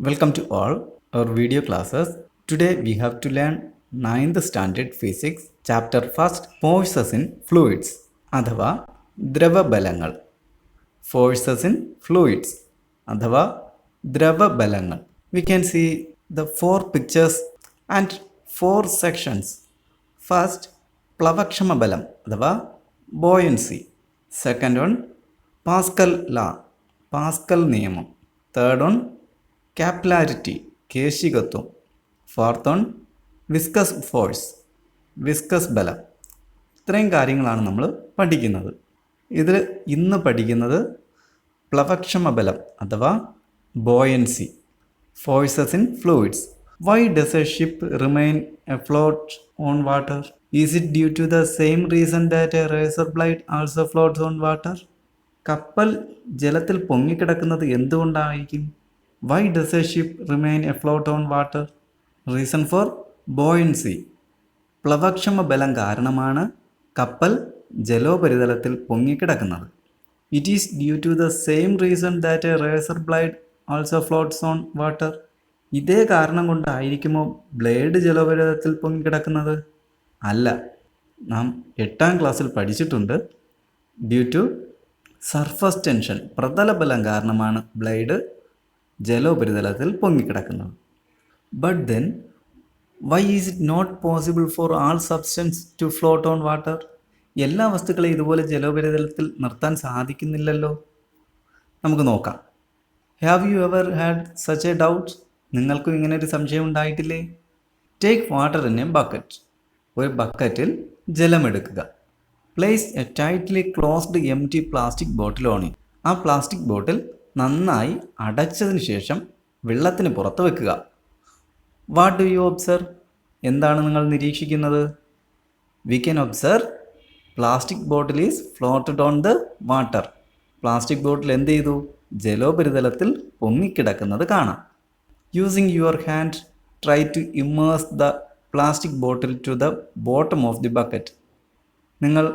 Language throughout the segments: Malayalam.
Welcome to all our video classes. Today we have to learn 9th standard physics chapter first forces in fluids അഥവാ ദ്രവബലങ്ങൾ. Forces in fluids അഥവാ ദ്രവബലങ്ങൾ. We can see the four pictures and four sections. First, പ്ലവക്ഷമ ബലം അഥവാ buoyancy. Second one, Pascal law, പാസ്കൽ നിയമം. Third one, capillarity, കേശികത്വം. Fourth one, viscous force, viscous ബലം. ഇത്രയും കാര്യങ്ങളാണ് നമ്മൾ പഠിക്കുന്നത്. ഇതിൽ ഇന്ന് പഠിക്കുന്നത് പ്ലവക്ഷമ ബലം അഥവാ buoyancy, forces in fluids. Why does a ship remain afloat on water? Is it due to the same reason that a razor blade also floats on water? കപ്പൽ ജലത്തിൽ പൊങ്ങിക്കിടക്കുന്നത് എന്തുകൊണ്ടായിരിക്കും? Why does a ship remain afloat on water? Reason for buoyancy. പ്ലവക്ഷമ ബലം കാരണമാണ് കപ്പൽ ജലോപരിതലത്തിൽ പൊങ്ങിക്കിടക്കുന്നത്. It is due to the same reason that a razor blade also floats on water. ഇതേ കാരണം കൊണ്ടായിരിക്കുമോ ബ്ലേഡ് ജലോപരിതലത്തിൽ പൊങ്ങിക്കിടക്കുന്നത്? അല്ല, നാം 8ാം ക്ലാസ്സിൽ പഠിച്ചിട്ടുണ്ട്. ഡ്യൂ ടു സർഫസ് ടെൻഷൻ, പ്രതലബലം കാരണമാണ് ബ്ലേഡ് ജലോപരിതലത്തിൽ പൊങ്ങിക്കിടക്കുന്നത്. But then why is it not possible for all substance to float on water? എല്ലാ വസ്തുക്കളെയും ഇതുപോലെ ജലോപരിതലത്തിൽ നിർത്താൻ സാധിക്കുന്നില്ലല്ലോ. നമുക്ക് നോക്കാം. Have you ever had such a doubt? നിങ്ങൾക്കും ഇങ്ങനെ ഒരു സംശയം ഉണ്ടായിട്ടില്ലേ? Take water in a bucket. ഒരു ബക്കറ്റിൽ ജലമെടുക്കുക. Place a tightly closed empty plastic bottle on it. ആ പ്ലാസ്റ്റിക് ബോട്ടിൽ നന്നായി അടച്ചതിന് ശേഷം വെള്ളത്തിന് പുറത്ത് വെക്കുക. What do you observe? എന്താണ് നിങ്ങൾ നിരീക്ഷിക്കുന്നത്? We can observe plastic bottle is floated on the water. Plastic bottle എന്ത് ചെയ്തു? ജലോപരിതലത്തിൽ പൊങ്ങിക്കിടക്കുന്നത് കാണാം. Using your hand try to immerse the plastic bottle to the bottom of the bucket. നിങ്ങൾ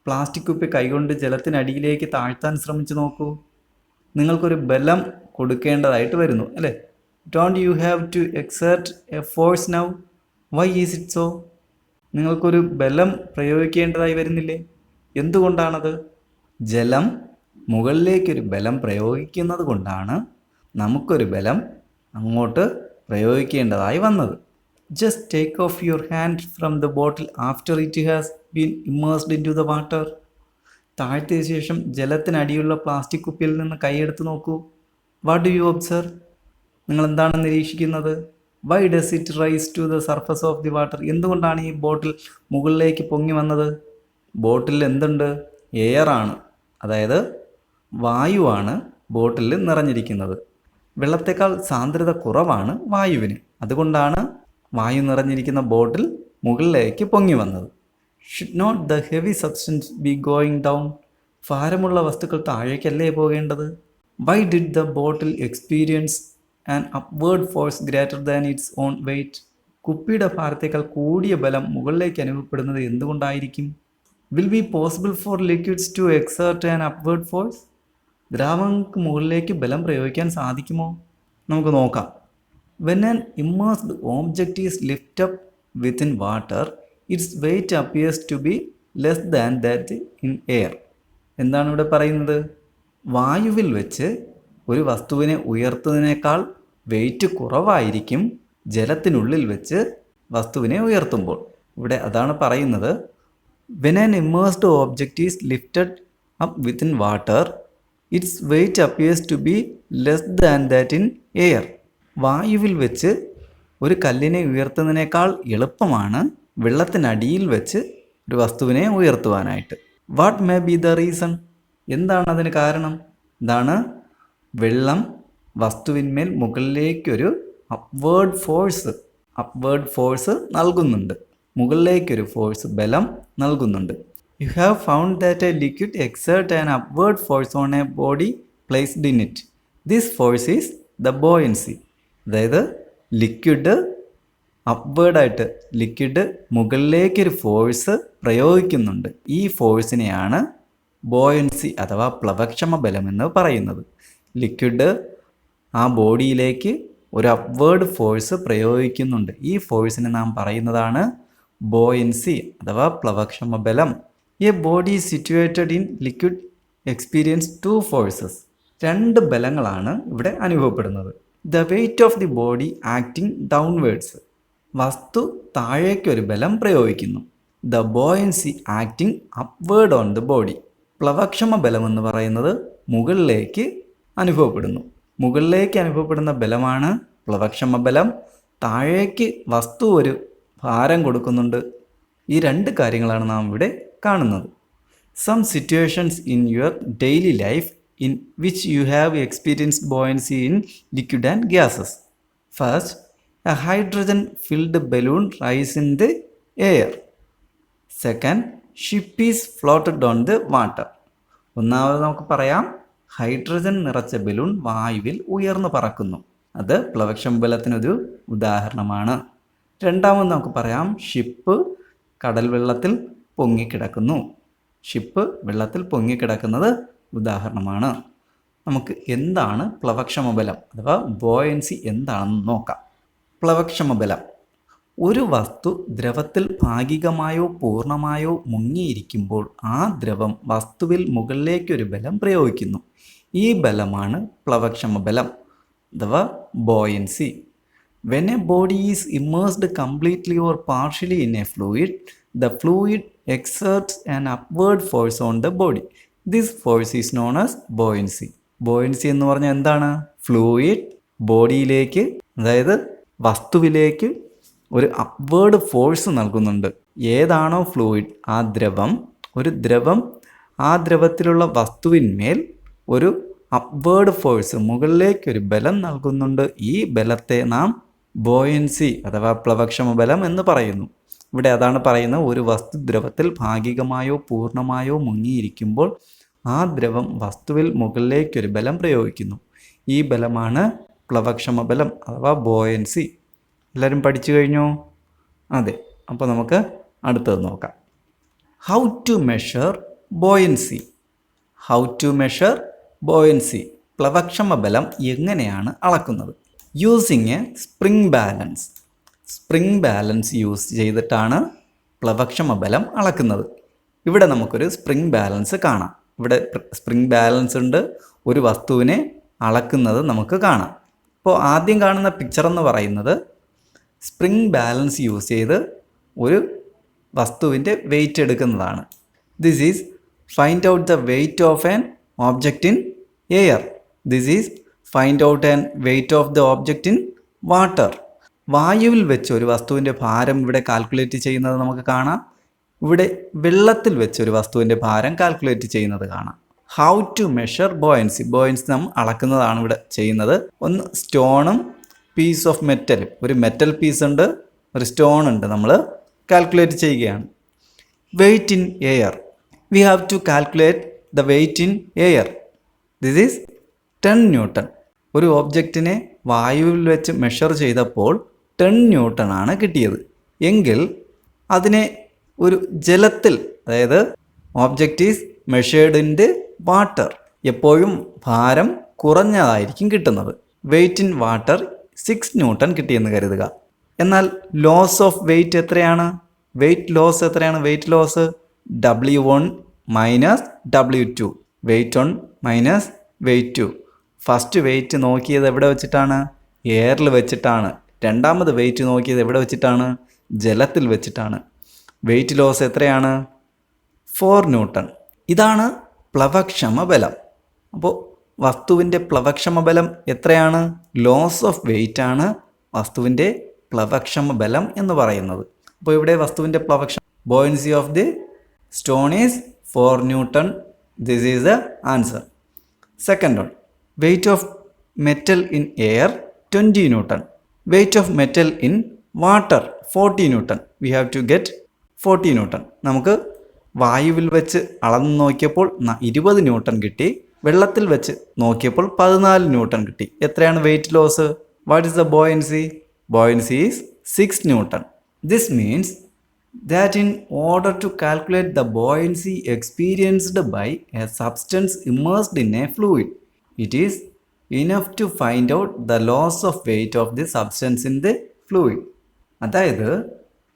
പ്ലാസ്റ്റിക് കുപ്പി കൈകൊണ്ട് ജലത്തിനടിയിലേക്ക് താഴ്ത്താൻ ശ്രമിച്ചു നോക്കൂ. നിങ്ങൾക്കൊരു ബലം കൊടുക്കേണ്ടതായിട്ട് വരുന്നു അല്ലേ? Don't you have to exert a force now? Why is it so? നിങ്ങൾക്കൊരു ബലം പ്രയോഗിക്കേണ്ടതായി വരുന്നില്ലേ? എന്തുകൊണ്ടാണത്? ജലം മുകളിലേക്കൊരു ബലം പ്രയോഗിക്കുന്നത് കൊണ്ടാണ് നമുക്കൊരു ബലം അങ്ങോട്ട് പ്രയോഗിക്കേണ്ടതായി വന്നത്. Just take off your hand from the bottle after it has been immersed into the water. താഴ്ത്തിയ ശേഷം ജലത്തിനടിയുള്ള പ്ലാസ്റ്റിക് കുപ്പിയിൽ നിന്ന് കൈയെടുത്ത് നോക്കൂ. What do you observe? നിങ്ങൾ എന്താണ് നിരീക്ഷിക്കുന്നത്? Why does it rise to the surface of the water? എന്തുകൊണ്ടാണ് ഈ ബോട്ടിൽ മുകളിലേക്ക് പൊങ്ങി വന്നത്? ബോട്ടിൽ എന്തുണ്ട്? എയറാണ്, അതായത് വായുവാണ് ബോട്ടിൽ നിറഞ്ഞിരിക്കുന്നത്. വെള്ളത്തേക്കാൾ സാന്ദ്രത കുറവാണ് വായുവിന്. അതുകൊണ്ടാണ് വായു നിറഞ്ഞിരിക്കുന്ന ബോട്ടിൽ മുകളിലേക്ക് പൊങ്ങി വന്നത്. Should not the heavy substance be going down? ഭാരമുള്ള വസ്തുക്കൾ താഴേക്കല്ലേ പോകേണ്ടത്? Why did the bottle experience an upward force greater than its own weight? കുപ്പിയുടെ ഭാരത്തേക്കാൾ കൂടിയ ബലം മുകളിലേക്ക് അനുഭവപ്പെടുന്നത് എന്തുകൊണ്ടായിരിക്കും? Will be possible for liquids to exert an upward force? ദ്രാവകങ്ങൾക്ക് മുകളിലേക്ക് ബലം പ്രയോഗിക്കാൻ സാധിക്കുമോ? നമുക്ക് നോക്കാം. When an immersed object is lift up within water, its weight appears to be less than that in air. എന്താണ് ഇവിടെ പറയുന്നത്? വായുവിൽ വെച്ച് ഒരു വസ്തുവിനെ ഉയർത്തുന്നതിനേക്കാൾ വെയിറ്റ് കുറവായിരിക്കും ജലത്തിനുള്ളിൽ വെച്ച് വസ്തുവിനെ ഉയർത്തുമ്പോൾ. ഇവിടെ അതാണ് പറയുന്നത്. When an immersed object is lifted up within water, its weight appears to be less than that in air. വായുവിൽ വെച്ച് ഒരു കല്ലിനെ ഉയർത്തുന്നതിനേക്കാൾ എളുപ്പമാണ് വെള്ളത്തിനടിയിൽ വെച്ച് ഒരു വസ്തുവിനെ ഉയർത്തുവാനായിട്ട്. What may be the reason? എന്താണ് അതിന് കാരണം? ഇതാണ്, വെള്ളം വസ്തുവിന്മേൽ മുകളിലേക്കൊരു അപ്വേർഡ് ഫോഴ്സ് നൽകുന്നുണ്ട്. മുകളിലേക്കൊരു ഫോഴ്സ്, ബലം നൽകുന്നുണ്ട്. You have found that A liquid exert an upward force on A body placed in it. This force is the buoyancy. അതായത് ലിക്വിഡ് അപ്വേർഡായിട്ട് ലിക്വിഡ് മുകളിലേക്കൊരു ഫോഴ്സ് പ്രയോഗിക്കുന്നുണ്ട്. ഈ ഫോഴ്സിനെയാണ് ബോയൻസി അഥവാ പ്ലവക്ഷമ ബലം എന്ന് പറയുന്നത്. ലിക്വിഡ് ആ ബോഡിയിലേക്ക് ഒരു അപ്വേർഡ് ഫോഴ്സ് പ്രയോഗിക്കുന്നുണ്ട്. ഈ ഫോഴ്സിനെ നാം പറയുന്നതാണ് ബോയൻസി അഥവാ പ്ലവക്ഷമ ബലം. A body situated in liquid experience two forces. രണ്ട് ബലങ്ങളാണ് ഇവിടെ അനുഭവപ്പെടുന്നത്. The weight of the body acting downwards. വസ്തു താഴേക്കൊരു ബലം പ്രയോഗിക്കുന്നു. The buoyancy acting upward on the body. പ്ലവക്ഷമ ബലം എന്ന് പറയുന്നത് മുകളിലേക്ക് അനുഭവപ്പെടുന്നു. മുകളിലേക്ക് അനുഭവപ്പെടുന്ന ബലമാണ് പ്ലവക്ഷമ ബലം. താഴേക്ക് വസ്തു ഒരു ഭാരം കൊടുക്കുന്നുണ്ട്. ഈ രണ്ട് കാര്യങ്ങളാണ് നാം ഇവിടെ കാണുന്നത്. Some situations in your daily life in which you have experienced buoyancy in liquid and gases. First, a hydrogen-filled balloon rises in the air. Second, ship is floated on the water. ഒന്നാമത് നമുക്ക് പറയാം, ഹൈഡ്രജൻ നിറച്ച ബലൂൺ വായുവിൽ ഉയർന്നു പറക്കുന്നു. അത് പ്ലവക്ഷമ ബലത്തിനൊരു ഉദാഹരണമാണ്. രണ്ടാമത് നമുക്ക് പറയാം, ഷിപ്പ് കടൽ വെള്ളത്തിൽ പൊങ്ങിക്കിടക്കുന്നു. ഷിപ്പ് വെള്ളത്തിൽ പൊങ്ങിക്കിടക്കുന്നത് ഉദാഹരണമാണ്. നമുക്ക് എന്താണ് പ്ലവക്ഷമ ബലം അഥവാ ബോയൻസി എന്താണെന്ന് നോക്കാം. പ്ലവക്ഷമ ബലം, ഒരു വസ്തു ദ്രവത്തിൽ ഭാഗികമായോ പൂർണ്ണമായോ മുങ്ങിയിരിക്കുമ്പോൾ ആ ദ്രവം വസ്തുവിൽ മുകളിലേക്കൊരു ബലം പ്രയോഗിക്കുന്നു. ഈ ബലമാണ് പ്ലവക്ഷമ ബലം അഥവാ buoyancy. When a body is immersed completely or partially in a fluid, the fluid exerts an upward force on the body. This force is known as buoyancy. Buoyancy എന്ന് പറഞ്ഞാൽ എന്താണ്? ഫ്ലൂയിഡ് ബോഡിയിലേക്ക്, അതായത് വസ്തുവിലേക്ക് ഒരു അപ്വേർഡ് ഫോഴ്സ് നൽകുന്നുണ്ട്. ഏതാണോ ഫ്ലൂയിഡ്, ആ ദ്രവം, ഒരു ദ്രവം ആ ദ്രവത്തിലുള്ള വസ്തുവിന്മേൽ ഒരു അപ്വേർഡ് ഫോഴ്സ്, മുകളിലേക്കൊരു ബലം നൽകുന്നുണ്ട്. ഈ ബലത്തെ നാം ബോയൻസി അഥവാ പ്ലവക്ഷമ ബലം എന്ന് പറയുന്നു. ഇവിടെ അതാണ് പറയുന്നത്, ഒരു വസ്തു ദ്രവത്തിൽ ഭാഗികമായോ പൂർണ്ണമായോ മുങ്ങിയിരിക്കുമ്പോൾ ആ ദ്രവം വസ്തുവിൽ മുകളിലേക്കൊരു ബലം പ്രയോഗിക്കുന്നു. ഈ ബലമാണ് പ്ലവക്ഷമ ബലം അഥവാ ബോയൻസി. എല്ലാവരും പഠിച്ചു കഴിഞ്ഞോ? അതെ. അപ്പോൾ നമുക്ക് അടുത്തത് നോക്കാം. How to measure buoyancy. How to measure buoyancy. പ്ലവക്ഷമ ബലം എങ്ങനെയാണ് അളക്കുന്നത്? Using a spring balance. Spring balance use ചെയ്തിട്ടാണ് പ്ലവക്ഷമ ബലം അളക്കുന്നത്. ഇവിടെ നമുക്കൊരു സ്പ്രിംഗ് ബാലൻസ് കാണാം. ഇവിടെ സ്പ്രിംഗ് ബാലൻസ് ഉണ്ട്. ഒരു വസ്തുവിനെ അളക്കുന്നത് നമുക്ക് കാണാം. അപ്പോൾ ആദ്യം കാണുന്ന പിക്ചർ എന്ന് പറയുന്നത് സ്പ്രിംഗ് ബാലൻസ് യൂസ് ചെയ്ത് ഒരു വസ്തുവിൻ്റെ വെയിറ്റ് എടുക്കുന്നതാണ്. This is find out the weight of an object in air. This is find out an wait of the object in water. വായുവിൽ വെച്ച് ഒരു വസ്തുവിൻ്റെ ഭാരം ഇവിടെ കാൽക്കുലേറ്റ് ചെയ്യുന്നത് നമുക്ക് കാണാം. ഇവിടെ വെള്ളത്തിൽ വെച്ച് ഒരു വസ്തുവിൻ്റെ ഭാരം കാൽക്കുലേറ്റ് ചെയ്യുന്നത് കാണാം. How to measure buoyancy. Buoyancy നാം അളക്കുന്നതാണ് ഇവിടെ ചെയ്യുന്നത്. ഒന്ന് സ്റ്റോണും പീസ് ഓഫ് മെറ്റൽ, ഒരു മെറ്റൽ പീസ് ഉണ്ട്, ഒരു സ്റ്റോൺ ഉണ്ട്, നമ്മൾ കാൽക്കുലേറ്റ് ചെയ്യുകയാണ്. Weight in air. We have to calculate the weight in air. This is 10 newton. ഒരു ഓബ്ജക്റ്റിനെ വായുവിൽ വെച്ച് മെഷർ ചെയ്തപ്പോൾ 10 ന്യൂട്ടൺ ആണ് കിട്ടിയത്. എങ്കിൽ അതിനെ ഒരു ജലത്തിൽ, അതായത് object is measured in the water, എപ്പോഴും ഭാരം കുറഞ്ഞതായിരിക്കും കിട്ടുന്നത്. വെയിറ്റ് ഇൻ വാട്ടർ 6 ന്യൂട്ടൺ കിട്ടിയെന്ന് കരുതുക. എന്നാൽ ലോസ് ഓഫ് വെയിറ്റ് എത്രയാണ്? വെയിറ്റ് ലോസ് എത്രയാണ്? Weight loss W1 minus W2. Weight 1 minus weight 2. First weight നോക്കിയത് എവിടെ വെച്ചിട്ടാണ്? എയറിൽ വെച്ചിട്ടാണ്. രണ്ടാമത് വെയിറ്റ് നോക്കിയത് എവിടെ വെച്ചിട്ടാണ്? ജലത്തിൽ വെച്ചിട്ടാണ്. വെയിറ്റ് ലോസ് എത്രയാണ്? 4 ന്യൂട്ടൺ. ഇതാണ് പ്ലവക്ഷമ ബലം. അപ്പോൾ വസ്തുവിൻ്റെ പ്ലവക്ഷമ ബലം എത്രയാണ്? ലോസ് ഓഫ് വെയിറ്റ് ആണ് വസ്തുവിൻ്റെ പ്ലവക്ഷമ ബലം എന്ന് പറയുന്നത്. അപ്പോൾ ഇവിടെ വസ്തുവിൻ്റെ പ്ലവക്ഷമ, buoyancy of the stone is 4 newton. This is the answer. Second one, weight of metal in air 20 newton. Weight of metal in water 40 newton. We have to get 40 newton. നമുക്ക് വായുവിൽ വെച്ച് അളന്ന് നോക്കിയപ്പോൾ 20 ന്യൂട്ടൺ കിട്ടി. വെള്ളത്തിൽ വെച്ച് നോക്കിയപ്പോൾ 14 ന്യൂട്ടൺ കിട്ടി. എത്രയാണ് weight loss? What is the buoyancy? Buoyancy is 6 Newton. This means that in order to calculate the buoyancy experienced by a substance immersed in a fluid, it is enough to find out the loss of weight of the substance in the fluid. അതായത്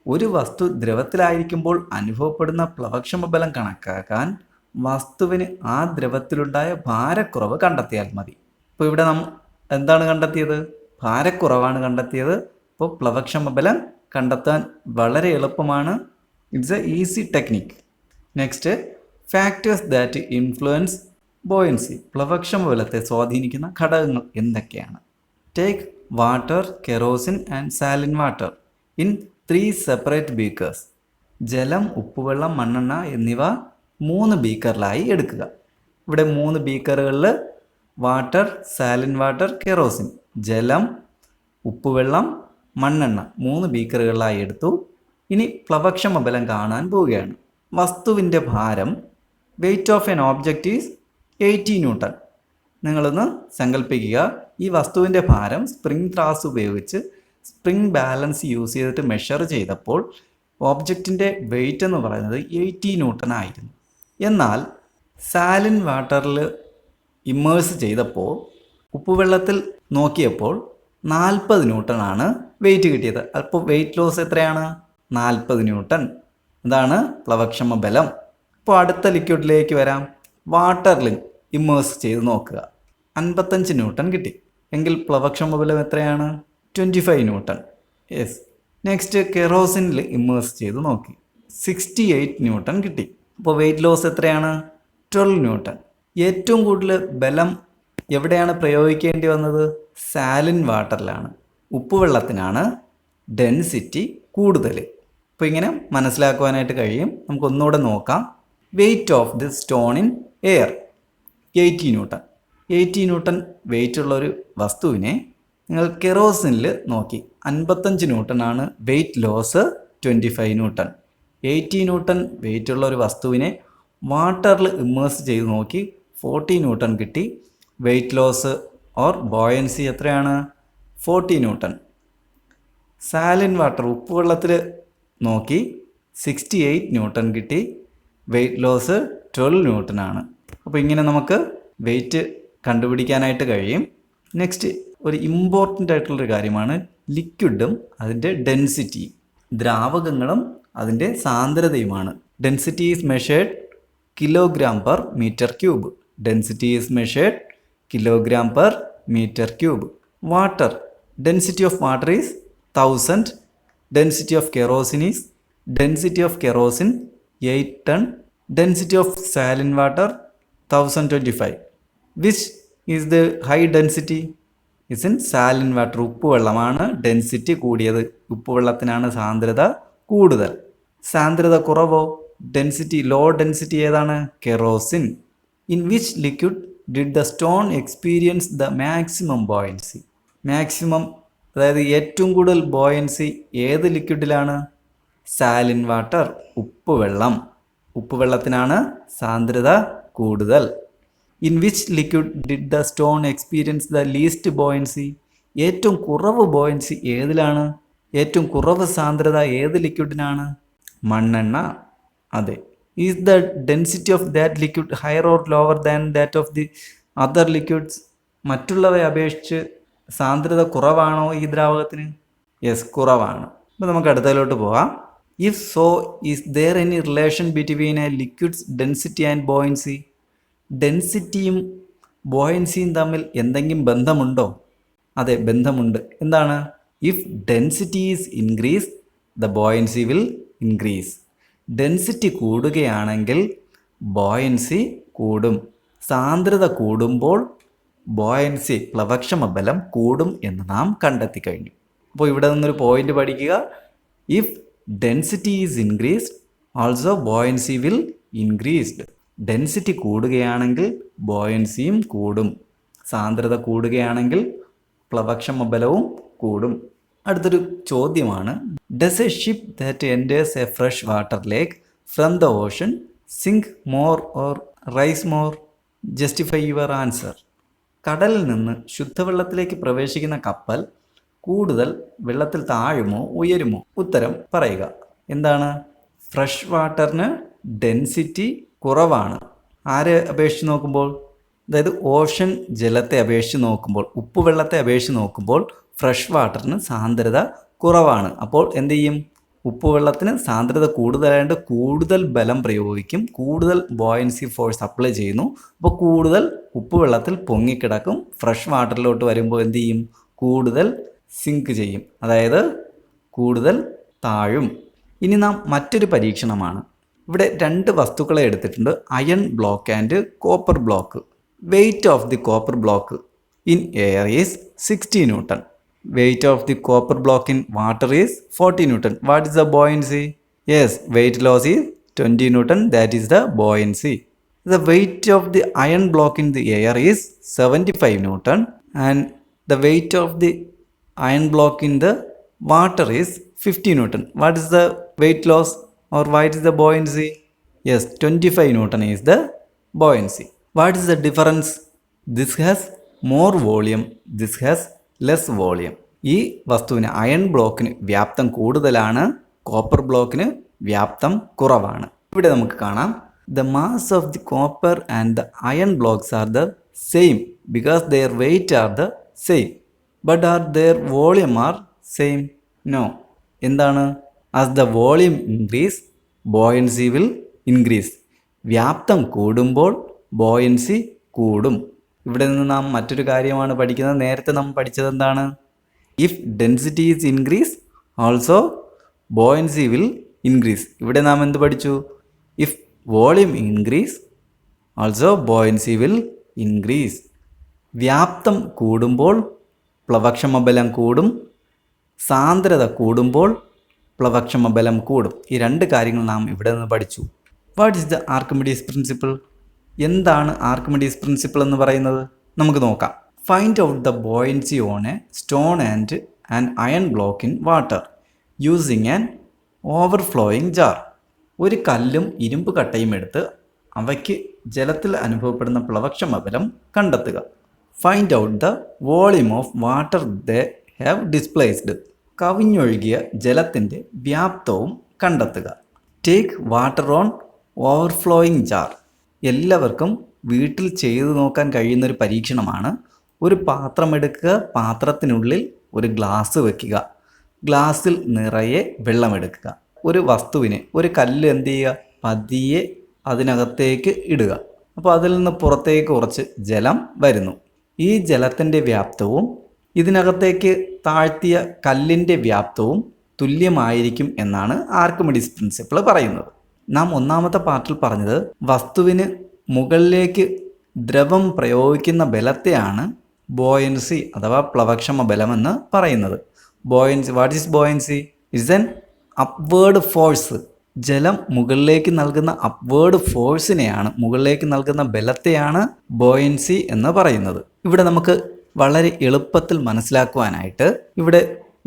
ഒരു വസ്തു ദ്രവത്തിലായിരിക്കുമ്പോൾ അനുഭവപ്പെടുന്ന പ്ലവക്ഷമ ബലം കണക്കാക്കാൻ വസ്തുവിന് ആ ദ്രവത്തിലുണ്ടായ ഭാരക്കുറവ് കണ്ടെത്തിയാൽ മതി. ഇപ്പോൾ ഇവിടെ നമ്മൾ എന്താണ് കണ്ടെത്തിയത്? ഭാരക്കുറവാണ് കണ്ടെത്തിയത്. അപ്പോൾ പ്ലവക്ഷമ ബലം കണ്ടെത്താൻ വളരെ എളുപ്പമാണ്. It's a easy technique. Next, factors that influence buoyancy. പ്ലവക്ഷമ ബലത്തെ സ്വാധീനിക്കുന്ന ഘടകങ്ങൾ എന്തൊക്കെയാണ്? Take water, kerosene and saline water in 3 separate beakers. ജലം, ഉപ്പുവെള്ളം, മണ്ണെണ്ണ എന്നിവ 3 ബീക്കറിലായി എടുക്കുക. ഇവിടെ 3 ബീക്കറുകളിൽ വാട്ടർ, സാലിൻ വാട്ടർ, കെറോസിൻ, ജലം, ഉപ്പുവെള്ളം, മണ്ണെണ്ണ 3 ബീക്കറുകളിലായി എടുത്തു. ഇനി പ്ലവക്ഷമ ബലം കാണാൻ പോവുകയാണ്. വസ്തുവിൻ്റെ ഭാരം, weight of an object is 80 newton. നിങ്ങളൊന്ന് സങ്കല്പിക്കുക, ഈ വസ്തുവിൻ്റെ ഭാരം സ്പ്രിംഗ് ത്രാസ് ഉപയോഗിച്ച് സ്പ്രിംഗ് ബാലൻസ് യൂസ് ചെയ്തിട്ട് മെഷർ ചെയ്തപ്പോൾ ഓബ്ജക്റ്റിൻ്റെ വെയ്റ്റ് എന്ന് പറയുന്നത് 80 ന്യൂട്ടൺ ആയിരുന്നു. എന്നാൽ സാലിൻ വാട്ടറിൽ ഇമ്മേഴ്സ് ചെയ്തപ്പോൾ, ഉപ്പുവെള്ളത്തിൽ നോക്കിയപ്പോൾ 40 ന്യൂട്ടൺ ആണ് വെയ്റ്റ് കിട്ടിയത്. അപ്പോൾ വെയ്റ്റ് ലോസ് എത്രയാണ്? 40 ന്യൂട്ടൺ. ഇതാണ് പ്ലവക്ഷമ ബലം. ഇപ്പോൾ അടുത്ത ലിക്വിഡിലേക്ക് വരാം. വാട്ടറിൽ ഇമ്മേഴ്സ് ചെയ്ത് നോക്കുക, 55 ന്യൂട്ടൺ കിട്ടി. എങ്കിൽ പ്ലവക്ഷമ ബലം എത്രയാണ്? 25 ന്യൂട്ടൺ. യെസ്. നെക്സ്റ്റ്, കെറോസിനിൽ ഇമ്മേഴ്സ് ചെയ്ത് നോക്കി, 68 ന്യൂട്ടൺ കിട്ടി. അപ്പോൾ വെയ്റ്റ് ലോസ് എത്രയാണ്? 12 ന്യൂട്ടൺ. ഏറ്റവും കൂടുതൽ ബലം എവിടെയാണ് പ്രയോഗിക്കേണ്ടി വന്നത്? സാലിൻ വാട്ടറിലാണ്. ഉപ്പുവെള്ളത്തിനാണ് ഡെൻസിറ്റി കൂടുതൽ. അപ്പോൾ ഇങ്ങനെ മനസ്സിലാക്കുവാനായിട്ട് കഴിയും. നമുക്കൊന്നുകൂടെ നോക്കാം. Weight of the stone in air 80 newton. 80 newton weight ഉള്ളൊരു വസ്തുവിനെ നിങ്ങൾ കെറോസിനിൽ നോക്കി, 55 ന്യൂട്ടൺ ആണ് weight loss, 25 newton. 80 newton weight ഉള്ള ഒരു വസ്തുവിനെ വാട്ടറിൽ ഇമ്മേഴ്സ് ചെയ്ത് നോക്കി, 40 ന്യൂട്ടൺ കിട്ടി. വെയ്റ്റ് ലോസ് ഓർ ബോയൻസി എത്രയാണ്? 40 ന്യൂട്ടൺ. സാലിൻ വാട്ടർ, ഉപ്പുവെള്ളത്തിൽ നോക്കി, 68 ന്യൂട്ടൺ കിട്ടി. വെയ്റ്റ് ലോസ് 12 ന്യൂട്ടൺ ആണ്. അപ്പോൾ ഇങ്ങനെ നമുക്ക് വെയ്റ്റ് കണ്ടുപിടിക്കാനായിട്ട് കഴിയും. നെക്സ്റ്റ്, ഒരു ഇമ്പോർട്ടൻ്റ് ആയിട്ടുള്ളൊരു കാര്യമാണ് ലിക്വിഡും അതിൻ്റെ ഡെൻസിറ്റിയും. ദ്രാവകങ്ങളും അതിൻ്റെ സാന്ദ്രതയുമാണ്. Density is measured kilogram per metre cube. Density is measured kilogram per metre cube. Water, density of water is 1000. Density of kerosene is, density of kerosene 8 ton. Density of saline water 1025. Which is the high density? Is in saline water. ഉപ്പുവെള്ളമാണ് ഡെൻസിറ്റി കൂടിയത്. ഉപ്പുവെള്ളത്തിനാണ് സാന്ദ്രത കൂടുതൽ. സാന്ദ്രത കുറവോ? ഡെൻസിറ്റി ലോ ഡെൻസിറ്റി ഏതാണ്? Kerosene. In which liquid did the stone experience the maximum buoyancy? Maximum, അതായത് ഏറ്റവും കൂടുതൽ ബോയൻസി ഏത് ലിക്വിഡിലാണ്? സാലിൻ വാട്ടർ, ഉപ്പുവെള്ളം. ഉപ്പുവെള്ളത്തിനാണ് സാന്ദ്രത കൂടുതൽ. In which liquid did the stone experience the least buoyancy? ഏറ്റവും കുറവ് ബോയൻസി ഏതിലാണ്? ഏറ്റവും കുറവ് സാന്ദ്രത ഏത് ലിക്വിഡിനാണ്? മണ്ണെണ്ണ. അതെ. Is the density of that liquid higher or lower than that of the other liquids? മറ്റുള്ളവയെ അപേക്ഷിച്ച് സാന്ദ്രത കുറവാണോ ഈ ദ്രാവകത്തിന്? യെസ്, കുറവാണ്. അപ്പോൾ നമുക്ക് അടുത്തതിലോട്ട് പോവാം. If so, is there any relation between a liquid's density and buoyancy? ഡെൻസിറ്റിയും ബോയൻസിയും തമ്മിൽ എന്തെങ്കിലും ബന്ധമുണ്ടോ? അതെ, ബന്ധമുണ്ട്. എന്താണ്? If density is increase, the buoyancy will increase. Density കൂടുകയാണെങ്കിൽ ബോയൻസി കൂടും. സാന്ദ്രത കൂടുമ്പോൾ ബോയൻസി, പ്ലവക്ഷമ ബലം കൂടും എന്ന് നാം കണ്ടെത്തി കഴിഞ്ഞു. അപ്പോൾ ഇവിടെ നിന്നൊരു പോയിന്റ് പഠിക്കുക. If density is increased, also buoyancy will increased. Density കൂടുകയാണെങ്കിൽ ബോയൻസിയും കൂടും. സാന്ദ്രത കൂടുകയാണെങ്കിൽ പ്ലവക്ഷമ ബലവും കൂടും. അടുത്തൊരു ചോദ്യമാണ്, does a ship that enters a fresh water lake from the ocean sink more or rise more? Justify your answer. കടലിൽ നിന്ന് ശുദ്ധവെള്ളത്തിലേക്ക് പ്രവേശിക്കുന്ന കപ്പൽ കൂടുതൽ വെള്ളത്തിൽ താഴുമോ ഉയരുമോ? ഉത്തരം പറയുക. എന്താണ്? ഫ്രഷ് വാട്ടറിന് ഡെൻസിറ്റി കുറവാണ്. ആരെ അപേക്ഷിച്ച് നോക്കുമ്പോൾ? അതായത് ഓഷൻ ജലത്തെ അപേക്ഷിച്ച് നോക്കുമ്പോൾ, ഉപ്പുവെള്ളത്തെ അപേക്ഷിച്ച് നോക്കുമ്പോൾ ഫ്രഷ് വാട്ടറിന് സാന്ദ്രത കുറവാണ്. അപ്പോൾ എന്ത് ചെയ്യും? ഉപ്പുവെള്ളത്തിന് സാന്ദ്രത കൂടുതലായതുകൊണ്ട് കൂടുതൽ ബലം പ്രയോഗിക്കും, കൂടുതൽ ബോയൻസി ഫോഴ്സ് അപ്ലൈ ചെയ്യുന്നു. അപ്പോൾ കൂടുതൽ ഉപ്പുവെള്ളത്തിൽ പൊങ്ങിക്കിടക്കും. ഫ്രഷ് വാട്ടറിലോട്ട് വരുമ്പോൾ എന്ത് ചെയ്യും? കൂടുതൽ സിങ്ക് ചെയ്യും, അതായത് കൂടുതൽ താഴും. ഇനി നാം മറ്റൊരു പരീക്ഷണമാണ്. ഇവിടെ രണ്ട് വസ്തുക്കളെ എടുത്തിട്ടുണ്ട്, iron block and copper block. Weight of the copper block in air is 60 Newton. Weight of the copper block in water is 40 Newton. What is the buoyancy? Yes, weight loss is 20 Newton. That is the buoyancy. The weight of the iron block in the air is 75 Newton. And the weight of the iron block in the water is 50 Newton. What is the weight loss or what is the buoyancy? Yes, 25 Newton is the buoyancy. What is the difference? This has more volume. This has less volume. ഈ വസ്തുവിന് അയൺ ബ്ലോക്കിന് വ്യാപ്തം കൂടുതലാണ്, കോപ്പർ ബ്ലോക്കിന് വ്യാപ്തം കുറവാണ്. ഇവിടെ നമുക്ക് കാണാം, the mass of the copper and the iron blocks are the same because their weight are the same. But are their volume are same? No. എന്താണ്? As the volume increase buoyancy will increase. വ്യാപ്തം കൂടുമ്പോൾ ബോയൻസി കൂടും. ഇവിടെ നിന്ന് നാം മറ്റൊരു കാര്യമാണ് പഠിക്കുന്നത്. നേരത്തെ നാം പഠിച്ചത് എന്താണ്? If density is increase also buoyancy will increase. ഇവിടെ നാം എന്ത് പഠിച്ചു? If volume increase also buoyancy will increase. വ്യാപ്തം കൂടുമ്പോൾ പ്ലവക്ഷമബലം കൂടും, സാന്ദ്രത കൂടുമ്പോൾ പ്ലവക്ഷമബലം കൂടും. ഈ രണ്ട് കാര്യങ്ങൾ നാം ഇവിടെ നിന്ന് പഠിച്ചു. What is the Archimedes principle? എന്താണ് ആർക്കിമിഡീസ് പ്രിൻസിപ്പിൾ എന്ന് പറയുന്നത്? നമുക്ക് നോക്കാം. Find out the buoyancy on A stone and an iron block in water using an overflowing jar. ഒരു കല്ലും ഇരുമ്പ് കട്ടയും എടുത്ത് അവയ്ക്ക് ജലത്തിൽ അനുഭവപ്പെടുന്ന പ്ലവക്ഷമബലം കണ്ടെത്തുക. Find out the volume of water they have displaced. കവിഞ്ഞൊഴുകിയ ജലത്തിൻ്റെ വ്യാപ്തവും കണ്ടെത്തുക. Take water on overflowing jar. എല്ലാവർക്കും വീട്ടിൽ ചെയ്തു നോക്കാൻ കഴിയുന്നൊരു പരീക്ഷണമാണ്. ഒരു പാത്രം എടുക്കുക, പാത്രത്തിനുള്ളിൽ ഒരു ഗ്ലാസ് വയ്ക്കുക, ഗ്ലാസ്സിൽ നിറയെ വെള്ളമെടുക്കുക. ഒരു വസ്തുവിനെ, ഒരു കല്ല് എന്ത് ചെയ്യുക? പതിയെ അതിനകത്തേക്ക് ഇടുക. അപ്പോൾ അതിൽ നിന്ന് പുറത്തേക്ക് കുറച്ച് ജലം വരുന്നു. ഈ ജലത്തിൻ്റെ വ്യാപ്തവും ഇതിനകത്തേക്ക് താഴ്ത്തിയ കല്ലിൻ്റെ വ്യാപ്തവും തുല്യമായിരിക്കും എന്നാണ് ആർക്കിമിഡീസ് പ്രിൻസിപ്പിൾ പറയുന്നത്. നാം ഒന്നാമത്തെ പാർട്ടിൽ പറഞ്ഞത് വസ്തുവിന് മുകളിലേക്ക് ദ്രവം പ്രയോഗിക്കുന്ന ബലത്തെയാണ് ബോയൻസി അഥവാ പ്ലവക്ഷമ ബലമെന്ന് പറയുന്നത്. Buoyancy, what is buoyancy? It's an upward force. ജലം മുകളിലേക്ക് നൽകുന്ന അപ്വേർഡ് ഫോഴ്സിനെയാണ്, മുകളിലേക്ക് നൽകുന്ന ബലത്തെയാണ് ബോയൻസി എന്ന് പറയുന്നത്. ഇവിടെ നമുക്ക് വളരെ എളുപ്പത്തിൽ മനസ്സിലാക്കുവാനായിട്ട് ഇവിടെ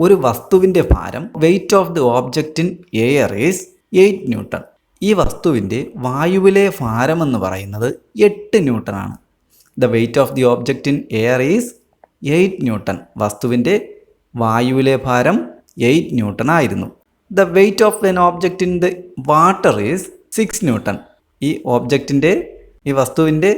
ഒരു വസ്തുവിൻ്റെ ഭാരം, weight of the object in air is 8 Newton. ഈ വസ്തുവിൻ്റെ വായുവിലെ ഭാരമെന്ന് പറയുന്നത് 8 Newton ആണ്. The weight of the object in air is 8 Newton. വസ്തുവിൻ്റെ വായുവിലെ ഭാരം 8 Newton ആയിരുന്നു. The weight of an object in the water is 6 Newton. ഈ ഓബ്ജക്റ്റിൻ്റെ, ഈ വസ്തുവിൻ്റെ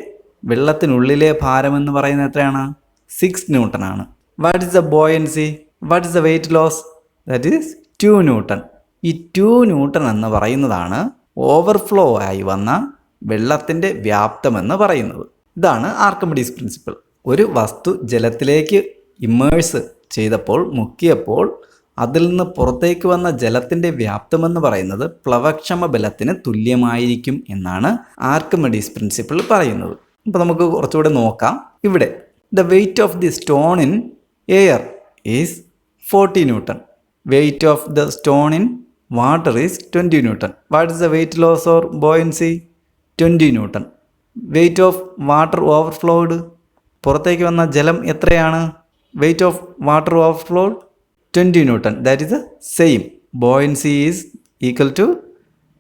വെള്ളത്തിനുള്ളിലെ ഭാരമെന്ന് പറയുന്നത് എത്രയാണ്? 6 Newton ആണ്. What is the buoyancy? What is the weight loss? That is 2 Newton. ഈ 2 Newton എന്ന് പറയുന്നതാണ് ഓവർഫ്ലോ ആയി വന്ന വെള്ളത്തിൻ്റെ വ്യാപ്തമെന്ന് പറയുന്നത്. ഇതാണ് ആർക്കിമിഡീസ് പ്രിൻസിപ്പിൾ. ഒരു വസ്തു ജലത്തിലേക്ക് ഇമ്മേഴ്സ് ചെയ്തപ്പോൾ, മുക്കിയപ്പോൾ അതിൽ നിന്ന് പുറത്തേക്ക് വന്ന ജലത്തിൻ്റെ വ്യാപ്തമെന്ന് പറയുന്നത് പ്ലവക്ഷമ ബലത്തിന് തുല്യമായിരിക്കും എന്നാണ് ആർക്കിമിഡീസ് പ്രിൻസിപ്പിൾ പറയുന്നത്. അപ്പോൾ നമുക്ക് കുറച്ചുകൂടെ നോക്കാം. ഇവിടെ the weight of the stone in air is 40 Newton. Weight of the stone in water is 20 Newton. What is the weight loss or buoyancy? 20 Newton. Weight of water overflowed. പുറത്തേക്ക് വന്ന ജലം എത്രയാണ്? Weight of water overflowed 20 Newton. That is the same. Buoyancy is equal to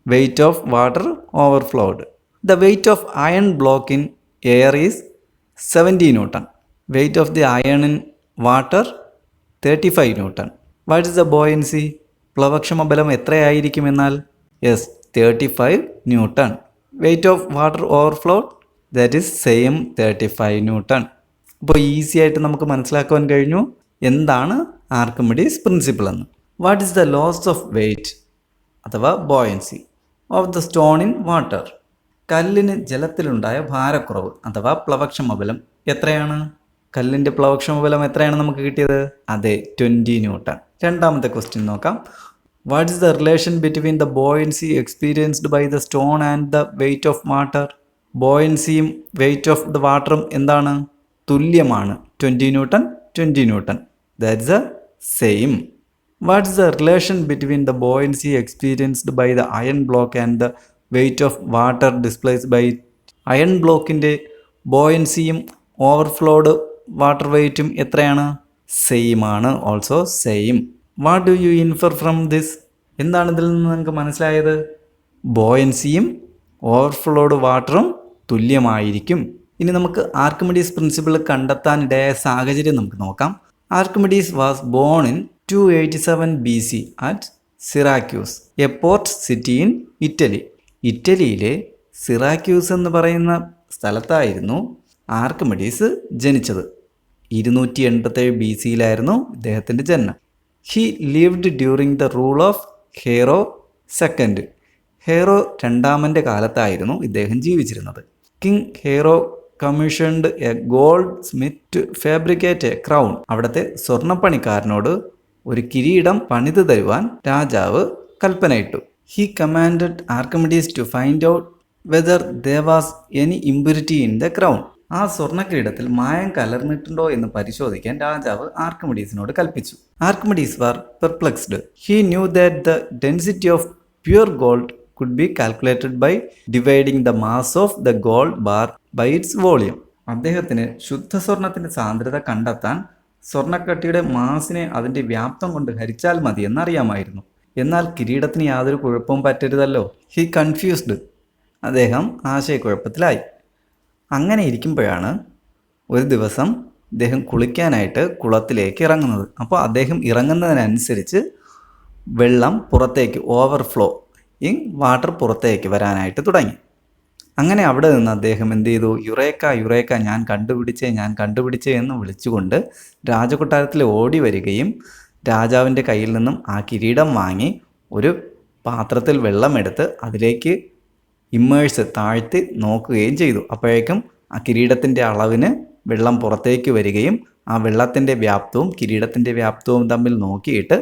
weight of water overflowed. The weight of iron block in air is 70 Newton. Weight of the iron in water 35 Newton. What is the buoyancy? പ്ലവക്ഷമ ബലം എത്രയായിരിക്കും എന്നാൽ? Yes, 35 Newton. Weight of water overflowed that is same 35 newton. അപ്പോൾ ഈസി ആയിട്ട് നമുക്ക് മനസ്സിലാക്കുവാൻ കഴിഞ്ഞു എന്താണ് ആർക്കിമിഡീസ് പ്രിൻസിപ്പിൾ എന്ന്. What is the loss of weight അഥവാ buoyancy of the stone in water? കല്ലിന് ജലത്തിലുണ്ടായ ഭാരക്കുറവ് അഥവാ പ്ലവക്ഷമബലം എത്രയാണ്? കല്ലിൻ്റെ പ്ലവക്ഷമബലം എത്രയാണ് നമുക്ക് കിട്ടിയത്? അതെ, 20 ന്യൂട്ടൺ. രണ്ടാമത്തെ ക്വസ്റ്റ്യൻ നോക്കാം. What is the relation between the buoyancy experienced by the stone and the weight of water? ബോയൻസിയും വെയ്റ്റ് ഓഫ് ദ വാട്ടറും എന്താണ്? തുല്യമാണ്. 20 newton 20 newton. That is the same. What is the relation between the buoyancy experienced by the iron block and the weight of water displaced by? Iron ബ്ലോക്കിൻ്റെ ബോയൻസിയും ഓവർഫ്ലോഡ് വാട്ടർ വെയ്റ്റും എത്രയാണ്? സെയിം ആണ്. Also same. What do you infer from this? എന്താണ് ഇതിൽ നിന്ന് നിങ്ങൾക്ക് മനസ്സിലായത്? ബോയൻസിയും ഓവർഫ്ലോഡ് വാട്ടറും തുല്യമായിരിക്കും. ഇനി നമുക്ക് ആർക്കിമിഡീസ് പ്രിൻസിപ്പിൾ കണ്ടെത്താനിടയായ സാഹചര്യം നമുക്ക് നോക്കാം. Archimedes was born in 287 BC at Syracuse, a port city in Italy. ഇറ്റലിയിലെ സിറാക്യൂസ് എന്ന് പറയുന്ന സ്ഥലത്തായിരുന്നു ആർക്കിമിഡീസ് ജനിച്ചത്. 287 BC-യിലായിരുന്നു ഇദ്ദേഹത്തിൻ്റെ ജനനം. He lived during the rule of Hiero second. Hiero രണ്ടാമൻ്റെ കാലത്തായിരുന്നു ഇദ്ദേഹം ജീവിച്ചിരുന്നത്. King Hiero commissioned a goldsmith to fabricate a crown. അവിടുത്തെ സ്വർണ്ണപ്പണിക്കാരനോട് ഒരു കിരീടം പണിത് തരുവാൻ രാജാവ് കൽപ്പനയിട്ടു. He commanded Archimedes to find out whether there was any impurity in the crown. ആ സ്വർണ്ണ കിരീടത്തിൽ മായം കലർന്നിട്ടുണ്ടോ എന്ന് പരിശോധിക്കാൻ രാജാവ് ആർക്കിമിഡീസിനോട് കൽപ്പിച്ചു. Archimedes war perplexed. He knew that the density of pure gold could be calculated by dividing the mass of the gold bar by its volume. അദ്ദേഹത്തിന് ശുദ്ധസ്വർണത്തിൻ്റെ സാന്ദ്രത കണ്ടെത്താൻ സ്വർണ്ണക്കട്ടിയുടെ മാസിനെ അതിൻ്റെ വ്യാപ്തം കൊണ്ട് ഹരിച്ചാൽ മതി എന്നറിയാമായിരുന്നു. എന്നാൽ കിരീടത്തിന് യാതൊരു കുഴപ്പവും പറ്റരുതല്ലോ. He confused. അദ്ദേഹം ആശയക്കുഴപ്പത്തിലായി. അങ്ങനെ ഇരിക്കുമ്പോഴാണ് ഒരു ദിവസം അദ്ദേഹം കുളിക്കാനായിട്ട് കുളത്തിലേക്ക് ഇറങ്ങുന്നത്. അപ്പോൾ അദ്ദേഹം ഇറങ്ങുന്നതിനനുസരിച്ച് വെള്ളം പുറത്തേക്ക് ഓവർഫ്ലോ ഈ വാട്ടർ പുറത്തേക്ക് വരാനായിട്ട് തുടങ്ങി. അങ്ങനെ അവിടെ നിന്ന് അദ്ദേഹം എന്ത് ചെയ്തു? യുറേക്ക യുറേക്ക, ഞാൻ കണ്ടുപിടിച്ചേ എന്ന് വിളിച്ചുകൊണ്ട് രാജകൊട്ടാരത്തിൽ ഓടി വരികയും രാജാവിൻ്റെ കയ്യിൽ നിന്നും ആ കിരീടം വാങ്ങി ഒരു പാത്രത്തിൽ വെള്ളമെടുത്ത് അതിലേക്ക് താഴ്ത്തി നോക്കുകയും ചെയ്തു. അപ്പോഴേക്കും ആ കിരീടത്തിൻ്റെ അളവിന് വെള്ളം പുറത്തേക്ക് വരികയും ആ വെള്ളത്തിൻ്റെ വ്യാപ്തവും കിരീടത്തിൻ്റെ വ്യാപ്തവും തമ്മിൽ നോക്കിയിട്ട്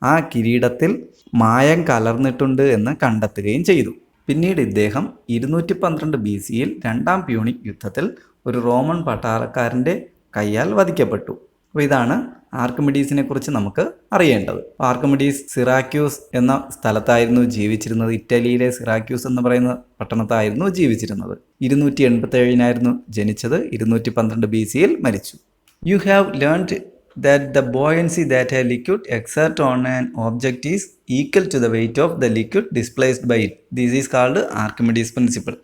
ആ കിരീടത്തിൽ മായം കലർന്നിട്ടുണ്ട് എന്ന് കണ്ടെത്തുകയും ചെയ്തു. പിന്നീട് ഇദ്ദേഹം 212 BC-യിൽ രണ്ടാം പ്യൂണിക് യുദ്ധത്തിൽ ഒരു റോമൻ പട്ടാളക്കാരൻ്റെ കയ്യാൽ വധിക്കപ്പെട്ടു. അപ്പോൾ ഇതാണ് ആർക്കിമിഡീസിനെ കുറിച്ച് നമുക്ക് അറിയേണ്ടത്. ആർക്കിമിഡീസ് സിറാക്യൂസ് എന്ന സ്ഥലത്തായിരുന്നു ജീവിച്ചിരുന്നത്. ഇറ്റലിയിലെ സിറാക്യൂസ് എന്ന് പറയുന്ന പട്ടണത്തായിരുന്നു ജീവിച്ചിരുന്നത്. 287-നായിരുന്നു ജനിച്ചത്. 212 BC-യിൽ മരിച്ചു. U have learned that the buoyancy that a liquid exerts on an object is equal to the weight of the liquid displaced by it. This is called Archimedes principle.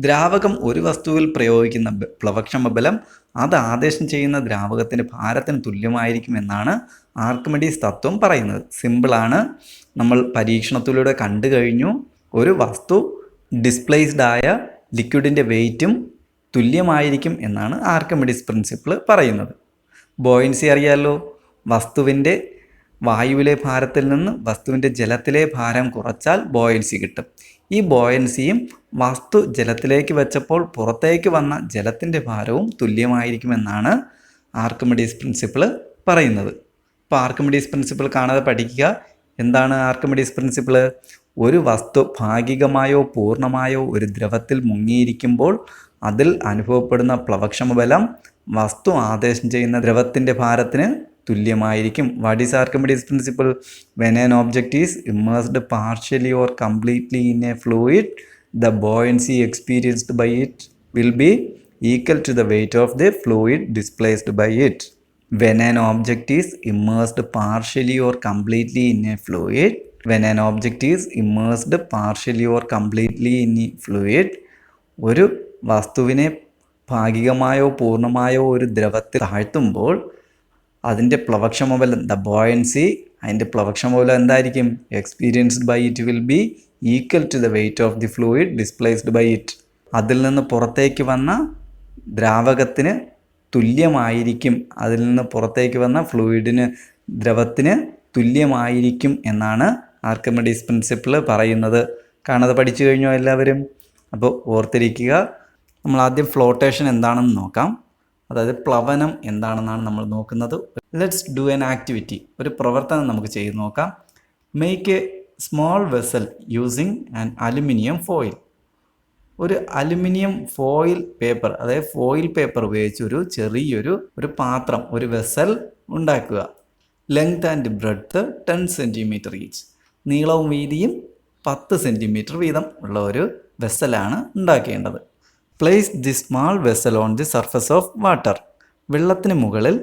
ദ്രാവകം ഒരു വസ്തുവിൽ പ്രയോഗിക്കുന്ന പ്ലവക്ഷമബലം അത് ആദേശം ചെയ്യുന്ന ദ്രാവകത്തിൻ്റെ ഭാരത്തിന് തുല്യമായിരിക്കും എന്നാണ് ആർക്കിമിഡീസ് തത്വം പറയുന്നത്. സിമ്പിളാണ്. നമ്മൾ പരീക്ഷണത്തിലൂടെ കണ്ടു കഴിഞ്ഞു. ഒരു വസ്തു ഡിസ്പ്ലേസ്ഡ് ആയ ലിക്വിഡിൻ്റെ വെയ്റ്റും തുല്യമായിരിക്കും എന്നാണ് ആർക്കിമിഡീസ് പ്രിൻസിപ്പിൾ പറയുന്നത്. ബോയൻസി അറിയാമല്ലോ. വസ്തുവിൻ്റെ വായുവിലെ ഭാരത്തിൽ നിന്ന് വസ്തുവിൻ്റെ ജലത്തിലെ ഭാരം കുറച്ചാൽ ബോയൻസി കിട്ടും. ഈ ബോയൻസിയും വസ്തു ജലത്തിലേക്ക് വെച്ചപ്പോൾ പുറത്തേക്ക് വന്ന ജലത്തിൻ്റെ ഭാരവും തുല്യമായിരിക്കുമെന്നാണ് ആർക്കിമിഡീസ് പ്രിൻസിപ്പിൾ പറയുന്നത്. അപ്പോൾ ആർക്കിമിഡീസ് പ്രിൻസിപ്പിൾ കാണാതെ പഠിക്കുക. എന്താണ് ആർക്കിമിഡീസ് പ്രിൻസിപ്പിൾ? ഒരു വസ്തു ഭാഗികമായോ പൂർണ്ണമായോ ഒരു ദ്രവത്തിൽ മുങ്ങിയിരിക്കുമ്പോൾ അതിൽ അനുഭവപ്പെടുന്ന പ്ലവക്ഷമബലം വസ്തു ആദേശം ചെയ്യുന്ന ദ്രവത്തിൻ്റെ ഭാരത്തിന് തുല്യമായിരിക്കും. What is Archimedes principle? When an object is immersed partially or completely in a fluid, the buoyancy experienced by it will be equal to the weight of the fluid displaced by it. When an object is immersed partially or completely in a fluid, when an object is immersed partially or completely in a fluid, ഒരു വസ്തുവിനെ ഭാഗികമായോ പൂർണ്ണമായോ ഒരു ദ്രവത്തിൽ താഴ്ത്തുമ്പോൾ അതിൻ്റെ പ്ലവക്ഷമബലം ദ ബോയൻസി, അതിൻ്റെ പ്ലവക്ഷമബലം എന്തായിരിക്കും? Experienced by it will be equal to the weight of the fluid displaced by it. അതിൽ നിന്ന് പുറത്തേക്ക് വന്ന ദ്രാവകത്തിന് തുല്യമായിരിക്കും, അതിൽ നിന്ന് പുറത്തേക്ക് വന്ന ഫ്ലൂയിഡിന് ദ്രവത്തിന് തുല്യമായിരിക്കും എന്നാണ് ആർക്കിമിഡീസ് പ്രിൻസിപ്പിൾ പറയുന്നത്. കാണാതെ പഠിച്ചു കഴിഞ്ഞോ എല്ലാവരും? അപ്പോൾ ഓർത്തിരിക്കുക. നമ്മൾ ആദ്യം ഫ്ലോട്ടേഷൻ എന്താണെന്ന് നോക്കാം. അതായത് പ്ലവനം എന്താണെന്നാണ് നമ്മൾ നോക്കുന്നത്. Let's do an activity. ഒരു പ്രവർത്തനം നമുക്ക് ചെയ്ത് നോക്കാം. Make a small vessel using an aluminium foil. ഒരു അലുമിനിയം ഫോയിൽ പേപ്പർ, അതായത് ഫോയിൽ പേപ്പർ ഉപയോഗിച്ച് ഒരു ചെറിയൊരു പാത്രം, ഒരു വെസൽ ഉണ്ടാക്കുക. Length and breadth 10 centimetre each. നീളവും വീതിയും 10 സെൻറ്റിമീറ്റർ വീതം ഉള്ള ഒരു വെസലാണ് ഉണ്ടാക്കേണ്ടത്. Place the small vessel on the surface of water. വെള്ളത്തിന് മുകളിൽ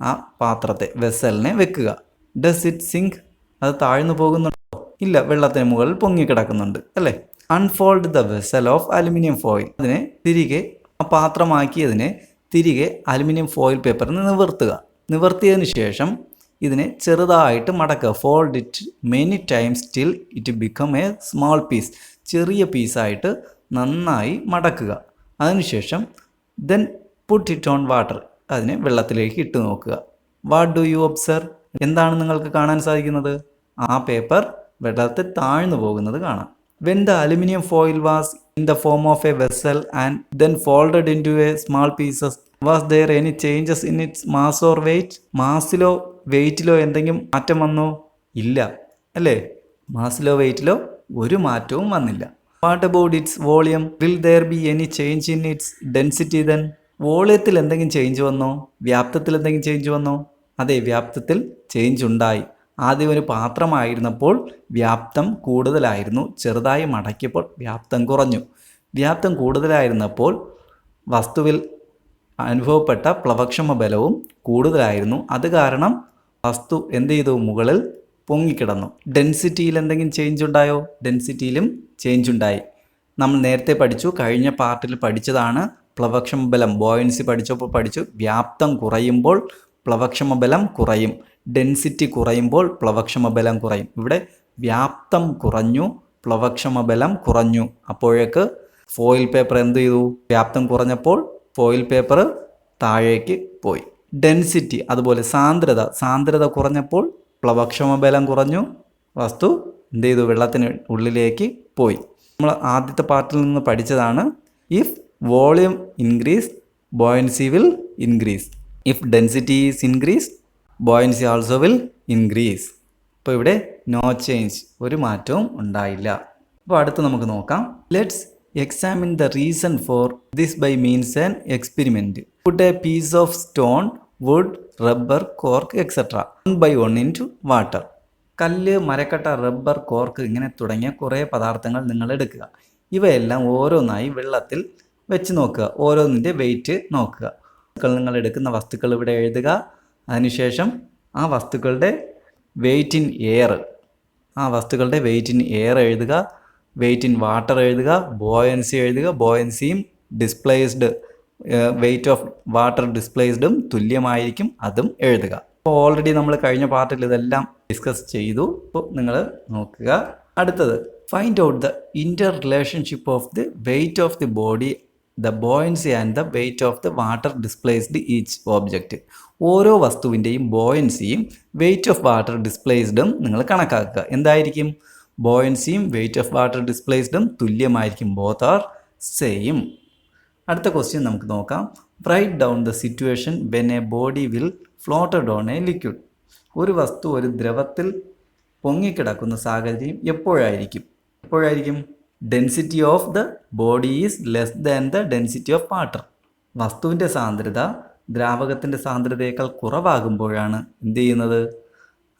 ആ പാത്രത്തെ, വെസലിനെ വെക്കുക. Does it sink? അത് താഴ്ന്നു പോകുന്നുണ്ടോ? ഇല്ല, വെള്ളത്തിന് മുകളിൽ പൊങ്ങിക്കിടക്കുന്നുണ്ട് അല്ലേ? Unfold the vessel of aluminium foil. അതിനെ തിരികെ, ആ പാത്രമാക്കിയതിനെ തിരികെ അലുമിനിയം ഫോയിൽ പേപ്പറിന് നിവർത്തുക. നിവർത്തിയതിന് ശേഷം ഇതിനെ ചെറുതായിട്ട് മടക്കുക. Fold it many times till it become a small piece. ചെറിയ പീസായിട്ട് നന്നായി മടക്കുക. അതിനുശേഷം then put it on water. അതിനെ വെള്ളത്തിലേക്ക് ഇട്ട് നോക്കുക. What do you observe? എന്താണ് നിങ്ങൾക്ക് കാണാൻ സാധിക്കുന്നത്? ആ പേപ്പർ വെള്ളത്തിൽ താഴ്ന്നു പോകുന്നത് കാണാം. When the aluminium foil was in the form of a vessel and then folded into a small pieces, was there any changes in its mass or weight? മാസിലോ വെയിറ്റിലോ എന്തെങ്കിലും മാറ്റം വന്നോ? ഇല്ല അല്ലേ? മാസിലോ വെയിറ്റിലോ ഒരു മാറ്റവും വന്നില്ല. What about its volume? Will there be any change in its density then? വോളിയത്തിൽ എന്തെങ്കിലും ചേഞ്ച് വന്നോ? വ്യാപ്തത്തിൽ എന്തെങ്കിലും ചേഞ്ച് വന്നോ? അതെ, വ്യാപ്തത്തിൽ ചേഞ്ച് ഉണ്ടായി. ആദ്യം ഒരു പാത്രമായിരുന്നപ്പോൾ വ്യാപ്തം കൂടുതലായിരുന്നു. ചെറുതായി മടക്കിയപ്പോൾ വ്യാപ്തം കുറഞ്ഞു. വ്യാപ്തം കൂടുതലായിരുന്നപ്പോൾ വസ്തുവിൽ അനുഭവപ്പെട്ട പ്ലവക്ഷമ ബലവും കൂടുതലായിരുന്നു. അത് കാരണം വസ്തു എന്ത് ചെയ്തു? മുകളിൽ പൊങ്ങിക്കിടന്നു. ഡെൻസിറ്റിയിൽ എന്തെങ്കിലും ചേഞ്ച് ഉണ്ടായോ? ഡെൻസിറ്റിയിലും ചേഞ്ച് ഉണ്ടായി. നമ്മൾ നേരത്തെ പഠിച്ചു, കഴിഞ്ഞ പാർട്ടിൽ പഠിച്ചതാണ്. പ്ലവക്ഷമ ബലം, ബോയൻസി പഠിച്ചപ്പോൾ പഠിച്ചു. വ്യാപ്തം കുറയുമ്പോൾ പ്ലവക്ഷമ ബലം കുറയും, ഡെൻസിറ്റി കുറയുമ്പോൾ പ്ലവക്ഷമ ബലം കുറയും. ഇവിടെ വ്യാപ്തം കുറഞ്ഞു, പ്ലവക്ഷമ ബലം കുറഞ്ഞു. അപ്പോഴേക്ക് ഫോയിൽ പേപ്പർ എന്ത് ചെയ്തു? വ്യാപ്തം കുറഞ്ഞപ്പോൾ ഫോയിൽ പേപ്പർ താഴേക്ക് പോയി. ഡെൻസിറ്റി, അതുപോലെ സാന്ദ്രത കുറഞ്ഞപ്പോൾ പ്ലവക്ഷമ ബലം കുറഞ്ഞു, വസ്തു എന്ത് ചെയ്തു? വെള്ളത്തിന് ഉള്ളിലേക്ക് പോയി. നമ്മൾ ആദ്യത്തെ പാർട്ടിൽ നിന്ന് പഠിച്ചതാണ്. If volume increase, buoyancy will increase. If density is increase, buoyancy also will increase. അപ്പോൾ ഇവിടെ നോ ചേഞ്ച്, ഒരു മാറ്റവും ഉണ്ടായില്ല. അപ്പോൾ അടുത്ത് നമുക്ക് നോക്കാം. Let's examine the reason for this by means an experiment. Put a piece of stone, wood, rubber, cork etcetera 1 by 1 into water. കല്ല്, മരക്കട്ട, റബ്ബർ, കോർക്ക് ഇങ്ങനെ തുടങ്ങിയ കുറേ പദാർത്ഥങ്ങൾ നിങ്ങൾ എടുക്കുക. ഇവയെല്ലാം ഓരോന്നായി വെള്ളത്തിൽ വെച്ച് നോക്കുക. ഓരോന്നിൻ്റെ വെയിറ്റ് നോക്കുക. നിങ്ങൾ എടുക്കുന്ന വസ്തുക്കൾ ഇവിടെ എഴുതുക. അതിനുശേഷം ആ വസ്തുക്കളുടെ വെയിറ്റ് ഇൻ എയർ, എഴുതുക. വെയിറ്റ് ഇൻ വാട്ടർ എഴുതുക. ബോയൻസി എഴുതുക. ബോയൻസിയും ഡിസ്പ്ലേസ്ഡ്, വെയിറ്റ് ഓഫ് വാട്ടർ ഡിസ്പ്ലേസ്ഡും തുല്യമായിരിക്കും, അതും എഴുതുക. അപ്പോൾ ഓൾറെഡി നമ്മൾ കഴിഞ്ഞ പാർട്ടിൽ ഇതെല്ലാം ഡിസ്കസ് ചെയ്തു. അപ്പോൾ നിങ്ങൾ നോക്കുക. അടുത്തത്, find out the interrelationship of the weight of the body, the buoyancy and the weight of the water displaced each object. ഓരോ വസ്തുവിൻ്റെയും ബോയൻസിയും വെയിറ്റ് ഓഫ് വാട്ടർ ഡിസ്പ്ലേസ്ഡും നിങ്ങൾ കണക്കാക്കുക. എന്തായിരിക്കും? ബോയൻസിയും വെയിറ്റ് ഓഫ് വാട്ടർ ഡിസ്പ്ലേസ്ഡും തുല്യമായിരിക്കും. Both are same. അടുത്ത ക്വസ്റ്റ്യൻ നമുക്ക് നോക്കാം. Write down the situation when a body will floated on a liquid. ഒരു വസ്തു ഒരു ദ്രവത്തിൽ പൊങ്ങിക്കിടക്കുന്ന സാഹചര്യം എപ്പോഴായിരിക്കും? Density of the body is less than the density of water. വസ്തുവിൻ്റെ സാന്ദ്രത ദ്രാവകത്തിൻ്റെ സാന്ദ്രതയേക്കാൾ കുറവാകുമ്പോഴാണ് എന്ത് ചെയ്യുന്നത്?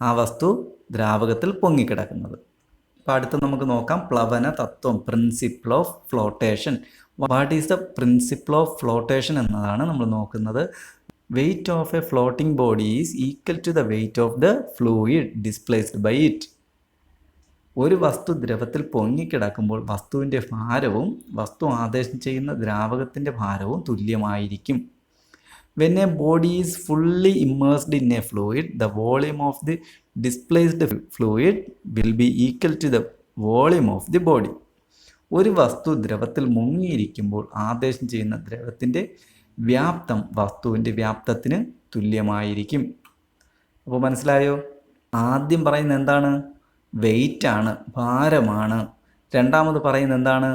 ആ വസ്തു ദ്രാവകത്തിൽ പൊങ്ങിക്കിടക്കുന്നത്. അപ്പോൾ അടുത്ത് നമുക്ക് നോക്കാം പ്ലവന തത്വം, principle of flotation. What is the principle of flotation എന്നതാണ് നമ്മൾ നോക്കുന്നത്. Weight of a floating body is equal to the weight of the fluid displaced by it. ഒരു വസ്തു ദ്രവത്തിൽ പൊങ്ങിക്കിടക്കുമ്പോൾ വസ്തുവിൻ്റെ ഭാരവും വസ്തു ആദേശം ചെയ്യുന്ന ദ്രാവകത്തിൻ്റെ ഭാരവും തുല്യമായിരിക്കും. When a body is fully immersed in a fluid, the volume of the displaced fluid will be equal to the volume of the body. ഒരു വസ്തു ദ്രവത്തിൽ മുങ്ങിയിരിക്കുമ്പോൾ ആദേശം ചെയ്യുന്ന ദ്രവത്തിൻ്റെ വ്യാപ്തം വസ്തുവിൻ്റെ വ്യാപ്തത്തിന് തുല്യമായിരിക്കും. അപ്പോൾ മനസ്സിലായോ? ആദ്യം പറയുന്നത് എന്താണ്? വെയിറ്റാണ്, ഭാരമാണ്. രണ്ടാമത് പറയുന്നത് എന്താണ്?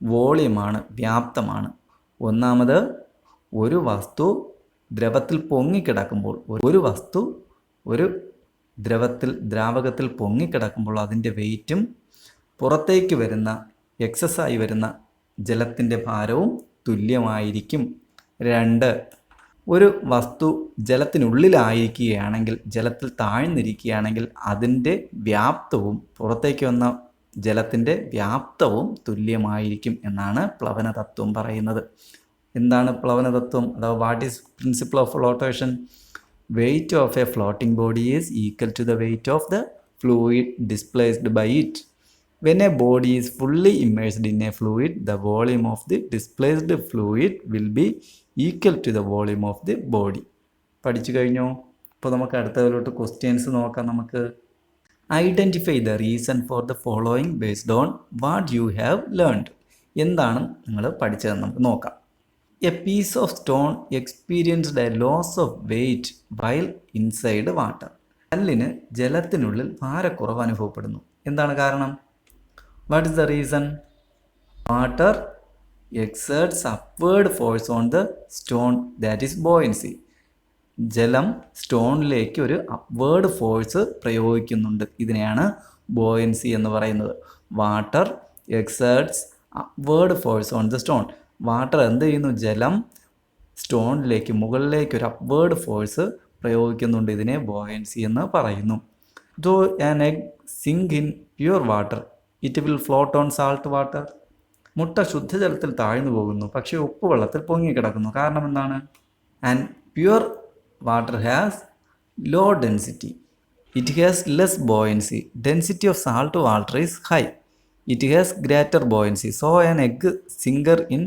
വോളിയമാണ്, വ്യാപ്തമാണ്. ഒന്നാമത് ഒരു വസ്തു ദ്രവത്തിൽ പൊങ്ങിക്കിടക്കുമ്പോൾ, ഒരു വസ്തു ഒരു ദ്രാവകത്തിൽ പൊങ്ങിക്കിടക്കുമ്പോൾ അതിൻ്റെ വെയിറ്റും പുറത്തേക്ക് വരുന്ന എക്സസ്സായി വരുന്ന ജലത്തിൻ്റെ ഭാരവും തുല്യമായിരിക്കും. 2, ഒരു വസ്തു ജലത്തിനുള്ളിലായിരിക്കുകയാണെങ്കിൽ, ജലത്തിൽ താഴ്ന്നിരിക്കുകയാണെങ്കിൽ അതിൻ്റെ വ്യാപ്തവും പുറത്തേക്ക് വന്ന ജലത്തിൻ്റെ വ്യാപ്തവും തുല്യമായിരിക്കും എന്നാണ് പ്ലവന തത്വം പറയുന്നത്. എന്താണ് പ്ലവന തത്വം? അഥവാ what is principle of flotation? Weight of a floating body is equal to the weight of the fluid displaced by it. When a body is fully immersed in a fluid, the volume of the displaced fluid will be equal to the volume of the body. പഠിച്ചു കഴിഞ്ഞോ? അപ്പോൾ നമുക്ക് അടുത്തതിലോട്ട് ക്വസ്റ്റ്യൻസ് നോക്കാം. നമുക്ക് identify the reason for the following based on what you have learned. എന്താണ് നിങ്ങൾ പഠിച്ചതെന്ന് നമുക്ക് നോക്കാം. A piece of stone experienced a loss of weight while inside water. കല്ലിന് ജലത്തിനുള്ളിൽ ഭാരക്കുറവ് അനുഭവപ്പെടുന്നു. എന്താണ് കാരണം? What is the reason? Water exerts upward force on the stone, that is buoyancy. ജലം സ്റ്റോണിലേക്ക് ഒരു അപ്വേർഡ് ഫോഴ്സ് പ്രയോഗിക്കുന്നുണ്ട്. ഇതിനെയാണ് ബോയൻസി എന്ന് പറയുന്നത്. Water exerts upward force on the stone. Water എന്ത് ചെയ്യുന്നു? ജലം സ്റ്റോണിലേക്ക്, മുകളിലേക്ക് ഒരു അപ്വേർഡ് ഫോഴ്സ് പ്രയോഗിക്കുന്നുണ്ട്. ഇതിനെ ബോയൻസി എന്ന് പറയുന്നു. Though an egg sink in pure water, it will float on salt water. മുട്ട ശുദ്ധജലത്തിൽ താഴ്ന്നു പോകുന്നു, പക്ഷേ ഉപ്പ് വെള്ളത്തിൽ പൊങ്ങിക്കിടക്കുന്നു. കാരണം എന്താണ്? And pure water has low density, it has less buoyancy. Density of salt water is high, it has greater buoyancy. So an egg sinker in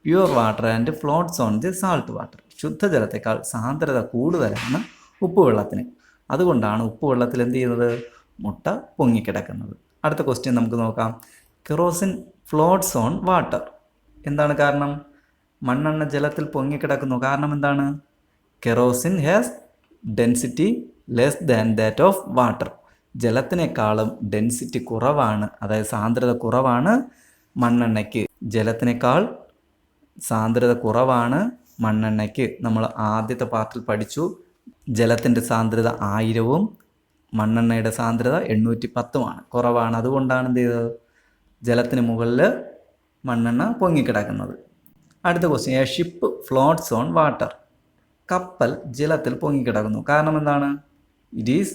pure water and floats on the salt water. ശുദ്ധജലത്തേക്കാൾ സാന്ദ്രത കൂടുതലാണ് ഉപ്പ് വെള്ളത്തിന്. അതുകൊണ്ടാണ് ഉപ്പ് വെള്ളത്തിൽ എന്ത് ചെയ്യുന്നത്? മുട്ട പൊങ്ങിക്കിടക്കുന്നത്. അടുത്ത ക്വസ്റ്റ്യൻ നമുക്ക് നോക്കാം. Kerosene floats on water. എന്താണ് കാരണം? മണ്ണെണ്ണ ജലത്തിൽ പൊങ്ങിക്കിടക്കുന്നു. കാരണം എന്താണ്? Kerosene has density less than that of water. ജലത്തിനേക്കാളും ഡെൻസിറ്റി കുറവാണ്, അതായത് സാന്ദ്രത കുറവാണ് മണ്ണെണ്ണയ്ക്ക്. ജലത്തിനേക്കാൾ സാന്ദ്രത കുറവാണ് മണ്ണെണ്ണയ്ക്ക്. നമ്മൾ ആദ്യത്തെ പാർട്ടിൽ പഠിച്ചു. ജലത്തിൻ്റെ സാന്ദ്രത 1000-ഉം മണ്ണെണ്ണയുടെ സാന്ദ്രത 810-ഉമാണ്, കുറവാണ്. അതുകൊണ്ടാണ് എന്ത് ചെയ്തത്? ജലത്തിന് മുകളിൽ മണ്ണെണ്ണ പൊങ്ങിക്കിടക്കുന്നത്. അടുത്ത question. A ship floats on water. കപ്പൽ ജലത്തിൽ പൊങ്ങിക്കിടക്കുന്നു. കാരണം എന്താണ്? It is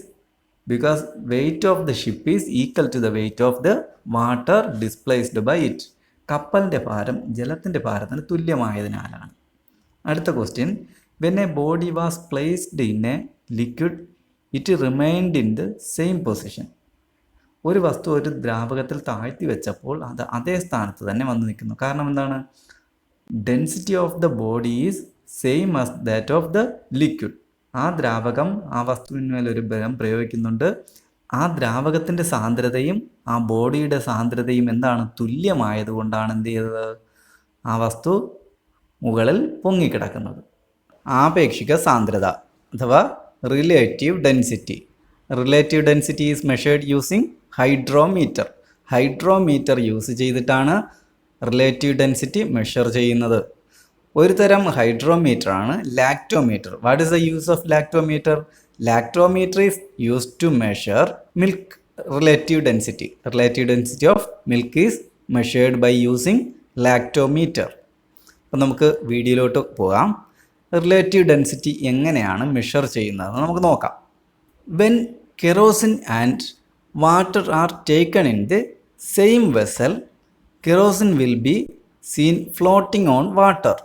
because weight of the ship is equal to the weight of the water displaced by it. കപ്പലിൻ്റെ ഭാരം ജലത്തിൻ്റെ ഭാരത്തിന് തുല്യമായതിനാലാണ്. അടുത്ത question. When a body was placed in a liquid it remained in the same position. ഒരു വസ്തു ഒരു ദ്രാവകത്തിൽ താഴ്ത്തി വെച്ചപ്പോൾ അത് അതേ സ്ഥാനത്ത് തന്നെ വന്ന് നിൽക്കുന്നു. കാരണം എന്താണ്? Density of the body is same as that of the liquid. ആ ദ്രാവകം ആ വസ്തുവിന്മേൽ ഒരു ബലം പ്രയോഗിക്കുന്നുണ്ട്. ആ ദ്രാവകത്തിൻ്റെ സാന്ദ്രതയും ആ ബോഡിയുടെ സാന്ദ്രതയും എന്താണ്? തുല്യമായതുകൊണ്ടാണ് എന്ത് ചെയ്തത്? ആ വസ്തു മുകളിൽ പൊങ്ങിക്കിടക്കുന്നത്. ആപേക്ഷിക സാന്ദ്രത അഥവാ relative density. Relative density is measured using hydrometer. Hydrometer use ചെയ്തിട്ടാണ് റിലേറ്റീവ് ഡെൻസിറ്റി മെഷർ ചെയ്യുന്നത്. ഒരു തരം ഹൈഡ്രോമീറ്ററാണ് lactometer. What is the use of lactometer? Lactometer is used to measure milk relative density. Relative density of milk is measured by using lactometer. അപ്പം നമുക്ക് വീഡിയോയിലോട്ട് പോകാം. റിലേറ്റീവ് ഡെൻസിറ്റി എങ്ങനെയാണ് മെഷർ ചെയ്യുന്നതെന്ന് നമുക്ക് നോക്കാം. When kerosene and water are taken in the same vessel, kerosene will be seen floating on water.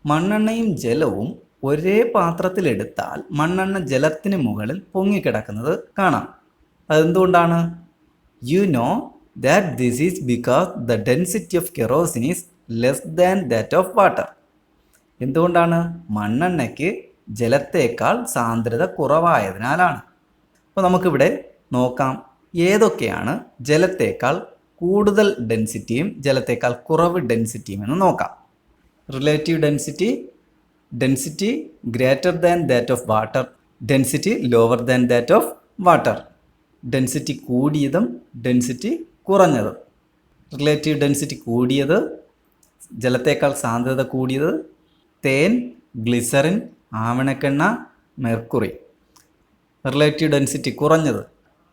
മണ്ണെണ്ണയും ജലവും ഒരേ പാത്രത്തിലെടുത്താൽ മണ്ണെണ്ണ ജലത്തിന് മുകളിൽ പൊങ്ങിക്കിടക്കുന്നത് കാണാം. അതെന്തുകൊണ്ടാണ്? You know that this is because the density of kerosene is less than that of water. എന്തുകൊണ്ടാണ്? മണ്ണെണ്ണയ്ക്ക് ജലത്തേക്കാൾ സാന്ദ്രത കുറവായതിനാലാണ്. അപ്പോൾ നമുക്കിവിടെ നോക്കാം ഏതൊക്കെയാണ് ജലത്തേക്കാൾ കൂടുതൽ ഡെൻസിറ്റിയും ജലത്തേക്കാൾ കുറവ് ഡെൻസിറ്റിയും എന്ന് നോക്കാം. Relative density, density greater than that of water, density lower than that of water. Density കൂടിയതും ഡെൻസിറ്റി കുറഞ്ഞതും. റിലേറ്റീവ് ഡെൻസിറ്റി കൂടിയത്, ജലത്തേക്കാൾ സാന്ദ്രത കൂടിയത് തേൻ, ഗ്ലിസറിൻ, ആവണക്കെണ്ണ, മെർക്കുറി. റിലേറ്റീവ് ഡെൻസിറ്റി കുറഞ്ഞത്,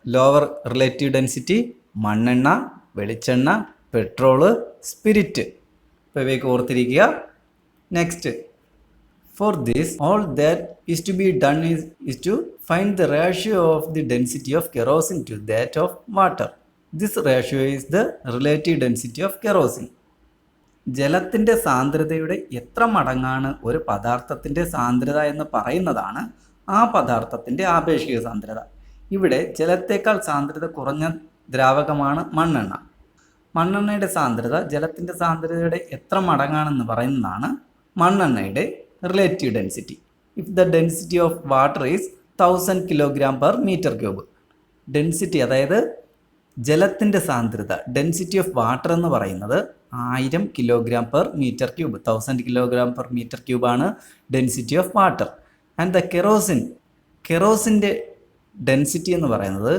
ലോവർ റിലേറ്റീവ് ഡെൻസിറ്റി മണ്ണെണ്ണ, വെളിച്ചെണ്ണ, പെട്രോള്, സ്പിരിറ്റ്. ഇപ്പോൾ ഇവയൊക്കെ ഓർത്തിരിക്കുക. Next, for this all that is to be done is to find the ratio of the density of kerosene to that of water. This ratio is the relative density of kerosene. ജലത്തിൻ്റെ സാന്ദ്രതയുടെ എത്ര മടങ്ങാണ് ഒരു പദാർത്ഥത്തിൻ്റെ സാന്ദ്രത എന്ന് പറയുന്നതാണ് ആ പദാർത്ഥത്തിൻ്റെ ആപേക്ഷിക സാന്ദ്രത. ഇവിടെ ജലത്തേക്കാൾ സാന്ദ്രത കുറഞ്ഞ ദ്രാവകമാണ് മണ്ണെണ്ണ. മണ്ണെണ്ണയുടെ സാന്ദ്രത ജലത്തിൻ്റെ സാന്ദ്രതയുടെ എത്ര മടങ്ങാണെന്ന് പറയുന്നതാണ് മണ്ണെണ്ണയുടെ relative density. If the density of water is 1000 kg/m³. Density, അതായത് ജലത്തിൻ്റെ സാന്ദ്രത, ഡെൻസിറ്റി ഓഫ് വാട്ടർ എന്ന് പറയുന്നത് 1000 kg/m³. 1000 kg/m³ ആണ് density of water. And the കെറോസിൻ്റെ ഡെൻസിറ്റി എന്ന് പറയുന്നത്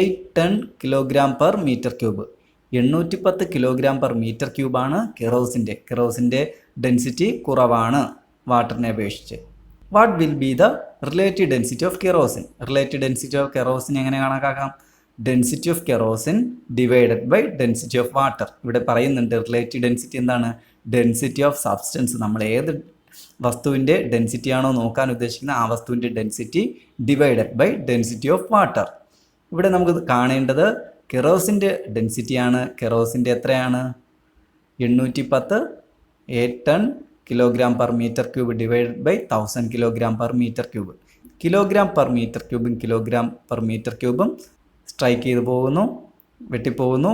810 kg/m³. 810 kg/m³ ആണ് കെറോസിൻ്റെ ഡെൻസിറ്റി കുറവാണ് വാട്ടറിനെ അപേക്ഷിച്ച്. What will be the relative density of kerosene? Relative density of kerosene എങ്ങനെ കണക്കാക്കാം? Density of kerosene divided by density of water. ഇവിടെ പറയുന്നുണ്ട് റിലേറ്റീവ് ഡെൻസിറ്റി എന്താണ്? Density of substance. നമ്മൾ ഏത് വസ്തുവിൻ്റെ ഡെൻസിറ്റി ആണോ നോക്കാൻ ഉദ്ദേശിക്കുന്നത് ആ വസ്തുവിൻ്റെ density divided by density of water. ഇവിടെ നമുക്ക് കാണേണ്ടത് കെറോസിൻ്റെ ഡെൻസിറ്റിയാണ്. കെറോസിൻ്റെ എത്രയാണ്? 810 810 kg/m³ divided by 1000 kg/m³. kg/m³ഉം kg/m³ strike ചെയ്ത് പോകുന്നു, വെട്ടിപ്പോകുന്നു.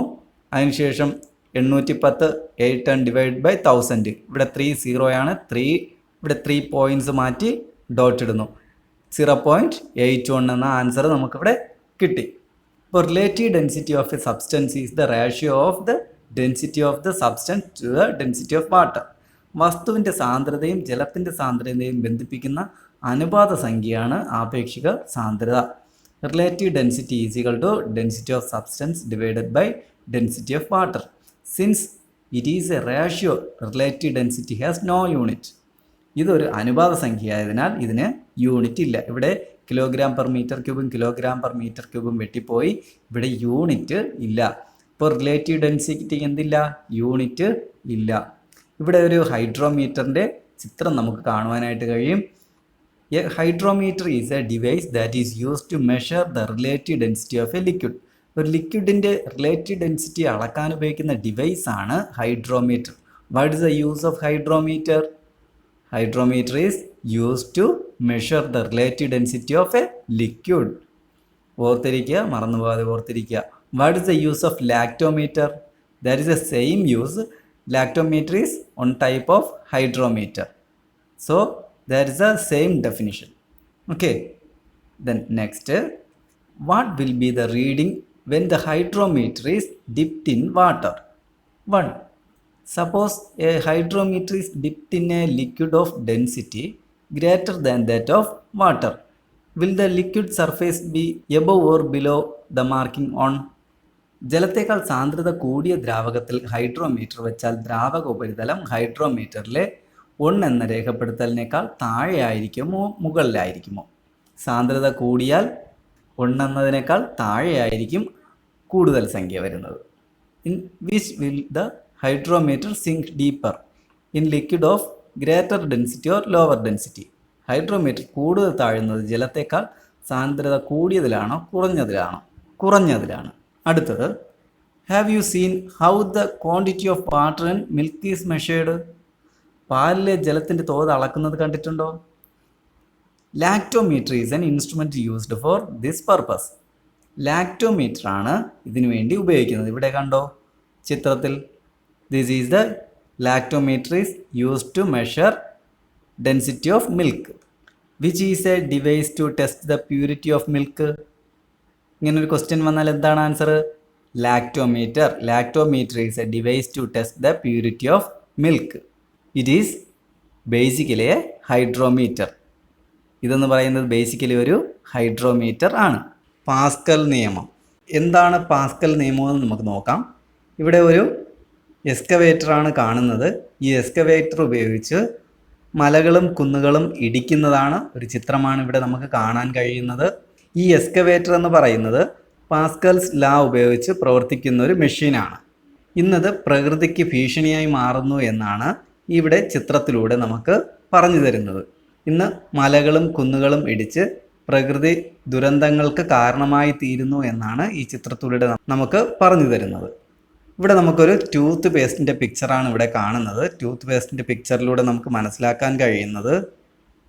അതിനുശേഷം 810 810 ഡിവൈഡ് ബൈ 1000. ഇവിടെ 3 0 ആണ്. ഇവിടെ 3 പോയിൻറ്റ്സ് മാറ്റി ഡോട്ട് ഇടുന്നു. 0.81 എന്ന ആൻസർ നമുക്കിവിടെ കിട്ടി. ഇപ്പോൾ relative density of a substance is the ratio of the density of the substance to the density of water. വസ്തുവിൻ്റെ സാന്ദ്രതയും ജലത്തിൻ്റെ സാന്ദ്രതയും ബന്ധിപ്പിക്കുന്ന അനുപാത സംഖ്യയാണ് ആപേക്ഷിക സാന്ദ്രത. Relative density is equal to density of substance divided by density of water. Since it is a ratio, relative density has no unit. ഇതൊരു അനുപാത സംഖ്യ ആയതിനാൽ ഇതിന് യൂണിറ്റ് ഇല്ല. ഇവിടെ kg/m³ഉം kg/m³ വെട്ടിപ്പോയി. ഇവിടെ യൂണിറ്റ് ഇല്ല. ഇപ്പോൾ റിലേറ്റീവ് ഡെൻസിറ്റിക്ക് എന്തില്ല? യൂണിറ്റ് ഇല്ല. ഇവിടെ ഒരു ഹൈഡ്രോമീറ്ററിൻ്റെ ചിത്രം നമുക്ക് കാണുവാനായിട്ട് കഴിയും. A hydrometer is a device that is used to measure the relative density of a liquid. ഒരു ലിക്വിഡിൻ്റെ റിലേറ്റീവ് ഡെൻസിറ്റി അളക്കാൻ ഉപയോഗിക്കുന്ന ഡിവൈസാണ് hydrometer. What is the use of hydrometer? Hydrometer is used to measure the relative density of a liquid. ഓർത്തിരിക്കുക, മറന്നുപോകാതെ ഓർത്തിരിക്കുക. What is the use of lactometer? That is the same use. Lactometer is one type of hydrometer. So that is the same definition. Okay. Then next, what will be the reading when the hydrometer is dipped in water? 1. Suppose a hydrometer is dipped in a liquid of density greater than that of water. Will the liquid surface be above or below the marking on? ജലത്തേക്കാൾ സാന്ദ്രത കൂടിയ ദ്രാവകത്തിൽ ഹൈഡ്രോമീറ്റർ വെച്ചാൽ ദ്രാവക ഉപരിതലം ഹൈഡ്രോമീറ്ററിലെ 1 എന്ന രേഖപ്പെടുത്തലിനേക്കാൾ താഴെയായിരിക്കുമോ മുകളിലായിരിക്കുമോ? സാന്ദ്രത കൂടിയാൽ 1 എന്നതിനേക്കാൾ താഴെയായിരിക്കും കൂടുതൽ സംഖ്യ വരുന്നത്. In which will the hydrometer sink deeper? In liquid of greater density or lower density? Hydrometer കൂടുതൽ താഴുന്നത് ജലത്തേക്കാൾ സാന്ദ്രത കൂടിയതിലാണോ കുറഞ്ഞതിലാണോ? കുറഞ്ഞതിലാണ്. അടുത്തത്, have you seen how the quantity of water and milk is measured? പാലിലെ ജലത്തിൻ്റെ തോത് അളക്കുന്നത് കണ്ടിട്ടുണ്ടോ? Lactometer is an instrument used for this purpose. Lactometer ആണ് ഇതിനു വേണ്ടി ഉപയോഗിക്കുന്നത്. ഇവിടെ കണ്ടോ ചിത്രത്തിൽ? This is the lactometer is used to measure density of milk. Which is a device to test the purity of milk? ഇങ്ങനൊരു ക്വസ്റ്റ്യൻ വന്നാൽ എന്താണ് answer? Lactometer. Lactometer is a device to test the purity of milk. It is basically a hydrometer. ഇതെന്ന് പറയുന്നത് ബേസിക്കലി ഒരു ഹൈഡ്രോമീറ്റർ ആണ്. പാസ്കൽ നിയമം. എന്താണ് പാസ്കൽ നിയമം എന്ന് നമുക്ക് നോക്കാം. ഇവിടെ ഒരു എക്സ്കവേറ്ററാണ് കാണുന്നത്. ഈ എക്സ്കവേറ്റർ ഉപയോഗിച്ച് മലകളും കുന്നുകളും ഇടിക്കുന്നതാണ് ഒരു ചിത്രമാണ് ഇവിടെ നമുക്ക് കാണാൻ കഴിയുന്നത്. ഈ എക്സ്കവേറ്റർ എന്ന് പറയുന്നത് പാസ്കൽസ് ലാ ഉപയോഗിച്ച് പ്രവർത്തിക്കുന്ന ഒരു മെഷീനാണ്. ഇന്നത് പ്രകൃതിക്ക് ഭീഷണിയായി മാറുന്നു എന്നാണ് ഇവിടെ ചിത്രത്തിലൂടെ നമുക്ക് പറഞ്ഞു തരുന്നത്. ഇന്ന് മലകളും കുന്നുകളും ഇടിച്ച് പ്രകൃതി ദുരന്തങ്ങൾക്ക് കാരണമായി തീരുന്നു എന്നാണ് ഈ ചിത്രത്തിലൂടെ നമുക്ക് പറഞ്ഞു തരുന്നത്. ഇവിടെ നമുക്കൊരു ടൂത്ത് പേസ്റ്റിൻ്റെ പിക്ചറാണ് ഇവിടെ കാണുന്നത്. ടൂത്ത് പേസ്റ്റിൻ്റെ പിക്ചറിലൂടെ നമുക്ക് മനസ്സിലാക്കാൻ കഴിയുന്നത്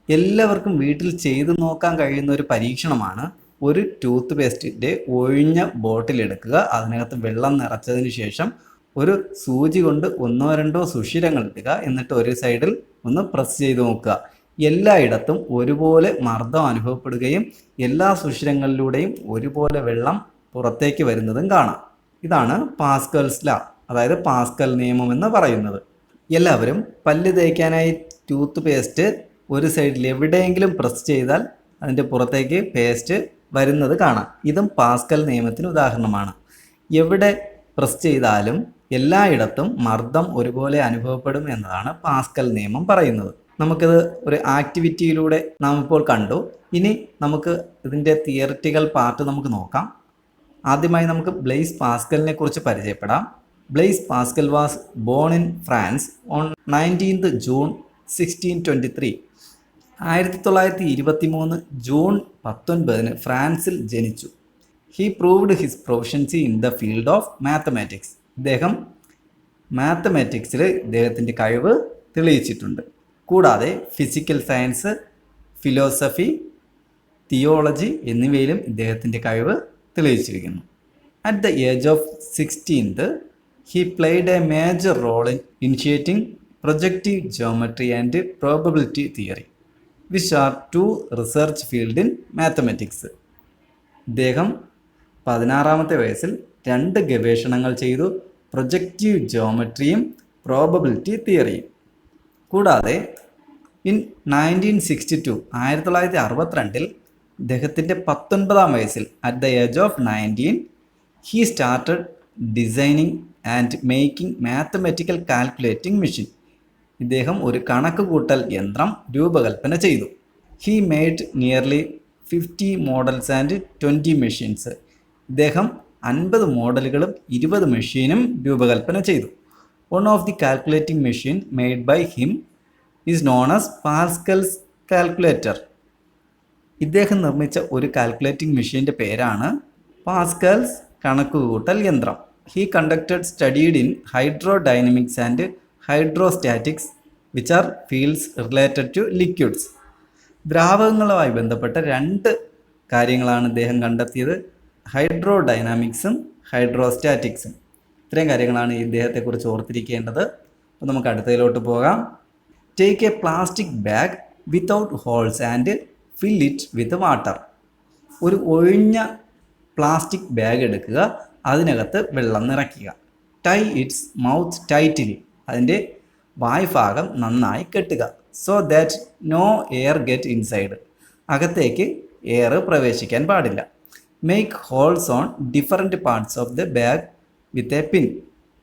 എല്ലാവർക്കും വീട്ടിൽ ചെയ്തു നോക്കാൻ കഴിയുന്ന ഒരു പരീക്ഷണമാണ്. ഒരു ടൂത്ത് പേസ്റ്റിൻ്റെ ഒഴിഞ്ഞ ബോട്ടിൽ എടുക്കുക, അതിനകത്ത് വെള്ളം നിറച്ചതിന് ശേഷം ഒരു സൂചി കൊണ്ട് ഒന്നോ രണ്ടോ സുഷിരങ്ങൾ ഇടുക, എന്നിട്ട് ഒരു സൈഡിൽ ഒന്ന് പ്രസ് ചെയ്ത് നോക്കുക. എല്ലായിടത്തും ഒരുപോലെ മർദ്ദം അനുഭവപ്പെടുകയും എല്ലാ സുഷിരങ്ങളിലൂടെയും ഒരുപോലെ വെള്ളം പുറത്തേക്ക് വരുന്നതും കാണാം. ഇതാണ് പാസ്കൽസ് ലാ, അതായത് പാസ്കൽ നിയമം എന്ന് പറയുന്നത്. എല്ലാവരും പല്ല് തേക്കാനായി ടൂത്ത് പേസ്റ്റ് ഒരു സൈഡിൽ എവിടെയെങ്കിലും പ്രസ് ചെയ്താൽ അതിൻ്റെ പുറത്തേക്ക് പേസ്റ്റ് വരുന്നത് കാണാം. ഇതും പാസ്കൽ നിയമത്തിന് ഉദാഹരണമാണ്. എവിടെ പ്രസ് ചെയ്താലും എല്ലായിടത്തും മർദ്ദം ഒരുപോലെ അനുഭവപ്പെടും എന്നതാണ് പാസ്കൽ നിയമം പറയുന്നത്. നമുക്കിത് ഒരു ആക്ടിവിറ്റിയിലൂടെ നാം ഇപ്പോൾ കണ്ടു. ഇനി നമുക്ക് ഇതിൻ്റെ തിയറിറ്റിക്കൽ പാർട്ട് നമുക്ക് നോക്കാം. ആദ്യമായി നമുക്ക് ബ്ലെയ്സ് പാസ്കലിനെ കുറിച്ച് പരിചയപ്പെടാം. Blaise Pascal was born in France on 19th June 1623. 1923 June 19 ഫ്രാൻസിൽ ജനിച്ചു. He proved his proficiency in the field of mathematics. ഇദ്ദേഹം മാത്തമാറ്റിക്സിൽ ഇദ്ദേഹത്തിൻ്റെ കഴിവ് തെളിയിച്ചിട്ടുണ്ട്. കൂടാതെ ഫിസിക്കൽ സയൻസ്, ഫിലോസഫി, തിയോളജി എന്നിവയിലും ഇദ്ദേഹത്തിൻ്റെ കഴിവ് തെളിയിച്ചിരിക്കുന്നു. At the age of 16 he played a major role in initiating projective geometry and probability theory, which are two research fields in mathematics. ഇദ്ദേഹം 16-ാമത്തെ വയസ്സിൽ 2 ഗവേഷണങ്ങൾ ചെയ്തു, പ്രൊജക്റ്റീവ് ജിയോമെട്രിയും പ്രോബബിലിറ്റി തിയറിയും. കൂടാതെ 1962 ഇദ്ദേഹത്തിൻ്റെ 19-ാം വയസ്സിൽ at the age of 19 he started designing and making mathematical calculating machine. ഇദ്ദേഹം ഒരു കണക്ക് കൂട്ടൽ യന്ത്രം രൂപകൽപ്പന ചെയ്തു. He made nearly 50 models and 20 machines. ഇദ്ദേഹം 50 മോഡലുകളും 20 മെഷീനും രൂപകൽപ്പന ചെയ്തു. One of the calculating machine made by him is known as Pascal's calculator. ഇദ്ദേഹം നിർമ്മിച്ച ഒരു കാൽക്കുലേറ്റിംഗ് മെഷീൻ്റെ പേരാണ് പാസ്കൽസ് കണക്കുകൂട്ടൽ യന്ത്രം. He conducted studied in hydrodynamics and hydrostatics, which are fields related to liquids. ദ്രാവകങ്ങളുമായി ബന്ധപ്പെട്ട 2 കാര്യങ്ങളാണ് ഇദ്ദേഹം കണ്ടെത്തിയത്, ഹൈഡ്രോഡൈനാമിക്സും ഹൈഡ്രോസ്റ്റാറ്റിക്സും. ഇത്രയും കാര്യങ്ങളാണ് ഇദ്ദേഹത്തെക്കുറിച്ച് ഓർത്തിരിക്കേണ്ടത്. അപ്പോൾ നമുക്ക് അടുത്തതിലോട്ട് പോകാം. Take a plastic bag without holes and fill it with water. ഒരു ഒഴിഞ്ഞ പ്ലാസ്റ്റിക് ബാഗ് എടുക്കുക, അതിനകത്ത് വെള്ളം നിറയ്ക്കുക. Tie its mouth tightly. അതിൻ്റെ വായ്ഭാഗം നന്നായി കെട്ടുക. So that no air get inside. അകത്തേക്ക് എയർ പ്രവേശിക്കാൻ പാടില്ല. Make holes on different parts of the bag with a pin.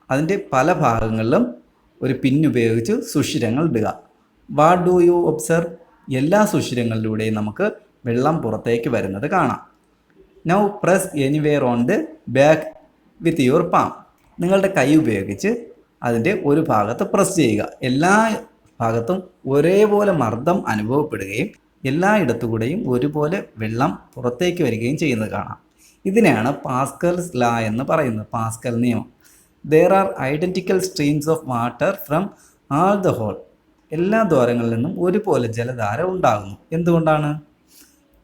അതിൻ്റെ പല ഭാഗങ്ങളിലും ഒരു പിൻ ഉപയോഗിച്ച് സുഷിരങ്ങൾ ഇടുക. What do you observe? എല്ലാ സുഷിരങ്ങളിലൂടെയും നമുക്ക് വെള്ളം പുറത്തേക്ക് വരുന്നത് കാണാം. Now press anywhere on the bag with your palm. നിങ്ങളുടെ കൈ ഉപയോഗിച്ച് അതിൻ്റെ ഒരു ഭാഗത്ത് പ്രസ് ചെയ്യുക. എല്ലാ ഭാഗത്തും ഒരേപോലെ മർദ്ദം അനുഭവപ്പെടുകയും എല്ലായിടത്തുകൂടെയും ഒരുപോലെ വെള്ളം പുറത്തേക്ക് വരികയും ചെയ്യുന്നത് കാണാം. ഇതിനെയാണ് പാസ്കൽസ് ലാ എന്ന് പറയുന്നത്, പാസ്കൽ നിയമം. There are identical streams of water from all the hole. എല്ലാ ദ്വാരങ്ങളിൽ നിന്നും ഒരുപോലെ ജലധാര ഉണ്ടാകുന്നു. എന്തുകൊണ്ടാണ്?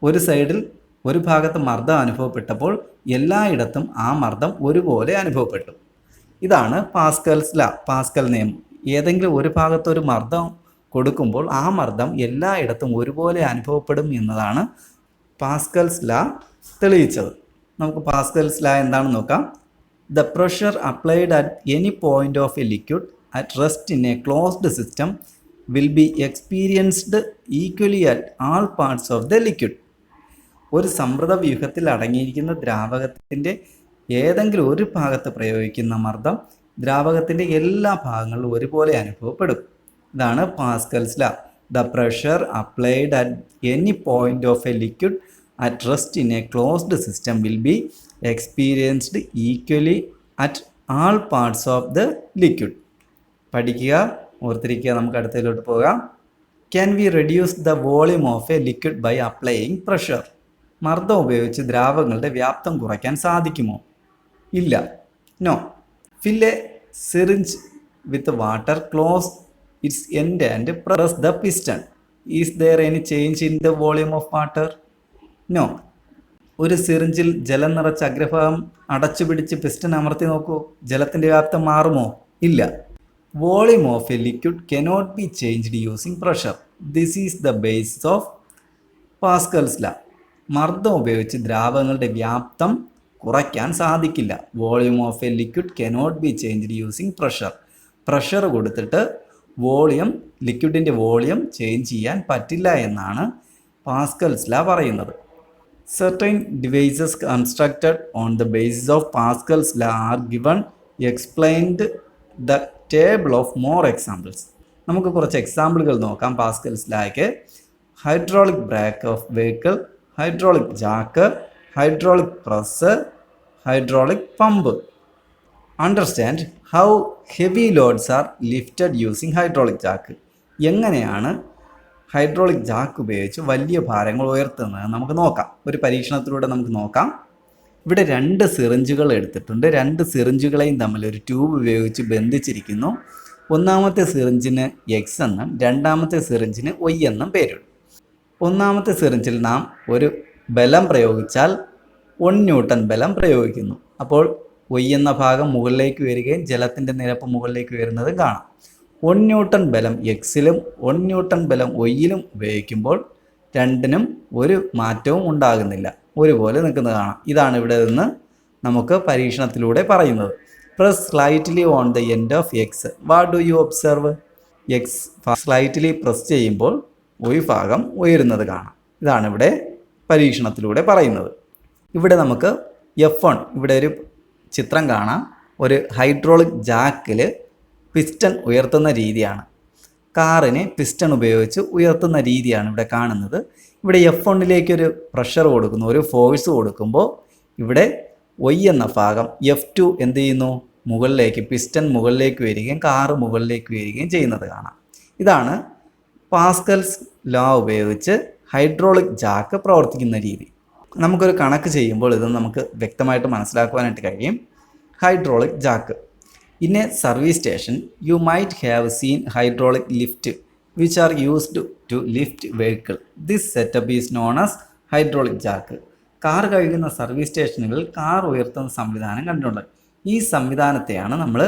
ഒരു സൈഡിൽ ഒരു ഭാഗത്ത് മർദ്ദം അനുഭവപ്പെട്ടപ്പോൾ എല്ലായിടത്തും ആ മർദ്ദം ഒരുപോലെ അനുഭവപ്പെട്ടു. ഇതാണ് പാസ്കൽസ് ലാ, പാസ്കൽ നിയമം. ഏതെങ്കിലും ഒരു ഭാഗത്ത് ഒരു മർദ്ദം കൊടുക്കുമ്പോൾ ആ മർദ്ദം എല്ലായിടത്തും ഒരുപോലെ അനുഭവപ്പെടും എന്നതാണ് പാസ്കൽസ് ലാ തെളിയിച്ചത്. നമുക്ക് പാസ്കൽസ് ലാ എന്താണെന്ന് നോക്കാം. The pressure applied at any point of a liquid at rest in a closed system will be experienced equally at all parts of the liquid. ഒരു സമ്മർദ്ദ വ്യൂഹത്തിൽ അടങ്ങിയിരിക്കുന്ന ദ്രാവകത്തിൻ്റെ ഏതെങ്കിലും ഒരു ഭാഗത്ത് പ്രയോഗിക്കുന്ന മർദ്ദം ദ്രാവകത്തിൻ്റെ എല്ലാ ഭാഗങ്ങളിലും ഒരുപോലെ അനുഭവപ്പെടും. ഇതാണ് Pascal's law. The pressure applied at any point of a liquid at rest in a closed system will be experienced equally at all parts of the liquid. പഠിക്കുക, ഓർത്തിരിക്കുക. നമുക്ക് അടുത്തതിലോട്ട് പോകാം. Can we reduce the volume of a liquid by applying pressure? മർദ്ദം ഉപയോഗിച്ച് ദ്രാവകങ്ങളുടെ വ്യാപ്തം കുറയ്ക്കാൻ സാധിക്കുമോ? ഇല്ല. No. Fill a syringe with water, close its end and press the piston. Is there any change in the volume of water? No. ഒരു സിറിഞ്ചിൽ ജലം നിറച്ച അഗ്രഭാഗം അടച്ചു പിടിച്ച് പിസ്റ്റൺ അമർത്തി നോക്കൂ. ജലത്തിൻ്റെ വ്യാപ്തം മാറുമോ? ഇല്ല. Volume of a liquid cannot be changed using pressure. This is the basis of Pascal's ലാ. മർദ്ദം ഉപയോഗിച്ച് ദ്രാവകങ്ങളുടെ വ്യാപ്തം കുറയ്ക്കാൻ സാധിക്കില്ല. Volume of a liquid cannot be changed using pressure. Pressure കൊടുത്തിട്ട് ലിക്വിഡിൻ്റെ വോളിയം ചേഞ്ച് ചെയ്യാൻ പറ്റില്ല എന്നാണ് പാസ്കൽസ് ലാ പറയുന്നത്. Certain devices constructed on the basis of Pascal's law are given explained the table of more examples. നമുക്ക് കുറച്ച് എക്സാമ്പിളുകൾ നോക്കാം Pascal's like. Hydraulic brake of vehicle, hydraulic jack, hydraulic press, hydraulic pump. Understand how heavy loads are lifted using hydraulic jack. എങ്ങനെയാണ് ഹൈഡ്രോളിക് ജാക്ക് ഉപയോഗിച്ച് വലിയ ഭാരങ്ങൾ ഉയർത്തുന്നത് നമുക്ക് നോക്കാം. ഒരു പരീക്ഷണത്തിലൂടെ നമുക്ക് നോക്കാം. ഇവിടെ 2 സിറിഞ്ചുകൾ എടുത്തിട്ടുണ്ട്. 2 സിറിഞ്ചുകളെയും തമ്മിൽ ഒരു ട്യൂബ് ഉപയോഗിച്ച് ബന്ധിച്ചിരിക്കുന്നു. ഒന്നാമത്തെ സിറിഞ്ചിന് എക്സ് എന്നും രണ്ടാമത്തെ സിറിഞ്ചിന് വൈ എന്നും പേരിടും. ഒന്നാമത്തെ സിറിഞ്ചിൽ നാം ഒരു ബലം പ്രയോഗിച്ചാൽ 1 ന്യൂട്ടൺ ബലം പ്രയോഗിക്കുന്നു. അപ്പോൾ വൈ എന്ന ഭാഗം മുകളിലേക്ക് ഉയരുകയും ജലത്തിൻ്റെ നിരപ്പ് മുകളിലേക്ക് ഉയരുന്നതും കാണാം. 1 ന്യൂട്ടൺ ബലം എക്സിലും 1 ന്യൂട്ടൺ ബലം വൈയിലും ഉപയോഗിക്കുമ്പോൾ രണ്ടിനും ഒരു മാറ്റവും ഉണ്ടാകുന്നില്ല, ഒരുപോലെ നിൽക്കുന്നത് കാണാം. ഇതാണ് ഇവിടെ നിന്ന് നമുക്ക് പരീക്ഷണത്തിലൂടെ പറയുന്നത്. Press slightly on the end of X. What do you observe? X slightly press ചെയ്യുമ്പോൾ ഒരു ഭാഗം ഉയരുന്നത് കാണാം. ഇതാണ് ഇവിടെ പരീക്ഷണത്തിലൂടെ പറയുന്നത്. ഇവിടെ നമുക്ക് F1 ഇവിടെ ഒരു ചിത്രം കാണാം. ഒരു ഹൈഡ്രോളിക് ജാക്കിൽ പിസ്റ്റൺ ഉയർത്തുന്ന രീതിയാണ്. കാറിനെ പിസ്റ്റൺ ഉപയോഗിച്ച് ഉയർത്തുന്ന രീതിയാണ് ഇവിടെ കാണുന്നത്. ഇവിടെ F1ലേക്കൊരു പ്രഷർ കൊടുക്കുന്നു, ഒരു ഫോഴ്സ് കൊടുക്കുമ്പോൾ ഇവിടെ Y എന്ന ഭാഗം F2 എന്ത് ചെയ്യുന്നു? മുകളിലേക്ക്, പിസ്റ്റൺ മുകളിലേക്ക് വരികയും കാറ് മുകളിലേക്ക് വരികയും ചെയ്യുന്നത് കാണാം. ഇതാണ് പാസ്കൽസ് ലോ ഉപയോഗിച്ച് ഹൈഡ്രോളിക് ജാക്ക് പ്രവർത്തിക്കുന്ന രീതി. നമുക്കൊരു കണക്ക് ചെയ്യുമ്പോൾ ഇത് നമുക്ക് വ്യക്തമായിട്ട് മനസ്സിലാക്കുവാനായിട്ട് കഴിയും. Hydraulic Jack. In a service station, you might have seen hydraulic lift which are used to lift vehicle. This setup is known as hydraulic jack. Car കഴുകുന്ന സർവീസ് സ്റ്റേഷനുകളിൽ കാർ ഉയർത്തുന്ന സംവിധാനം കണ്ടിട്ടുണ്ട്. ഈ സംവിധാനത്തെയാണ് നമ്മൾ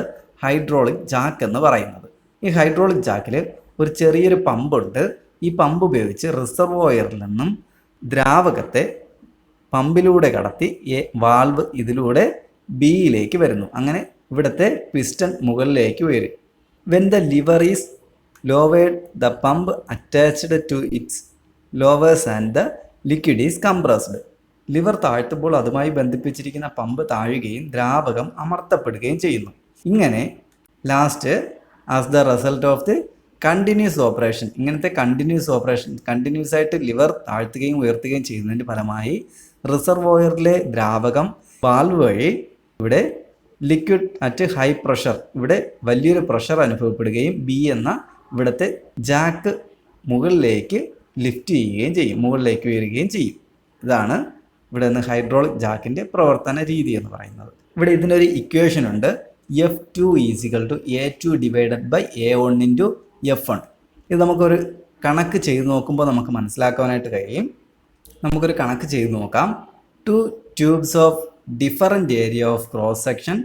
ഹൈഡ്രോളിക് ജാക്ക് എന്ന് പറയുന്നത്. ഈ ഹൈഡ്രോളിക് ജാക്കിൽ ഒരു ചെറിയൊരു പമ്പുണ്ട്. ഈ പമ്പ് ഉപയോഗിച്ച് റിസർവോയറിൽ നിന്നും ദ്രാവകത്തെ പമ്പിലൂടെ കടത്തി വാൾവ് ഇതിലൂടെ ബിയിലേക്ക് വരുന്നു. അങ്ങനെ ഇവിടുത്തെ പിസ്റ്റൺ മുകളിലേക്ക് ഉയരും. When the lever is lowered the pump attached to its lowers and the liquid is compressed. Lever താഴ്ത്തുമ്പോൾ അതുമായി ബന്ധിപ്പിച്ചിരിക്കുന്ന പമ്പ് താഴുകയും ദ്രാവകം അമർത്തപ്പെടുകയും ചെയ്യുന്നു. ഇങ്ങനെ last as the result of the continuous operation, ഇങ്ങനത്തെ കണ്ടിന്യൂസ് ആയിട്ട് ലിവർ താഴ്ത്തുകയും ഉയർത്തുകയും ചെയ്യുന്നതിൻ്റെ ഫലമായി റിസർവോയറിലെ ദ്രാവകം വാൽവ് വഴി ഇവിടെ ലിക്വിഡ് അറ്റ് ഹൈ പ്രഷർ, ഇവിടെ വലിയൊരു പ്രഷർ അനുഭവപ്പെടുകയും ബി എന്ന ഇവിടുത്തെ ജാക്ക് മുകളിലേക്ക് ലിഫ്റ്റ് ചെയ്യുകയും ചെയ്യും, മുകളിലേക്ക് ഉയരുകയും ചെയ്യും. ഇതാണ് ഇവിടെ നിന്ന് ഹൈഡ്രോളിക് ജാക്കിൻ്റെ പ്രവർത്തന രീതി എന്ന് പറയുന്നത്. ഇവിടെ ഇതിനൊരു ഇക്വേഷൻ ഉണ്ട്. F2 = A2 divided by A1 into F1. ഇത് നമുക്കൊരു കണക്ക് ചെയ്ത് നോക്കുമ്പോൾ നമുക്ക് മനസ്സിലാക്കാനായിട്ട് കഴിയും. നമുക്കൊരു കണക്ക് ചെയ്ത് നോക്കാം. 2 tubes of different area of cross section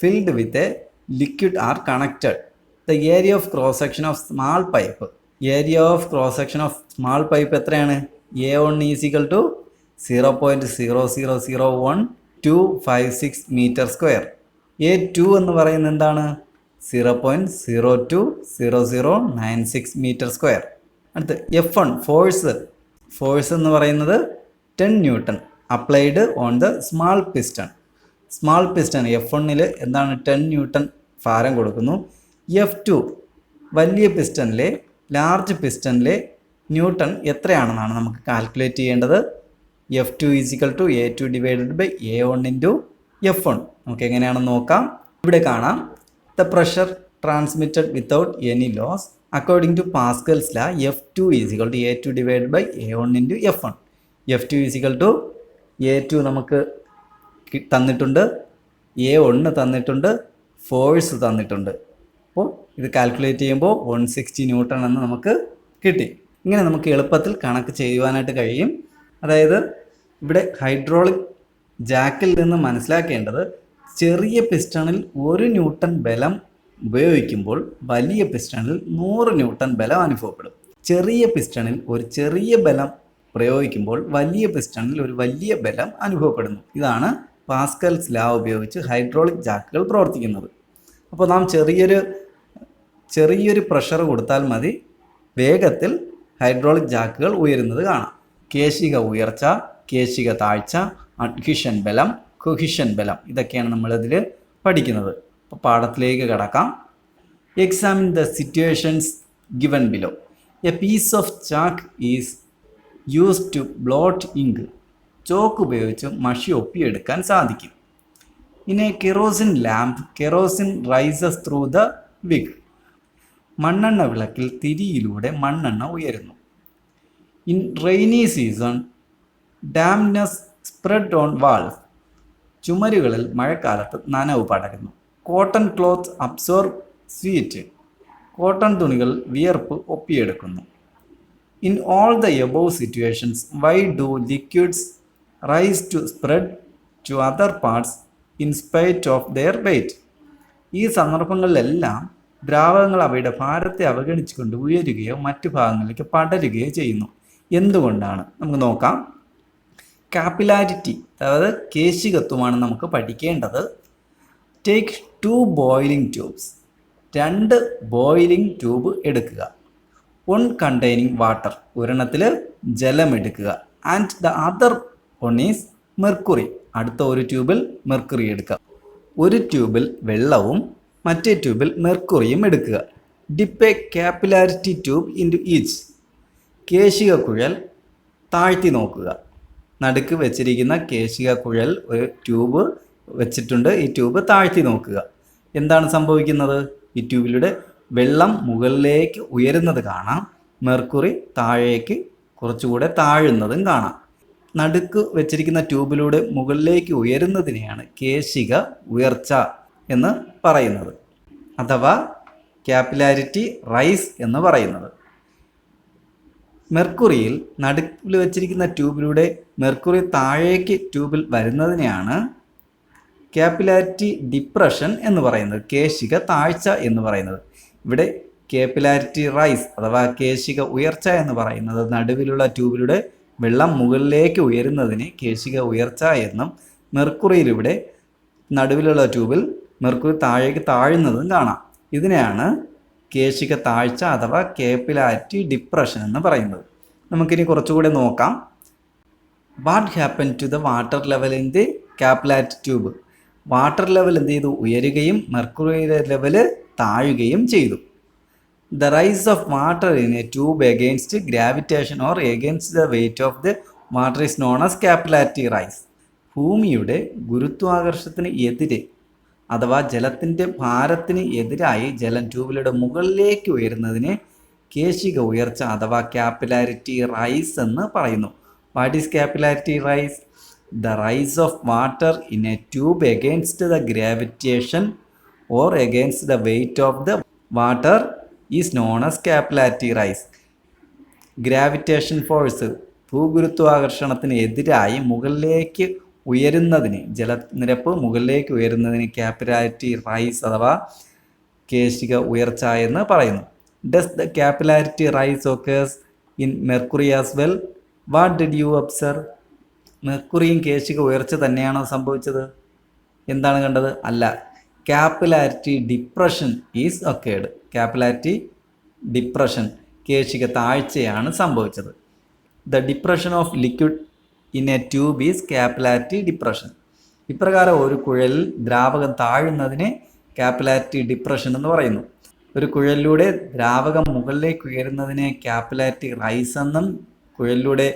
filled with a liquid are connected. The area of cross section of small pipe എത്രയാണ്? A1 = 0.0001256 meter square. A2 എന്ന് പറയുന്നത് എന്താണ്? 0.020096 മീറ്റർ സ്ക്വയർ. അടുത്ത് F1 ഫോഴ്സ് എന്ന് പറയുന്നത് 10 newton applied on the small piston. F1ൽ എന്താണ്? 10 ന്യൂട്ടൺ ഭാരം കൊടുക്കുന്നു. F2 വലിയ പിസ്റ്റണിലെ ലാർജ് പിസ്റ്റണിലെ ന്യൂട്ടൺ എത്രയാണെന്നാണ് നമുക്ക് കാൽക്കുലേറ്റ് ചെയ്യേണ്ടത്. F2 = A2 / A1 × F1. നമുക്ക് എങ്ങനെയാണെന്ന് നോക്കാം. ഇവിടെ കാണാം, the pressure transmitted without any loss according to Pascal's law F2 = A2 / A1 × F1. F2 = A2 നമുക്ക് തന്നിട്ടുണ്ട്, A1 തന്നിട്ടുണ്ട്, ഫോഴ്സ് തന്നിട്ടുണ്ട്. അപ്പോൾ ഇത് കാൽക്കുലേറ്റ് ചെയ്യുമ്പോൾ 160 ന്യൂട്ടൺ എന്ന് നമുക്ക് കിട്ടി. ഇങ്ങനെ നമുക്ക് എളുപ്പത്തിൽ കണക്ക് ചെയ്യുവാനായിട്ട് കഴിയും. അതായത് ഇവിടെ ഹൈഡ്രോളിക് ജാക്കിൽ നിന്ന് മനസ്സിലാക്കേണ്ടത്, ചെറിയ പിസ്റ്റണിൽ 1 ന്യൂട്ടൺ ബലം ഉപയോഗിക്കുമ്പോൾ വലിയ പിസ്റ്റണിൽ 100 ന്യൂട്ടൺ ബലം അനുഭവപ്പെടും. ചെറിയ പിസ്റ്റണിൽ ഒരു ചെറിയ ബലം പ്രയോഗിക്കുമ്പോൾ വലിയ പിസ്റ്റണിൽ ഒരു വലിയ ബലം അനുഭവപ്പെടുന്നു. ഇതാണ് പാസ്കൽസ് law ഉപയോഗിച്ച് ഹൈഡ്രോളിക് ജാക്കുകൾ പ്രവർത്തിക്കുന്നത്. അപ്പോൾ നാം ചെറിയൊരു പ്രഷർ കൊടുത്താൽ മതി, വേഗത്തിൽ ഹൈഡ്രോളിക് ജാക്കുകൾ ഉയരുന്നത് കാണാം. കേശിക ഉയർച്ച, കേശിക താഴ്ച, അഡ്ഹീഷൻ ബലം, കൊഹിഷൻ ബലം, ഇതൊക്കെയാണ് നമ്മളിതിൽ പഠിക്കുന്നത്. അപ്പോൾ പാഠത്തിലേക്ക് കടക്കാം. Examine the situations given below. A piece of chalk is used to blot ink. Chalk ഉപയോഗിച്ച് മഷി ഒപ്പിയെടുക്കാൻ സാധിക്കും. In a kerosene lamp, kerosene rises through the wick. മണ്ണെണ്ണ വിളക്കിൽ തിരിയിലൂടെ മണ്ണെണ്ണ ഉയരുന്നു. In rainy season, dampness spread on walls. ചുമരുകളിൽ മഴക്കാലത്ത് നനവ് പടരുന്നു. Cotton cloth absorb sweat. Cotton തുണികൾ വിയർപ്പ് ഒപ്പിയെടുക്കുന്നു. In all the above situations, why do liquids rise to spread to other parts in spite of their weight. ഈ സന്ദർഭങ്ങളിലെല്ലാം ദ്രാവകങ്ങൾ അവയുടെ ഭാരത്തെ അവഗണിച്ചുകൊണ്ട് ഉയരുകയോ മറ്റു ഭാഗങ്ങളിലേക്ക് പടരുകയോ ചെയ്യുന്നു. എന്തുകൊണ്ടാണ്? നമുക്ക് നോക്കാം. കാപ്പിലാരിറ്റി, അതായത് കേശികത്വമാണ് നമുക്ക് പഠിക്കേണ്ടത്. Take 2 boiling tubes. 2 boiling tube എടുക്കുക. 1 കണ്ടെയ്നിങ് വാട്ടർ, ഒരെണ്ണത്തിൽ ജലം എടുക്കുക. And the other one is mercury, അടുത്ത ഒരു ട്യൂബിൽ മെർക്കുറി എടുക്കുക. ഒരു ട്യൂബിൽ വെള്ളവും മറ്റേ ട്യൂബിൽ മെർക്കുറിയും എടുക്കുക. Dip a capillarity tube into each. കേശിക കുഴൽ താഴ്ത്തി നോക്കുക. നടുക്ക് വെച്ചിരിക്കുന്ന കേശിക കുഴൽ ഒരു ട്യൂബ് വെച്ചിട്ടുണ്ട്. ഈ ട്യൂബ് താഴ്ത്തി നോക്കുക. എന്താണ് സംഭവിക്കുന്നത്? ഈ ട്യൂബിലൂടെ വെള്ളം മുകളിലേക്ക് ഉയരുന്നത് കാണാം, മെർക്കുറി താഴേക്ക് കുറച്ചുകൂടെ താഴുന്നതും കാണാം. നടുക്ക് വെച്ചിരിക്കുന്ന ട്യൂബിലൂടെ മുകളിലേക്ക് ഉയരുന്നതിനെയാണ് കേശിക ഉയർച്ച എന്ന് പറയുന്നത്, അഥവാ കാപ്പിലാരിറ്റി റൈസ് എന്ന് പറയുന്നത്. മെർക്കുറിയിൽ നടുക്കിൽ വെച്ചിരിക്കുന്ന ട്യൂബിലൂടെ മെർക്കുറി താഴേക്ക് ട്യൂബിൽ വരുന്നതിനെയാണ് കാപ്പിലാരിറ്റി ഡിപ്രഷൻ എന്ന് പറയുന്നത്, കേശിക താഴ്ച എന്ന് പറയുന്നത്. ഇവിടെ കാപ്പിലാരിറ്റി റൈസ് അഥവാ കേശിക ഉയർച്ച എന്ന് പറയുന്നത് നടുവിലുള്ള ട്യൂബിലൂടെ വെള്ളം മുകളിലേക്ക് ഉയരുന്നതിന് കേശിക ഉയർച്ച എന്നും, മെർക്കുറിയിലൂടെ നടുവിലുള്ള ട്യൂബിൽ മെർക്കുറി താഴേക്ക് താഴുന്നതും കാണാം. ഇതിനെയാണ് കേശിക താഴ്ച അഥവാ കാപ്പിലാരിറ്റി ഡിപ്രഷൻ എന്ന് പറയുന്നത്. നമുക്കിനി കുറച്ചുകൂടെ നോക്കാം. What happen to the water level in the capillarity tube. Water level എന്ത് ചെയ്തു? ഉയരുകയും മെർക്കുറിയുടെ ലെവല് താഴുകയും ചെയ്തു. The rise of water in a tube against gravitation or against the weight of the water is known as capillarity rise. ഭൂമിയുടെ ഗുരുത്വാകർഷണത്തിന് എതിരെ അഥവാ ജലത്തിൻ്റെ ഭാരത്തിന് എതിരായി ജലം ട്യൂബിലൂടെ മുകളിലേക്ക് ഉയരുന്നതിനെ കേശിക ഉയർച്ച അഥവാ കാപ്പിലാരിറ്റി റൈസ് എന്ന് പറയുന്നു. What is capillarity rise? The rise of water in a tube against the gravitation or against the weight of the water is known as capillarity rise. Gravitation force, ഭൂഗുരുത്വാകർഷണത്തിന് എതിരായി മുകളിലേക്ക് ഉയരുന്നതിന്, ജലനിരപ്പ് മുകളിലേക്ക് ഉയരുന്നതിന് കാപ്പിലാരിറ്റി റൈസ് അഥവാ കേശിക ഉയർച്ച എന്ന് പറയുന്നു. Does the capillarity rise occurs in mercury as well? What did you observe? മെർക്കുറിയും കേശിക ഉയർച്ച തന്നെയാണോ സംഭവിച്ചത്? എന്താണ് കണ്ടത്? അല്ല, capillary depression is occurred. Capillary depression, കേശിക താഴ്ചയാണ് സംഭവിച്ചത്. The depression of liquid in a tube is capillary depression. ഇപ്രകാരം ഒരു കുഴലിൽ ദ്രാവകം താഴുന്നതിനെ കാപ്പിലാരിറ്റി ഡിപ്രഷൻ എന്ന് പറയുന്നു. ഒരു കുഴലിലൂടെ ദ്രാവകം മുകളിലേക്ക് ഉയരുന്നതിനെ കാപ്പിലാരിറ്റി റൈസ് എന്നും, കുഴലിലൂടെ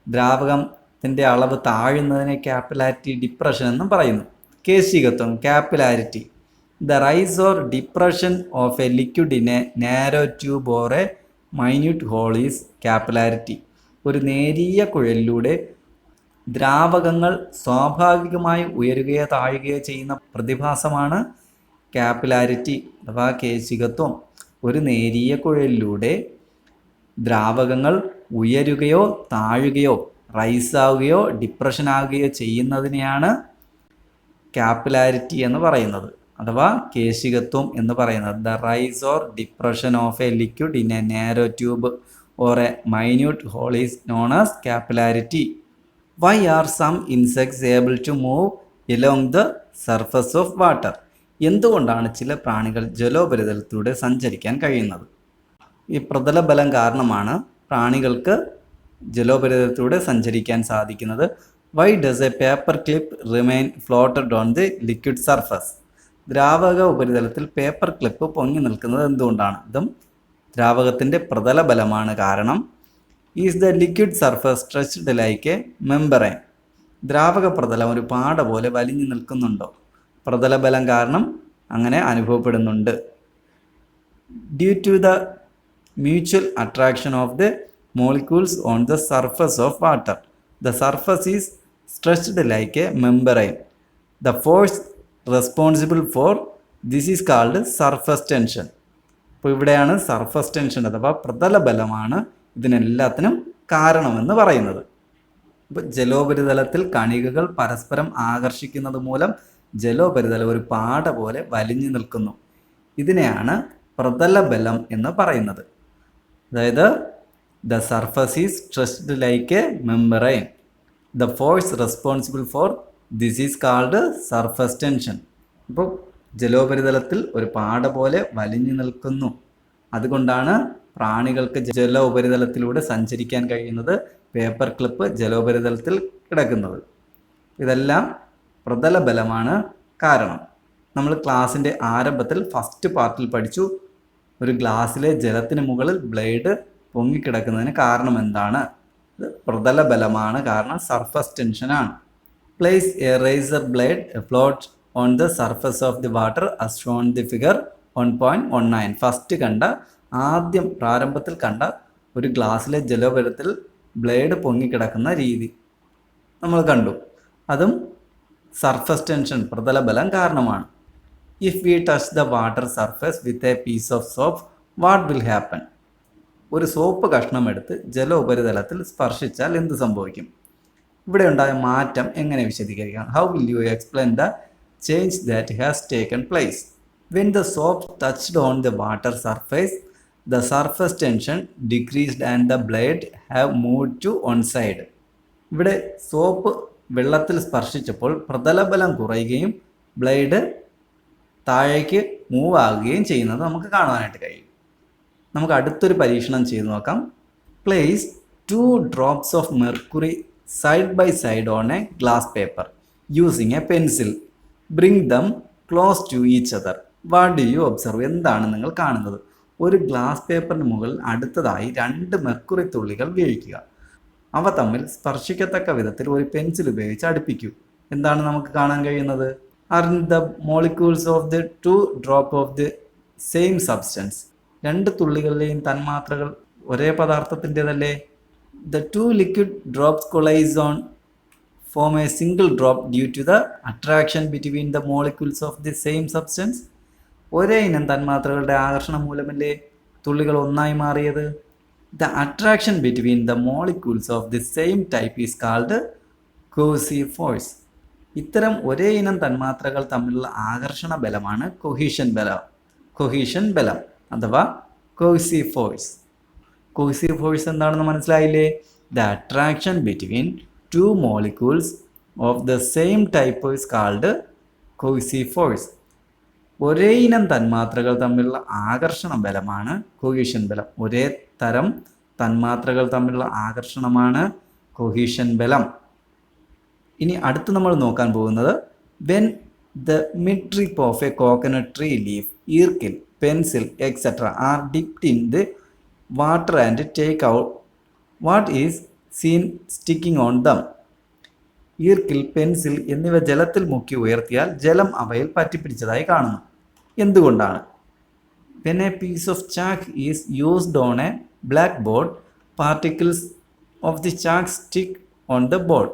ദ്രാവകത്തിൻ്റെ അളവ് താഴുന്നതിനെ കാപ്പിലാരിറ്റി ഡിപ്രഷൻ എന്നും പറയുന്നു. കേശികത്വം, capillarity. The rise or depression of a liquid in a narrow tube or a minute hole is capillarity. ഒരു നേരിയ കുഴലിലൂടെ ദ്രാവകങ്ങൾ സ്വാഭാവികമായി ഉയരുകയോ താഴുകയോ ചെയ്യുന്ന പ്രതിഭാസമാണ് കാപ്പിലാരിറ്റി അഥവാ കേശികത്വം. ഒരു നേരിയ കുഴലിലൂടെ ദ്രാവകങ്ങൾ ഉയരുകയോ താഴുകയോ റൈസ് ആവുകയോ ഡിപ്രഷൻ ആവുകയോ ചെയ്യുന്നതിനെയാണ് കാപ്പിലാരിറ്റി എന്ന് പറയുന്നത് അഥവാ കേശികത്വം എന്ന് പറയുന്നത്. The rise or depression of a liquid in a narrow tube or a minute hole is known as capillarity. Why are some insects able to move along the surface of water? എന്തുകൊണ്ടാണ് ചില പ്രാണികൾ ജലോപരിതലത്തിലൂടെ സഞ്ചരിക്കാൻ കഴിയുന്നത്? ഈ പ്രതലബലം കാരണമാണ് പ്രാണികൾക്ക് ജലോപരിതലത്തിലൂടെ സഞ്ചരിക്കാൻ സാധിക്കുന്നത്. Why does a paper clip remain floated on the liquid surface? ദ്രാവക ഉപരിതലത്തിൽ പേപ്പർ ക്ലിപ്പ് പൊങ്ങി നിൽക്കുന്നത് എന്തുകൊണ്ടാണ്? ഇതും ദ്രാവകത്തിൻ്റെ പ്രതലബലമാണ് കാരണം. Is the liquid surface stretched like a membrane? ദ്രാവക പ്രതലം ഒരു പാട പോലെ വലിഞ്ഞു നിൽക്കുന്നുണ്ടോ? പ്രതലബലം കാരണം അങ്ങനെ അനുഭവപ്പെടുന്നുണ്ട്. Due to the mutual attraction of the molecules on the surface of water, the surface is stretched like a membrane. The force responsible for this is called surface tension. അപ്പോൾ ഇവിടെയാണ് സർഫസ് ടെൻഷൻ അഥവാ പ്രതലബലമാണ് ഇതിനെല്ലാത്തിനും കാരണമെന്ന് പറയുന്നത്. ഇപ്പോൾ ജലോപരിതലത്തിൽ കണികകൾ പരസ്പരം ആകർഷിക്കുന്നത് മൂലം ജലോപരിതലം ഒരു പാട പോലെ വലിഞ്ഞു നിൽക്കുന്നു. ഇതിനെയാണ് പ്രതലബലം എന്ന് പറയുന്നത്. അതായത് the surface is stretched like a membrane. The force responsible for this is called surface tension. ഇപ്പോൾ ജലോപരിതലത്തിൽ ഒരു പാട പോലെ വലിഞ്ഞു നിൽക്കുന്നു. അതുകൊണ്ടാണ് പ്രാണികൾക്ക് ജല ഉപരിതലത്തിലൂടെ സഞ്ചരിക്കാൻ കഴിയുന്നത്, പേപ്പർ ക്ലിപ്പ് ജലോപരിതലത്തിൽ കിടക്കുന്നത്. ഇതെല്ലാം പ്രതലബലമാണ് കാരണം. നമ്മൾ ക്ലാസ്സിൻ്റെ ആരംഭത്തിൽ ഫസ്റ്റ് പാർട്ടിൽ പഠിച്ചു, ഒരു ഗ്ലാസ്സിലെ ജലത്തിന് മുകളിൽ ബ്ലേഡ് പൊങ്ങിക്കിടക്കുന്നതിന് കാരണം എന്താണ്? ഇത് പ്രതലബലമാണ് കാരണം, സർഫസ് ടെൻഷനാണ്. Place a razor blade float on the surface of the water as shown the figure 1.19. First കണ്ട ആദ്യം പ്രാരംഭത്തിൽ കണ്ട ഒരു ഗ്ലാസ്സിലെ ജലോപരിതലത്തിൽ ബ്ലേഡ് പൊങ്ങിക്കിടക്കുന്ന രീതി നമ്മൾ കണ്ടു. അതും സർഫസ് ടെൻഷൻ പ്രതലബലം കാരണമാണ്. If we touch the water surface with a piece of soap what will happen? ഒരു സോപ്പ് കഷ്ണം എടുത്ത് ജല ഉപരിതലത്തിൽ സ്പർശിച്ചാൽ എന്ത് സംഭവിക്കും? ഇവിടെ ഉണ്ടായ മാറ്റം എങ്ങനെ വിശദീകരിക്കാം? How will you explain the change that has taken place? When the soap touched on the water surface, the surface tension decreased and the blade have moved to one side. ഇവിടെ സോപ്പ് വെള്ളത്തിൽ സ്പർശിച്ചപ്പോൾ പ്രതലബലം കുറയുകയും ബ്ലേഡ് താഴേക്ക് മൂവ് ആകുകയും ചെയ്യുന്നത് നമുക്ക് കാണുവാനായിട്ട് കഴിയും. നമുക്ക് അടുത്തൊരു പരീക്ഷണം ചെയ്ത് നോക്കാം. Place 2 drops of mercury side by side on a glass paper using a pencil. Bring them close to each other. What do you observe? എന്താണ് നിങ്ങൾ കാണുന്നത്? ഒരു ഗ്ലാസ് പേപ്പറിന് മുകളിൽ അടുത്തതായി 2 മെർക്കുറി തുള്ളികൾ വീഴിക്കുക. അവ തമ്മിൽ സ്പർശിക്കത്തക്ക വിധത്തിൽ ഒരു പെൻസിൽ ഉപയോഗിച്ച് അടുപ്പിക്കൂ. എന്താണ് നമുക്ക് കാണാൻ കഴിയുന്നത്? Are the molecules of the 2 drop of the same substance? 2 തുള്ളികളിലെയും തന്മാത്രകൾ ഒരേ പദാർത്ഥത്തിൻ്റെതല്ലേ? The 2 liquid drops coalesce on form a single drop due to the attraction between the molecules of the same substance. ഒരേ ഇനം തന്മാത്രകളുടെ ആകർഷണം മൂലമല്ലേ തുള്ളികൾ ഒന്നായി മാറിയത്? The attraction between the molecules of the same type is called cohesive force. ഇത്തരം ഒരേ ഇനം തന്മാത്രകൾ തമ്മിലുള്ള ആകർഷണ ബലമാണ് കൊഹീഷൻ ബലം അഥവാ കോഹീസീവ് ഫോഴ്സ്. കോഹീസീവ് ഫോഴ്സ് എന്താണെന്ന് മനസ്സിലായില്ലേ? The attraction between 2 molecules of the same type is called cohesive force. ഒരേ ഇനം തന്മാത്രകൾ തമ്മിലുള്ള ആകർഷണ ബലമാണ് കൊഹീഷൻ ബലം. ഒരേ തരം തന്മാത്രകൾ തമ്മിലുള്ള ആകർഷണമാണ് കൊഹീഷൻ ബലം. ഇനി അടുത്ത് നമ്മൾ നോക്കാൻ പോകുന്നത് when the midrib of a coconut tree leaf, ഈർക്കിൽ, pencil etcetera are dipped in the water and take out what is seen sticking on them. ഈർക്കിൽ, പെൻസിൽ എന്നിവ ജലത്തിൽ മുക്കി ഉയർത്തിയാൽ ജലം അവയിൽ പറ്റിപ്പിടിച്ചതായി കാണുന്നു. എന്തുകൊണ്ടാണ്? When a piece of chalk is used on a black board, particles of the chalk stick on the board.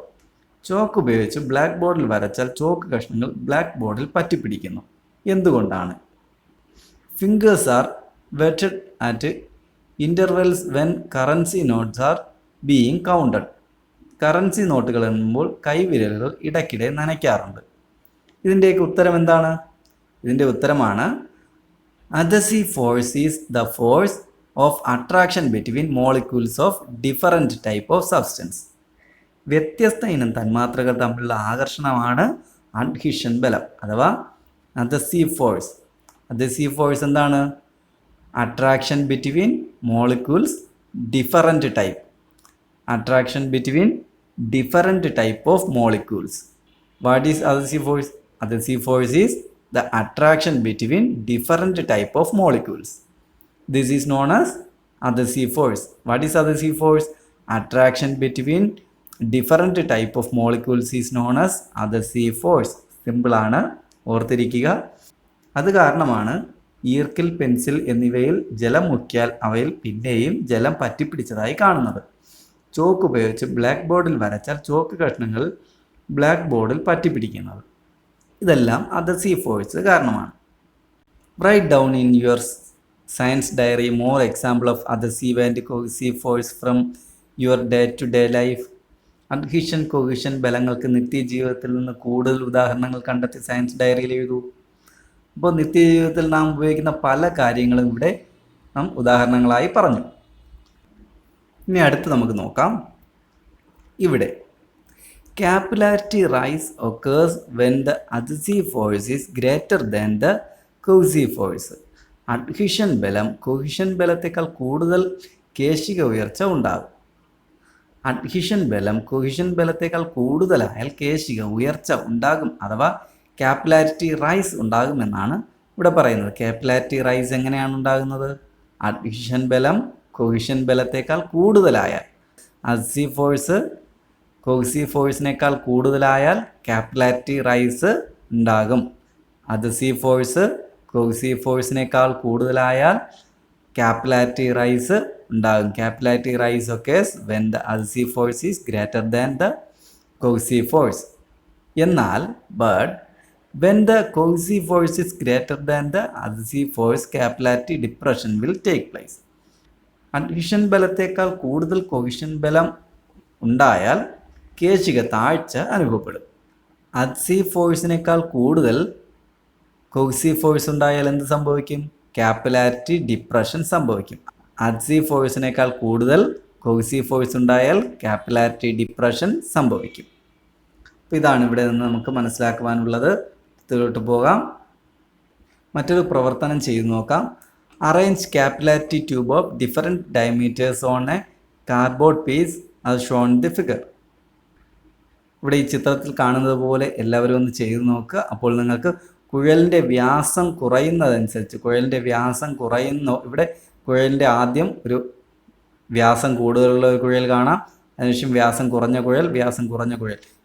Chalk ഉപയോഗിച്ച് ബ്ലാക്ക് ബോർഡിൽ വരച്ചാൽ ചോക്ക് കഷ്ണങ്ങൾ ബ്ലാക്ക് ബോർഡിൽ പറ്റിപ്പിടിക്കുന്നു. എന്തുകൊണ്ടാണ്? Fingers are wetted at intervals when currency notes are being counted. Currency നോട്ടുകൾ എണ്ണുമ്പോൾ കൈവിരലുകൾ ഇടയ്ക്കിടെ നനയ്ക്കാറുണ്ട്. ഇതിൻ്റെയൊക്കെ ഉത്തരം എന്താണ്? ഇതിൻ്റെ ഉത്തരമാണ് adhesive force is the force of attraction between molecules of different type of substance. വ്യത്യസ്ത ഇനം തന്മാത്രകൾ തമ്മിലുള്ള ആകർഷണമാണ് അഡ്ഹീഷൻ ബലം അഥവാ അഡ്ഹസീവ് ഫോഴ്സ്. അഡ്ഹസീവ് ഫോഴ്സ് എന്താണ്? Attraction between molecules different type. Attraction between different type of molecules. What is adhesive force? Adhesive force is the attraction between different type of molecules. This is known as adhesive force. What is adhesive force? Attraction between different type of molecules is known as adhesive force. Simple ആണ്, ഓർത്തിരിക്കുക. അത് കാരണമാണ് ഈർക്കിൽ, പെൻസിൽ എന്നിവയിൽ ജലം മുക്കിയാൽ അവയിൽ പിന്നെയും ജലം പറ്റിപ്പിടിച്ചതായി കാണുന്നത്. ചോക്ക് ഉപയോഗിച്ച് ബ്ലാക്ക് ബോർഡിൽ വരച്ചാൽ ചോക്ക് കഷ്ണങ്ങൾ ബ്ലാക്ക് ബോർഡിൽ പറ്റിപ്പിടിക്കുന്നത്. ഇതെല്ലാം അഡ്ഹസീവ് ഫോഴ്സ് കാരണമാണ്. Write down in your science diary more example of adhesive and cohesive force from your day to day life. Adhesion, cohesion ബലങ്ങൾക്ക് നിത്യജീവിതത്തിൽ നിന്ന് കൂടുതൽ ഉദാഹരണങ്ങൾ കണ്ടെത്തി സയൻസ് ഡയറിയിൽ എഴുതൂ. അപ്പോൾ നിത്യജീവിതത്തിൽ നാം ഉപയോഗിക്കുന്ന പല കാര്യങ്ങളും ഇവിടെ നാം ഉദാഹരണങ്ങളായി പറഞ്ഞു. ഇനി അടുത്ത് നമുക്ക് നോക്കാം. ഇവിടെ capillarity rise occurs when the adhesive force is greater than the cohesive force. Adhesion ബലം കൊഹീഷൻ ബലത്തേക്കാൾ കൂടുതൽ കേശിക ഉയർച്ച ഉണ്ടാകും. അഡ്ഹീഷൻ ബലം കൊഹീഷൻ ബലത്തേക്കാൾ കൂടുതലായാൽ കേശിക ഉയർച്ച ഉണ്ടാകും അഥവാ കാപ്പിലാരിറ്റി റൈസ് ഉണ്ടാകുമെന്നാണ് ഇവിടെ പറയുന്നത്. കാപ്പിലാരിറ്റി റൈസ് എങ്ങനെയാണ് ഉണ്ടാകുന്നത്? അഡ്ഹീഷൻ ബലം കൊഹീഷൻ ബലത്തേക്കാൾ കൂടുതലായാൽ. അഡ്ഹസീവ് ഫോഴ്സ് കൊഹീസീവ് ഫോഴ്സിനേക്കാൾ കൂടുതലായാൽ കാപ്പിലാരിറ്റി റൈസ് ഉണ്ടാകും. അഡ്ഹസീവ് ഫോഴ്സ് കൊഹീസീവ് ഫോഴ്സിനേക്കാൾ കൂടുതലായാൽ കാപ്പിലാരിറ്റി റൈസ് ഉണ്ടാകും. Capillarity rise occurs when the adhesive force is greater than the cohesive force. എന്നാൽ when the cohesive force is greater than the adhesive force, capillary depression will take place. Adhesion ബലത്തേക്കാൾ കൂടുതൽ കൊഹീഷൻ ബലം ഉണ്ടായാൽ കേശിക താഴ്ച അനുഭവപ്പെടും. അഡ്ഹസീവ് ഫോഴ്സിനേക്കാൾ കൂടുതൽ കൊഹീസീവ് ഫോഴ്സ് ഉണ്ടായാൽ എന്ത് സംഭവിക്കും? കാപ്പിലാരിറ്റി ഡിപ്രഷൻ സംഭവിക്കും. അഡ്ഹസീവ് ഫോഴ്സിനേക്കാൾ കൂടുതൽ കൊഹീസീവ് ഫോഴ്സ് ഉണ്ടായാൽ കാപ്പിലാരിറ്റി ഡിപ്രഷൻ സംഭവിക്കും. അപ്പോൾ ഇതാണ് ഇവിടെ നിന്ന് നമുക്ക് മനസ്സിലാക്കുവാനുള്ളത്. ഇതിലോട്ട് പോകാം. മറ്റൊരു പ്രവർത്തനം ചെയ്തു നോക്കാം. Arrange capillary tube of different diameters on a cardboard piece as shown in the figure. ഇവിടെ ഈ ചിത്രത്തിൽ കാണുന്നത് പോലെ എല്ലാവരും ഒന്ന് ചെയ്തു നോക്കുക. അപ്പോൾ നിങ്ങൾക്ക് കുഴലിൻ്റെ വ്യാസം കുറയുന്നതനുസരിച്ച് ഇവിടെ കുഴലിൻ്റെ ആദ്യം ഒരു വ്യാസം കൂടുതലുള്ള ഒരു കുഴൽ കാണാം, അതിനുശേഷം വ്യാസം കുറഞ്ഞ കുഴൽ.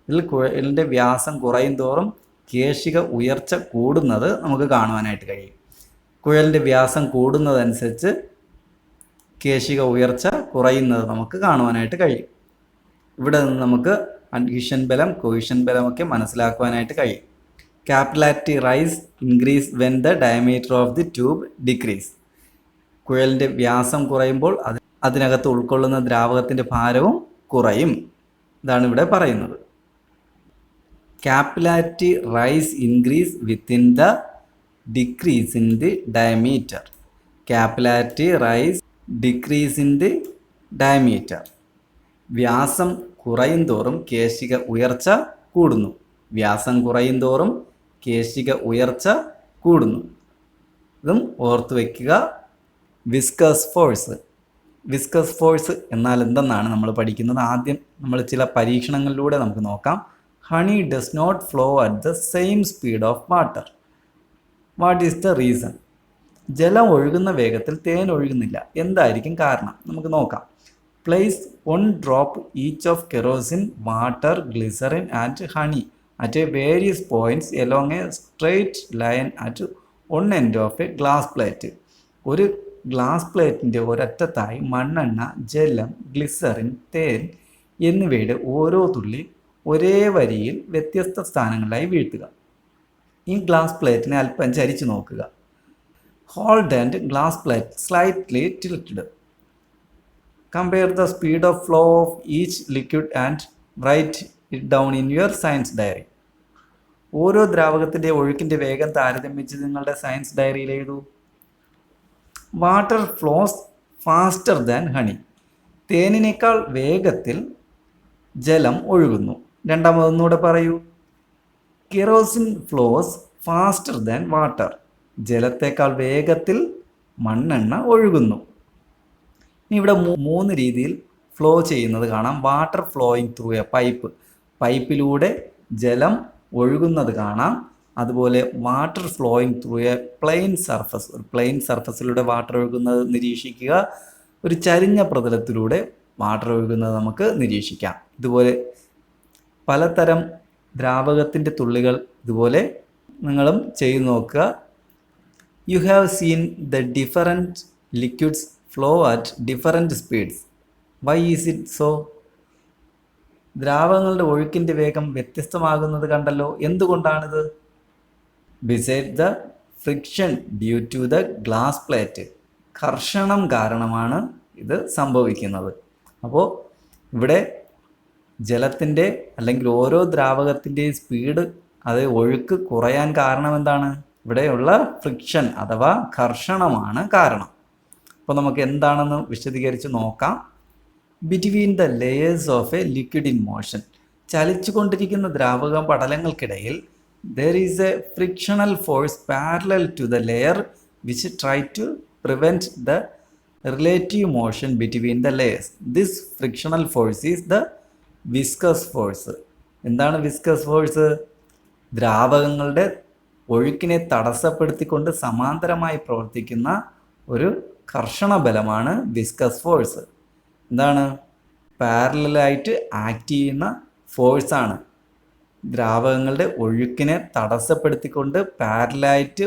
ഇതിൽ കുഴലിൻ്റെ വ്യാസം കുറയും തോറും കേശിക ഉയർച്ച കൂടുന്നത് നമുക്ക് കാണുവാനായിട്ട് കഴിയും. കുഴലിൻ്റെ വ്യാസം കൂടുന്നതനുസരിച്ച് കേശിക ഉയർച്ച കുറയുന്നത് നമുക്ക് കാണുവാനായിട്ട് കഴിയും. ഇവിടെ നിന്ന് നമുക്ക് അഡ്ഹീഷൻ ബലം, കൊഹീഷൻ ബലമൊക്കെ മനസ്സിലാക്കുവാനായിട്ട് കഴിയും. Capillarity rise increase when the diameter of the tube decrease. കുഴലിൻ്റെ വ്യാസം കുറയുമ്പോൾ അതിനകത്ത് ഉൾക്കൊള്ളുന്ന ദ്രാവകത്തിൻ്റെ ഭാരവും കുറയും. ഇതാണ് ഇവിടെ പറയുന്നത്. Capillarity rise increase within the decrease in the diameter. Capillarity rise, decrease in the diameter. വ്യാസം കുറയും തോറും കേശിക ഉയർച്ച കൂടുന്നു. വ്യാസം കുറയും തോറും കേശിക ഉയർച്ച കൂടുന്നു. ഇതും ഓർത്ത് വയ്ക്കുക. Viscous force. വിസ്കസ് ഫോഴ്സ് എന്നാൽ എന്തെന്നാണ് നമ്മൾ പഠിക്കുന്നത്. ആദ്യം നമ്മൾ ചില പരീക്ഷണങ്ങളിലൂടെ നമുക്ക് നോക്കാം. Honey does not flow at the same speed of water. What is the reason? ജലം ഒഴുകുന്ന വേഗത്തിൽ തേൻ ഒഴുകുന്നില്ല. എന്തായിരിക്കും കാരണം? നമുക്ക് നോക്കാം. Place 1 drop each of kerosene, water, glycerin and honey at a various points along a straight line at one end of a glass plate. ഒരു ഗ്ലാസ് പ്ലേറ്റിൻ്റെ ഒരറ്റത്തായി മണ്ണെണ്ണ, ജലം, ഗ്ലിസറിൻ, തേൻ എന്നിവയുടെ ഓരോ തുള്ളി ഒരേ വരിയിൽ വ്യത്യസ്ത സ്ഥാനങ്ങളിലായി വീഴ്ത്തുക. ഈ ഗ്ലാസ് പ്ലേറ്റിനെ അല്പം ചരിച്ചു നോക്കുക. Hold and glass plate slightly tilted. Compare the speed of flow of each liquid and write it down in your science diary. ഓരോ ദ്രാവകത്തിൻ്റെ ഒഴുക്കിൻ്റെ വേഗം താരതമ്യിച്ച് നിങ്ങളുടെ സയൻസ് ഡയറിയിൽ എഴുതൂ. Water flows faster than honey. തേനിനേക്കാൾ വേഗത്തിൽ ജലം ഒഴുകുന്നു. രണ്ടാമതൊന്നുകൂടെ പറയൂ. Kerosene flows faster than water. ജലത്തേക്കാൾ വേഗത്തിൽ മണ്ണെണ്ണ ഒഴുകുന്നു. ഇവിടെ 3 രീതിയിൽ ഫ്ലോ ചെയ്യുന്നത് കാണാം. Water flowing through a pipe. പൈപ്പിലൂടെ ജലം ഒഴുകുന്നത് കാണാം. അതുപോലെ water flowing through a plain surface. ഒരു പ്ലെയിൻ സർഫസിലൂടെ വാട്ടർ ഒഴുകുന്നത് നിരീക്ഷിക്കുക. ഒരു ചരിഞ്ഞ പ്രതലത്തിലൂടെ വാട്ടർ ഒഴുകുന്നത് നമുക്ക് നിരീക്ഷിക്കാം. ഇതുപോലെ പലതരം ദ്രാവകത്തിൻ്റെ തുള്ളികൾ ഇതുപോലെ നിങ്ങളും ചെയ്തു നോക്കുക. You have seen the different liquids flow at different speeds. Why is it so? ദ്രാവകങ്ങളുടെ ഒഴുക്കിൻ്റെ വേഗം വ്യത്യസ്തമാകുന്നത് കണ്ടല്ലോ. എന്തുകൊണ്ടാണിത്? Beside the friction due to the glass plate. ഘർഷണം കാരണമാണ് ഇത് സംഭവിക്കുന്നത്. അപ്പോൾ ഇവിടെ ജലത്തിൻ്റെ അല്ലെങ്കിൽ ഓരോ ദ്രാവകത്തിൻ്റെയും സ്പീഡ്, അത് ഒഴുക്ക് കുറയാൻ കാരണം എന്താണ്? ഇവിടെയുള്ള ഫ്രിക്ഷൻ അഥവാ ഘർഷണമാണ് കാരണം. അപ്പോൾ നമുക്ക് എന്താണെന്ന് വിശദീകരിച്ച് നോക്കാം. Between the layers of a liquid in motion. ചലിച്ചുകൊണ്ടിരിക്കുന്ന ദ്രാവക പടലങ്ങൾക്കിടയിൽ there is a frictional force parallel to the layer which try to prevent the relative motion between the layers. This frictional force is the viscous force. എന്താണ് വിസ്കസ് ഫോഴ്സ്? ദ്രാവകങ്ങളുടെ ഒഴുക്കിനെ തടസ്സപ്പെടുത്തിക്കൊണ്ട് സമാന്തരമായി പ്രവർത്തിക്കുന്ന ഒരു ഘർഷണ ബലമാണ് വിസ്കസ് ഫോഴ്സ്. എന്താണ്? പാരലലായിട്ട് ആക്ട് ചെയ്യുന്ന ഫോഴ്സാണ്. ദ്രാവകങ്ങളുടെ ഒഴുക്കിനെ തടസ്സപ്പെടുത്തിക്കൊണ്ട് പാരലായിട്ട്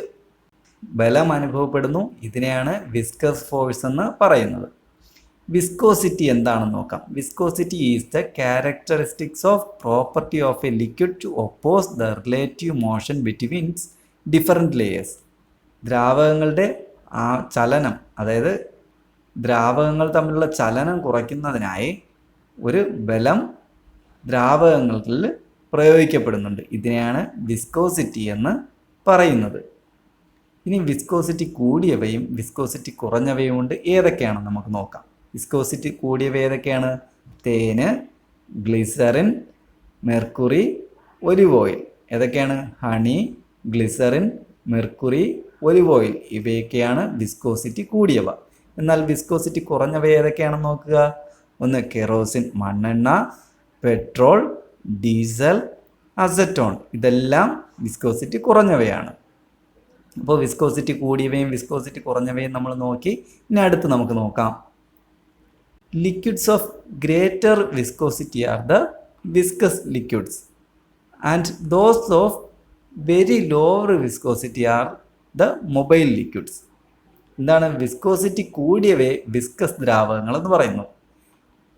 ബലം അനുഭവപ്പെടുന്നു. ഇതിനെയാണ് വിസ്കസ് ഫോഴ്സ് എന്ന് പറയുന്നത്. വിസ്കോസിറ്റി എന്താണെന്ന് നോക്കാം. Viscosity is the characteristics of property of a liquid to oppose the relative motion between different layers. ദ്രാവകങ്ങളുടെ ആ ചലനം, അതായത് ദ്രാവകങ്ങൾ തമ്മിലുള്ള ചലനം കുറയ്ക്കുന്നതിനായി ഒരു ബലം ദ്രാവകങ്ങളിൽ പ്രയോഗിക്കപ്പെടുന്നുണ്ട്. ഇതിനെയാണ് വിസ്കോസിറ്റി എന്ന് പറയുന്നത്. ഇനി വിസ്കോസിറ്റി കൂടിയവയും വിസ്കോസിറ്റി കുറഞ്ഞവയും ഉണ്ട്. ഏതൊക്കെയാണെന്ന് നമുക്ക് നോക്കാം. വിസ്കോസിറ്റി കൂടിയവ ഏതൊക്കെയാണ്? തേന്, ഗ്ലിസറിൻ, മെർക്കുറി, ഒലിവ് ഓയിൽ. ഏതൊക്കെയാണ്? Honey, glycerin, mercury, olive oil. ഇവയൊക്കെയാണ് വിസ്കോസിറ്റി കൂടിയവ. എന്നാൽ വിസ്കോസിറ്റി കുറഞ്ഞവ ഏതൊക്കെയാണെന്ന് നോക്കുക. ഒന്ന് കെറോസിൻ മണ്ണെണ്ണ, പെട്രോൾ, ഡീസൽ, അസറ്റോൺ. ഇതെല്ലാം വിസ്കോസിറ്റി കുറഞ്ഞവയാണ്. അപ്പോൾ വിസ്കോസിറ്റി കൂടിയവയും വിസ്കോസിറ്റി കുറഞ്ഞവയും നമ്മൾ നോക്കി. ഇനി അടുത്ത് നമുക്ക് നോക്കാം. Liquids of greater viscosity are the viscous liquids and those of very lower viscosity are the mobile liquids. എന്താണ്? വിസ്കോസിറ്റി കൂടിയവയെ വിസ്കസ് ദ്രാവകങ്ങൾ എന്ന് പറയുന്നു.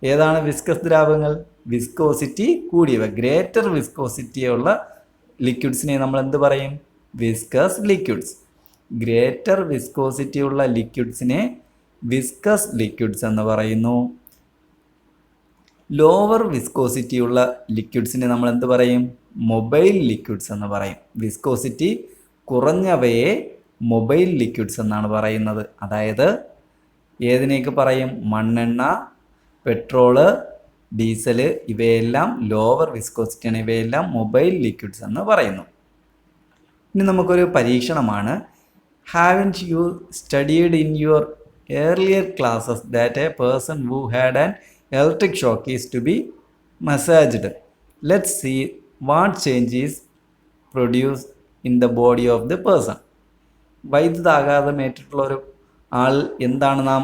ഏതാണ് വിസ്കസ് ദ്രാവകങ്ങൾ? വിസ്കോസിറ്റി കൂടിയവ, ഗ്രേറ്റർ വിസ്കോസിറ്റിയുള്ള ലിക്വിഡ്സിനെ നമ്മൾ എന്ത് പറയും? Viscous liquids. ഗ്രേറ്റർ വിസ്കോസിറ്റി ഉള്ള ലിക്വിഡ്സിനെ വിസ്കസ് ലിക്വിഡ്സ് എന്ന് പറയുന്നു. ലോവർ വിസ്കോസിറ്റി ഉള്ള ലിക്വിഡ്സിനെ നമ്മൾ എന്ത് പറയും? മൊബൈൽ ലിക്വിഡ്സ് എന്ന് പറയും. വിസ്കോസിറ്റി കുറഞ്ഞവയെ മൊബൈൽ ലിക്വിഡ്സ് എന്നാണ് പറയുന്നത്. അതായത് ഏതിനെയൊക്കെ പറയും? മണ്ണെണ്ണ, പെട്രോള്, ഡീസല്, ഇവയെല്ലാം ലോവർ വിസ്കോസിറ്റിയാണ്. ഇവയെല്ലാം മൊബൈൽ ലിക്വിഡ്സ് എന്ന് പറയുന്നു. ഇനി നമുക്കൊരു പരീക്ഷണമാണ്. Haven't you studied in your earlier classes that a person who had an electric shock is to be massaged? Let's see what change is produced in the body of the person. വൈദ്യുതാഘാതമേറ്റിട്ടുള്ള ഒരു ആൾ എന്താണ് നാം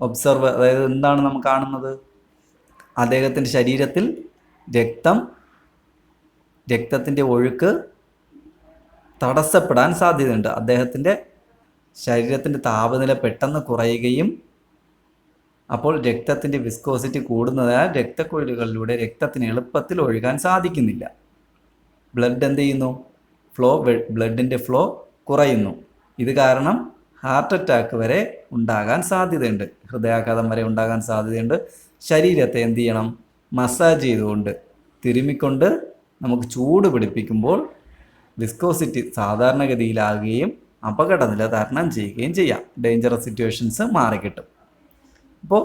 ഒബ്സർവ്, അതായത് എന്താണ് നാം കാണുന്നത്? അദ്ദേഹത്തിൻ്റെ ശരീരത്തിൽ രക്തത്തിൻ്റെ ഒഴുക്ക് തടസ്സപ്പെടാൻ സാധ്യതയുണ്ട്. അദ്ദേഹത്തിൻ്റെ ശരീരത്തിൻ്റെ താപനില പെട്ടെന്ന് കുറയുകയും അപ്പോൾ രക്തത്തിൻ്റെ വിസ്കോസിറ്റി കൂടുന്നതിനാൽ രക്തക്കുഴലുകളിലൂടെ രക്തത്തിന് എളുപ്പത്തിൽ ഒഴുകാൻ സാധിക്കുന്നില്ല. ബ്ലഡ് എന്ത് ചെയ്യുന്നു? ബ്ലഡിൻ്റെ ഫ്ലോ കുറയുന്നു. ഇത് കാരണം ഹാർട്ട് അറ്റാക്ക് വരെ ഉണ്ടാകാൻ സാധ്യതയുണ്ട്, ഹൃദയാഘാതം വരെ ഉണ്ടാകാൻ സാധ്യതയുണ്ട്. ശരീരത്തെ എന്ത് ചെയ്യണം? മസാജ് ചെയ്തുകൊണ്ട് തിരുമ്മിക്കൊണ്ട് നമുക്ക് ചൂട് പിടിപ്പിക്കുമ്പോൾ വിസ്കോസിറ്റി സാധാരണഗതിയിലാകുകയും അപകടനില തരണം ചെയ്യുകയും ചെയ്യാം. ഡേഞ്ചറസ് സിറ്റുവേഷൻസ് മാറിക്കിട്ടും. അപ്പോൾ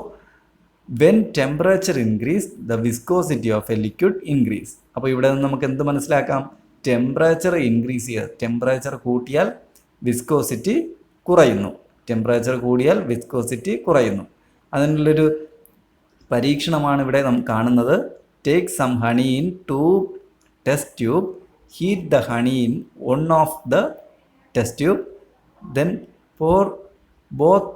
when temperature increase the viscosity of a liquid increase. അപ്പോൾ ഇവിടെ നിന്ന് നമുക്ക് എന്ത് മനസ്സിലാക്കാം? ടെമ്പറേച്ചർ ഇൻക്രീസ് ചെയ്യുക, ടെമ്പറേച്ചർ കൂട്ടിയാൽ വിസ്കോസിറ്റി കുറയുന്നു. ടെമ്പറേച്ചർ കൂടിയാൽ വിസ്കോസിറ്റി കുറയുന്നു. അതിനുള്ളൊരു പരീക്ഷണമാണ് ഇവിടെ നാം കാണുന്നത്. Take some honey in 2 test tube, heat the honey in one of the test tube, then pour both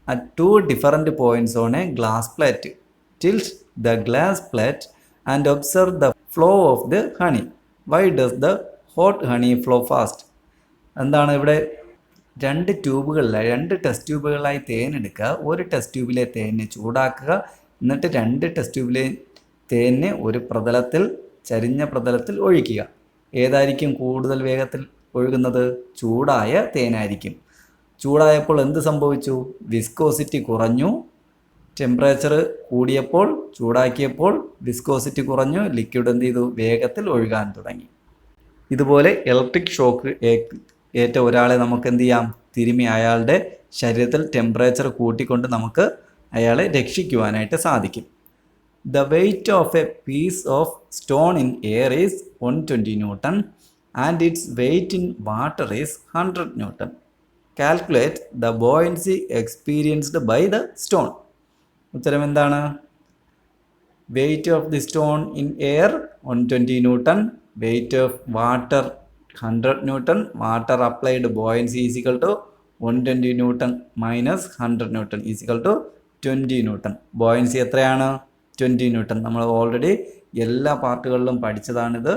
at 2 different points on a glass plate. Tilt the glass plate and observe the flow of the honey. Why does the hot honey flow fast? എന്താണ് ഇവിടെ? 2 ടെസ്റ്റ് ട്യൂബുകളിലായി തേൻ എടുക്കുക. ഒരു ടെസ്റ്റ് ട്യൂബിലെ തേനിനെ ചൂടാക്കുക. എന്നിട്ട് 2 ടെസ്റ്റ് ട്യൂബിലെ തേനിനെ ഒരു ചരിഞ്ഞ പ്രതലത്തിൽ ഒഴിക്കുക. ഏതായിരിക്കും കൂടുതൽ വേഗത്തിൽ ഒഴുകുന്നത്? ചൂടായ തേനായിരിക്കും. ചൂടായപ്പോൾ എന്ത് സംഭവിച്ചു? വിസ്കോസിറ്റി കുറഞ്ഞു. ടെമ്പറേച്ചർ കൂടിയപ്പോൾ, ചൂടാക്കിയപ്പോൾ വിസ്കോസിറ്റി കുറഞ്ഞു. ലിക്വിഡ് എന്ത് ചെയ്തു? വേഗത്തിൽ ഒഴുകാൻ തുടങ്ങി. ഇതുപോലെ ഇലക്ട്രിക് ഷോക്ക് ഏറ്റ ഒരാളെ നമുക്ക് എന്ത് ചെയ്യാം? തിരുമ്മി അയാളുടെ ശരീരത്തിൽ ടെമ്പറേച്ചർ കൂട്ടിക്കൊണ്ട് നമുക്ക് അയാളെ രക്ഷിക്കുവാനായിട്ട് സാധിക്കും. The weight of a piece of stone in air is 120 Newton and its weight in water is 100 Newton. Calculate the buoyancy experienced by the stone. ഉത്തരം എന്താണ്? Weight of the stone in air 120 Newton, weight of water 100 Newton, water applied buoyancy is equal to 120 Newton minus 100 Newton is equal to 20 Newton. Buoyancy എത്രയാണ്? 20 ന്യൂട്ടൺ. നമ്മൾ ഓൾറെഡി എല്ലാ പാർട്ടുകളിലും പഠിച്ചതാണിത്,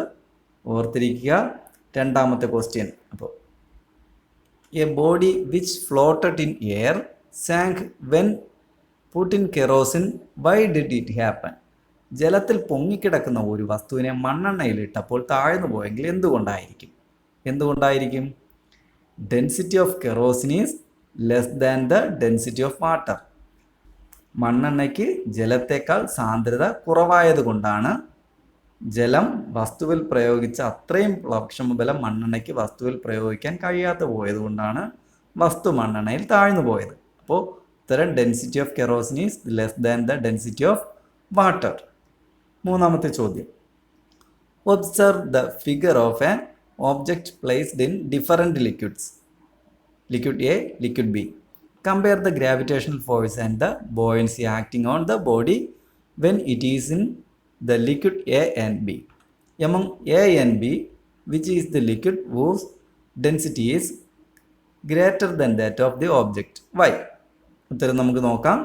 ഓർത്തിരിക്കുക. രണ്ടാമത്തെ ക്വസ്റ്റ്യൻ. അപ്പോൾ a body which floated in air sank when put in kerosene, why did it happen? ജലത്തിൽ പൊങ്ങിക്കിടക്കുന്ന ഒരു വസ്തുവിനെ മണ്ണെണ്ണയിലിട്ടപ്പോൾ താഴ്ന്നു പോയെങ്കിൽ എന്തുകൊണ്ടായിരിക്കും? Density of kerosene is less than the density of water. മണ്ണെണ്ണയ്ക്ക് ജലത്തേക്കാൾ സാന്ദ്രത കുറവായതുകൊണ്ടാണ് ജലം വസ്തുവിൽ പ്രയോഗിച്ച അത്രയും പ്ലവക്ഷമ ബലം മണ്ണെണ്ണയ്ക്ക് വസ്തുവിൽ പ്രയോഗിക്കാൻ കഴിയാതെ പോയതുകൊണ്ടാണ് വസ്തു മണ്ണെണ്ണയിൽ താഴ്ന്നു പോയത്. അപ്പോൾ ഉത്തരം density of kerosene is less than the density of water. മൂന്നാമത്തെ ചോദ്യം. Observe the figure of an object placed in different liquids. Liquid A, liquid B. Compare the gravitational force and the buoyancy acting on the body when it is in the liquid A and B. Among A and B, which is the liquid whose density is greater than that of the object? Why? ഉത്തരം നമുക്ക് നോക്കാം.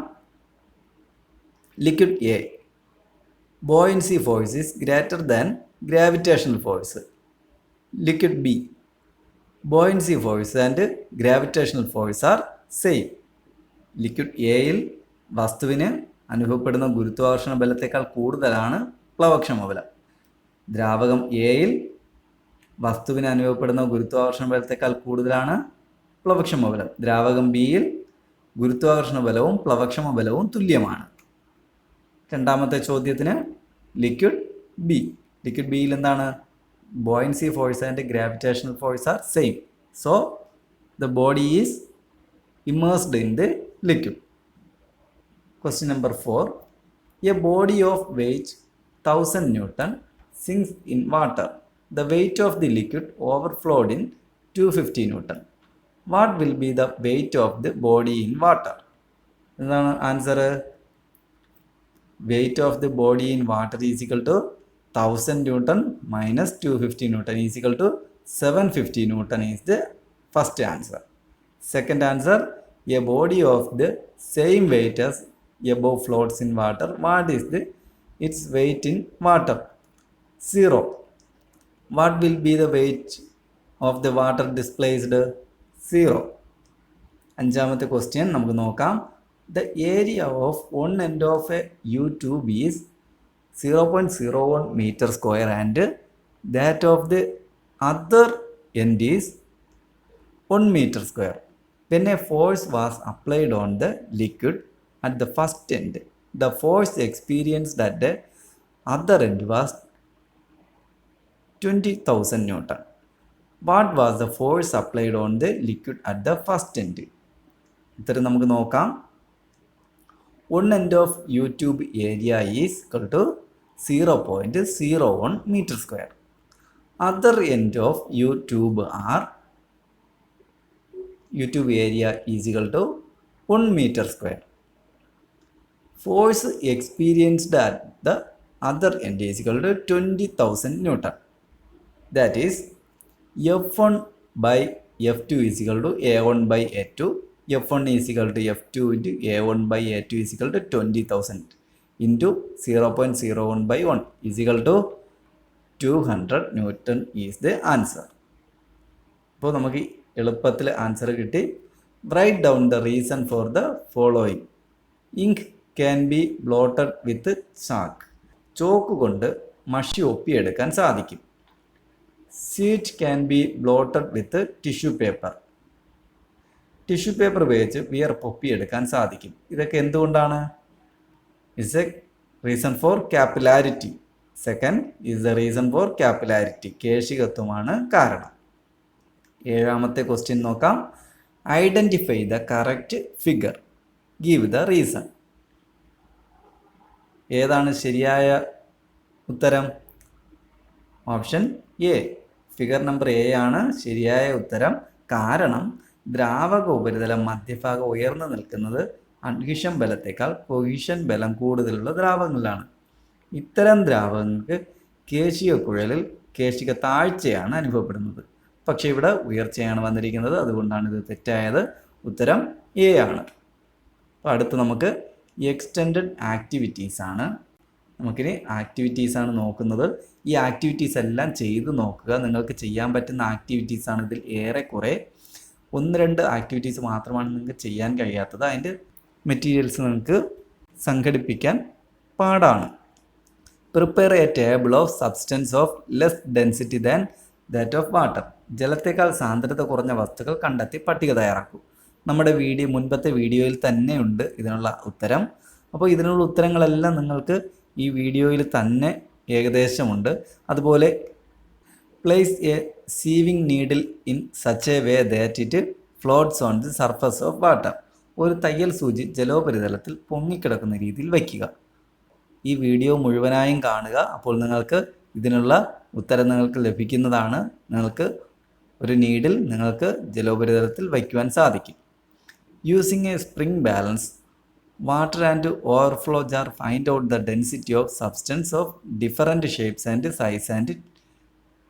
Liquid A, buoyancy force is greater than gravitational force. Liquid B, buoyancy force and gravitational force are same. Liquid എയിൽ വസ്തുവിന് അനുഭവപ്പെടുന്ന ഗുരുത്വാകർഷണ ബലത്തേക്കാൾ കൂടുതലാണ് പ്ലവക്ഷമ ബലം. ദ്രാവകം എയിൽ വസ്തുവിന് അനുഭവപ്പെടുന്ന ഗുരുത്വാകർഷണ ബലത്തേക്കാൾ കൂടുതലാണ് പ്ലവക്ഷമ ബലം. ദ്രാവകം ബിയിൽ ഗുരുത്വാകർഷണ ബലവും പ്ലവക്ഷമ ബലവും തുല്യമാണ്. രണ്ടാമത്തെ ചോദ്യത്തിന് ലിക്വിഡ് ബി. ലിക്വിഡ് ബിയിൽ എന്താണ്? Buoyancy force and gravitational force are same. So the body is immersed in the liquid. Question number 4. A body of weight 1000 Newton sinks in water. The weight of the liquid overflowed in 250 Newton. What will be the weight of the body in water? എന്താണ് answer? Weight of the body in water is equal to 1000 Newton minus 250 Newton is equal to 750 Newton is the first answer. Second answer, a body of the same weight as above floats in water. What is its weight in water? 0. What will be the weight of the water displaced? 0. അഞ്ചാമത്തെ ക്വസ്റ്റ്യൻ നമുക്ക് നോക്കാം. The area of one end of a U-tube is 0.01 meter square and that of the other end is 1 meter square. When a force was applied on the liquid at the first end, the force experienced at the other end was 20,000 Newton. What was the force applied on the liquid at the first end? ഇത്തരം നമുക്ക് നോക്കാം. One end of U-tube area is equal to 0.01 meter square. Other end of U-tube area is equal to 1 meter square. Force experienced at the other end is equal to 20,000 Newton. That is F1 by F2 is equal to A1 by A2. F1 is equal to F2 into A1 by A2 is equal to 20,000 into 0.01 by 1 is equal to 200 Newton is the answer. അപ്പോൾ നമുക്ക് എളുപ്പത്തിൽ ആൻസർ കിട്ടി. Write down the reason for the following. Ink can be blotted with chalk. Chalk കൊണ്ട് മഷി ഒപ്പിയെടുക്കാൻ സാധിക്കും. Sheet can be blotted with tissue paper. Tissue paper ഉപയോഗിച്ച് വിയർപ്പ് ഒപ്പിയെടുക്കാൻ സാധിക്കും. ഇതൊക്കെ എന്തുകൊണ്ടാണ്? Is a reason for capillarity. Second is the reason for capillarity. കേശികത്വമാണ് കാരണം. ഏഴാമത്തെ ക്വസ്റ്റ്യൻ നോക്കാം. Identify the correct figure. Give the reason. ഏതാണ് ശരിയായ ഉത്തരം? Option A. Figure number A ആണ് ശരിയായ ഉത്തരം. കാരണം ദ്രാവക ഉപരിതലം മധ്യഭാഗം ഉയർന്നു നിൽക്കുന്നത് അഡ്ഹീഷൻ ബലത്തേക്കാൾ കൊഹീഷൻ ബലം കൂടുതലുള്ള ദ്രാവകങ്ങളിലാണ്. ഇത്തരം ദ്രാവകങ്ങൾക്ക് കേശിക കുഴലിൽ കേശിക താഴ്ചയാണ് അനുഭവപ്പെടുന്നത്. പക്ഷേ ഇവിടെ ഉയർച്ചയാണ് വന്നിരിക്കുന്നത്. അതുകൊണ്ടാണ് ഇത് തെറ്റായത്. ഉത്തരം എ ആണ്. അപ്പോൾ അടുത്ത് നമുക്ക് എക്സ്റ്റെൻഡഡ് ആക്ടിവിറ്റീസ് ആണ്. നമുക്കിനി ആക്ടിവിറ്റീസാണ് നോക്കുന്നത്. ഈ ആക്ടിവിറ്റീസ് എല്ലാം ചെയ്ത് നോക്കുക. നിങ്ങൾക്ക് ചെയ്യാൻ പറ്റുന്ന ആക്ടിവിറ്റീസാണ് ഇതിൽ ഏറെക്കുറെ. 1-2 ആക്ടിവിറ്റീസ് മാത്രമാണ് നിങ്ങൾക്ക് ചെയ്യാൻ കഴിയാത്തത്. അതിൻ്റെ മെറ്റീരിയൽസ് നിങ്ങൾക്ക് സംഘടിപ്പിക്കാൻ പാടാണ്. Prepare a table of substance of less density than that of water. ജലത്തേക്കാൾ സാന്ദ്രത കുറഞ്ഞ വസ്തുക്കൾ കണ്ടെത്തി പട്ടിക തയ്യാറാക്കൂ. നമ്മുടെ മുൻപത്തെ വീഡിയോയിൽ തന്നെയുണ്ട് ഇതിനുള്ള ഉത്തരം. അപ്പോൾ ഇതിനുള്ള ഉത്തരങ്ങളെല്ലാം നിങ്ങൾക്ക് ഈ വീഡിയോയിൽ തന്നെ ഏകദേശമുണ്ട്. അതുപോലെ place a sieving needle in such a way that it floats on the surface of water. ഒരു തയ്യൽ സൂചി ജലോപരിതലത്തിൽ പൊങ്ങിക്കിടക്കുന്ന രീതിയിൽ വയ്ക്കുക. ഈ വീഡിയോ മുഴുവനായും കാണുക. അപ്പോൾ നിങ്ങൾക്ക് ഇതിനുള്ള ഉത്തരം നിങ്ങൾക്ക് ലഭിക്കുന്നതാണ്. നിങ്ങൾക്ക് ഒരു നീഡിൽ നിങ്ങൾക്ക് ജലോപരിതലത്തിൽ വയ്ക്കുവാൻ സാധിക്കും. Using a spring balance water and overflow jar find out the density of substance of different shapes and size and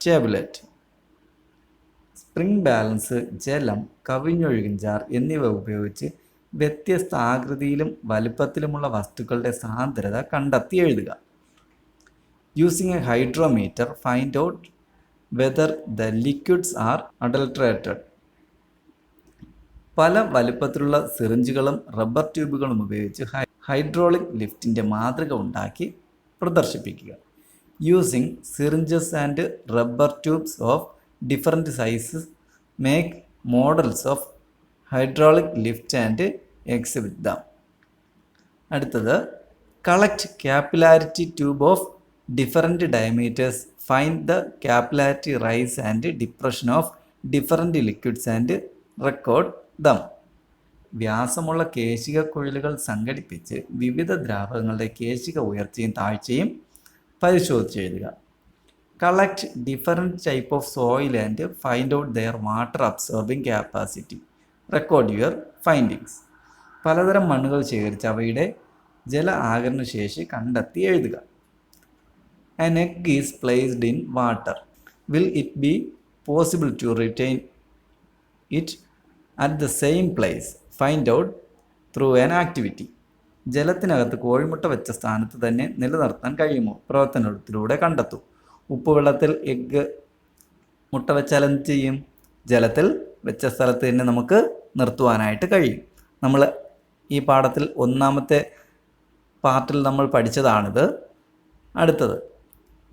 tablet. Spring balance, ജലം, കവിഞ്ഞൊഴുകും ജാർ എന്നിവ ഉപയോഗിച്ച് വ്യത്യസ്ത ആകൃതിയിലും വലുപ്പത്തിലുമുള്ള വസ്തുക്കളുടെ സാന്ദ്രത കണ്ടെത്തി എഴുതുക. Using a hydrometer find out whether the liquids are adulterated. പല വലുപ്പത്തിലുള്ള സിറിഞ്ചുകളും റബ്ബർ ട്യൂബുകളും ഉപയോഗിച്ച് ഹൈഡ്രോളിക് ലിഫ്റ്റിൻ്റെ മാതൃക ഉണ്ടാക്കി പ്രദർശിപ്പിക്കുക. Using syringes and rubber tubes of different sizes make models of hydraulic lift and exhibit them. അടുത്തത് collect capillarity tube of different diameters, find the capillarity rise and depression of different liquids and record them. വ്യാസമുള്ള കേശിക കുഴലുകൾ സംഘടിപ്പിച്ച് വിവിധ ദ്രാവകങ്ങളുടെ കേശിക ഉയർച്ചയും താഴ്ചയും പരിശോധിച്ചെഴുതുക. Collect different type of soil and find out their water absorbing capacity. Record your findings. പലതരം മണ്ണുകൾ ശേഖരിച്ച് അവയുടെ ജല ആഗിരണ ശേഷി കണ്ടെത്തി എഴുതുക. An egg is placed in water. Will it be possible to retain it at the same place? Find out through an activity. ജലത്തിനകത്ത് കോഴിമുട്ട വെച്ച സ്ഥാനത്ത് തന്നെ നിലനിർത്താൻ കഴിയുമോ? പ്രവർത്തനത്തിലൂടെ കണ്ടെത്തൂ. ഉപ്പുവെള്ളത്തിൽ എഗ്ഗ് മുട്ട വെച്ചാൽ എന്ത് ചെയ്യും? ജലത്തിൽ വെച്ച സ്ഥലത്ത് തന്നെ നമുക്ക് നിർത്തുവാനായിട്ട് കഴിയും. നമ്മൾ ഈ പാഠത്തിൽ ഒന്നാമത്തെ പാർട്ടിൽ നമ്മൾ പഠിച്ചതാണിത്. അടുത്തത്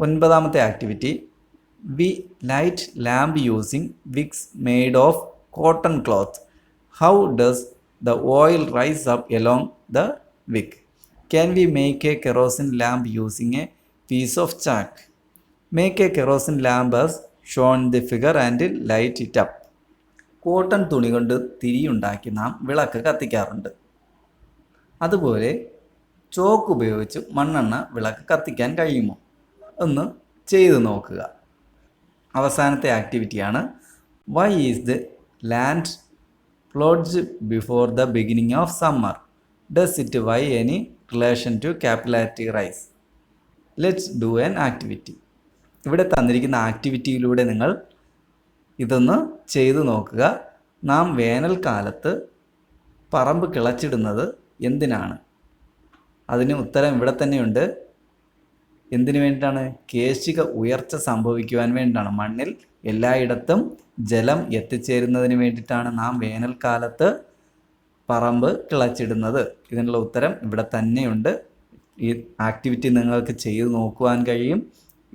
9ാമത്തെ activity. We light lamp using wicks made of cotton cloth. How does the oil rise up along the wick? Can we make a kerosene lamp using a piece of chalk? Make a kerosene lamp as shown in the figure and light it up. Cotton തുണി കൊണ്ട് തിരിയുണ്ടാക്കി നാം വിളക്ക് കത്തിക്കാറുണ്ട്. അതുപോലെ ചോക്ക് ഉപയോഗിച്ച് മണ്ണെണ്ണ വിളക്ക് കത്തിക്കാൻ കഴിയുമോ? ഒന്ന് ചെയ്തു നോക്കുക. അവസാനത്തെ ആക്ടിവിറ്റിയാണ് why is the land floods before the beginning of summer? Does it by any relation to capillary rise? Let's do an activity. ഇവിടെ തന്നിരിക്കുന്ന ആക്ടിവിറ്റിയിലൂടെ നിങ്ങൾ ഇതൊന്ന് ചെയ്തു നോക്കുക. നാം വേനൽക്കാലത്ത് പറമ്പ് കിളച്ചിടുന്നത് എന്തിനാണ്? അതിന് ഉത്തരം ഇവിടെ തന്നെയുണ്ട്. എന്തിനു വേണ്ടിയിട്ടാണ്? കേശിക ഉയർച്ച സംഭവിക്കുവാൻ വേണ്ടിയിട്ടാണ്. മണ്ണിൽ എല്ലായിടത്തും ജലം എത്തിച്ചേരുന്നതിന് വേണ്ടിയിട്ടാണ് നാം വേനൽക്കാലത്ത് പറമ്പ് കിളച്ചിടുന്നത്. ഇതിനുള്ള ഉത്തരം ഇവിടെ തന്നെയുണ്ട്. ഈ ആക്ടിവിറ്റി നിങ്ങൾക്ക് ചെയ്തു നോക്കുവാൻ കഴിയും.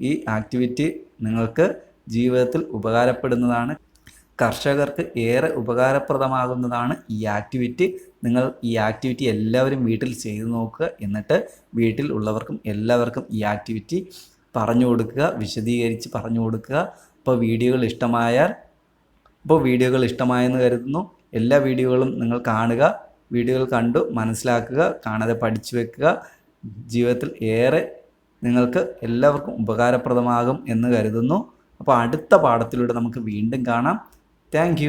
ഈ ആക്ടിവിറ്റി നിങ്ങൾക്ക് ജീവിതത്തിൽ ഉപകാരപ്പെടുന്നതാണ്. കർഷകർക്ക് ഏറെ ഉപകാരപ്രദമാകുന്നതാണ് ഈ ആക്ടിവിറ്റി. നിങ്ങൾ ഈ ആക്ടിവിറ്റി എല്ലാവരും വീട്ടിൽ ചെയ്തു നോക്കുക. എന്നിട്ട് വീട്ടിൽ ഉള്ളവർക്കും എല്ലാവർക്കും ഈ ആക്ടിവിറ്റി പറഞ്ഞു കൊടുക്കുക, വിശദീകരിച്ച് പറഞ്ഞു കൊടുക്കുക. അപ്പോൾ വീഡിയോകൾ ഇഷ്ടമായെന്ന് കരുതുന്നു. എല്ലാ വീഡിയോകളും നിങ്ങൾ കാണുക. വീഡിയോകൾ കണ്ടു മനസ്സിലാക്കുക, കാണാതെ പഠിച്ചു വെക്കുക. ജീവിതത്തിൽ ഏറെ നിങ്ങൾക്ക് എല്ലാവർക്കും ഉപകാരപ്രദമാകും എന്ന് കരുതുന്നു. അപ്പോൾ അടുത്ത പാഠത്തിലൂടെ നമുക്ക് വീണ്ടും കാണാം. താങ്ക്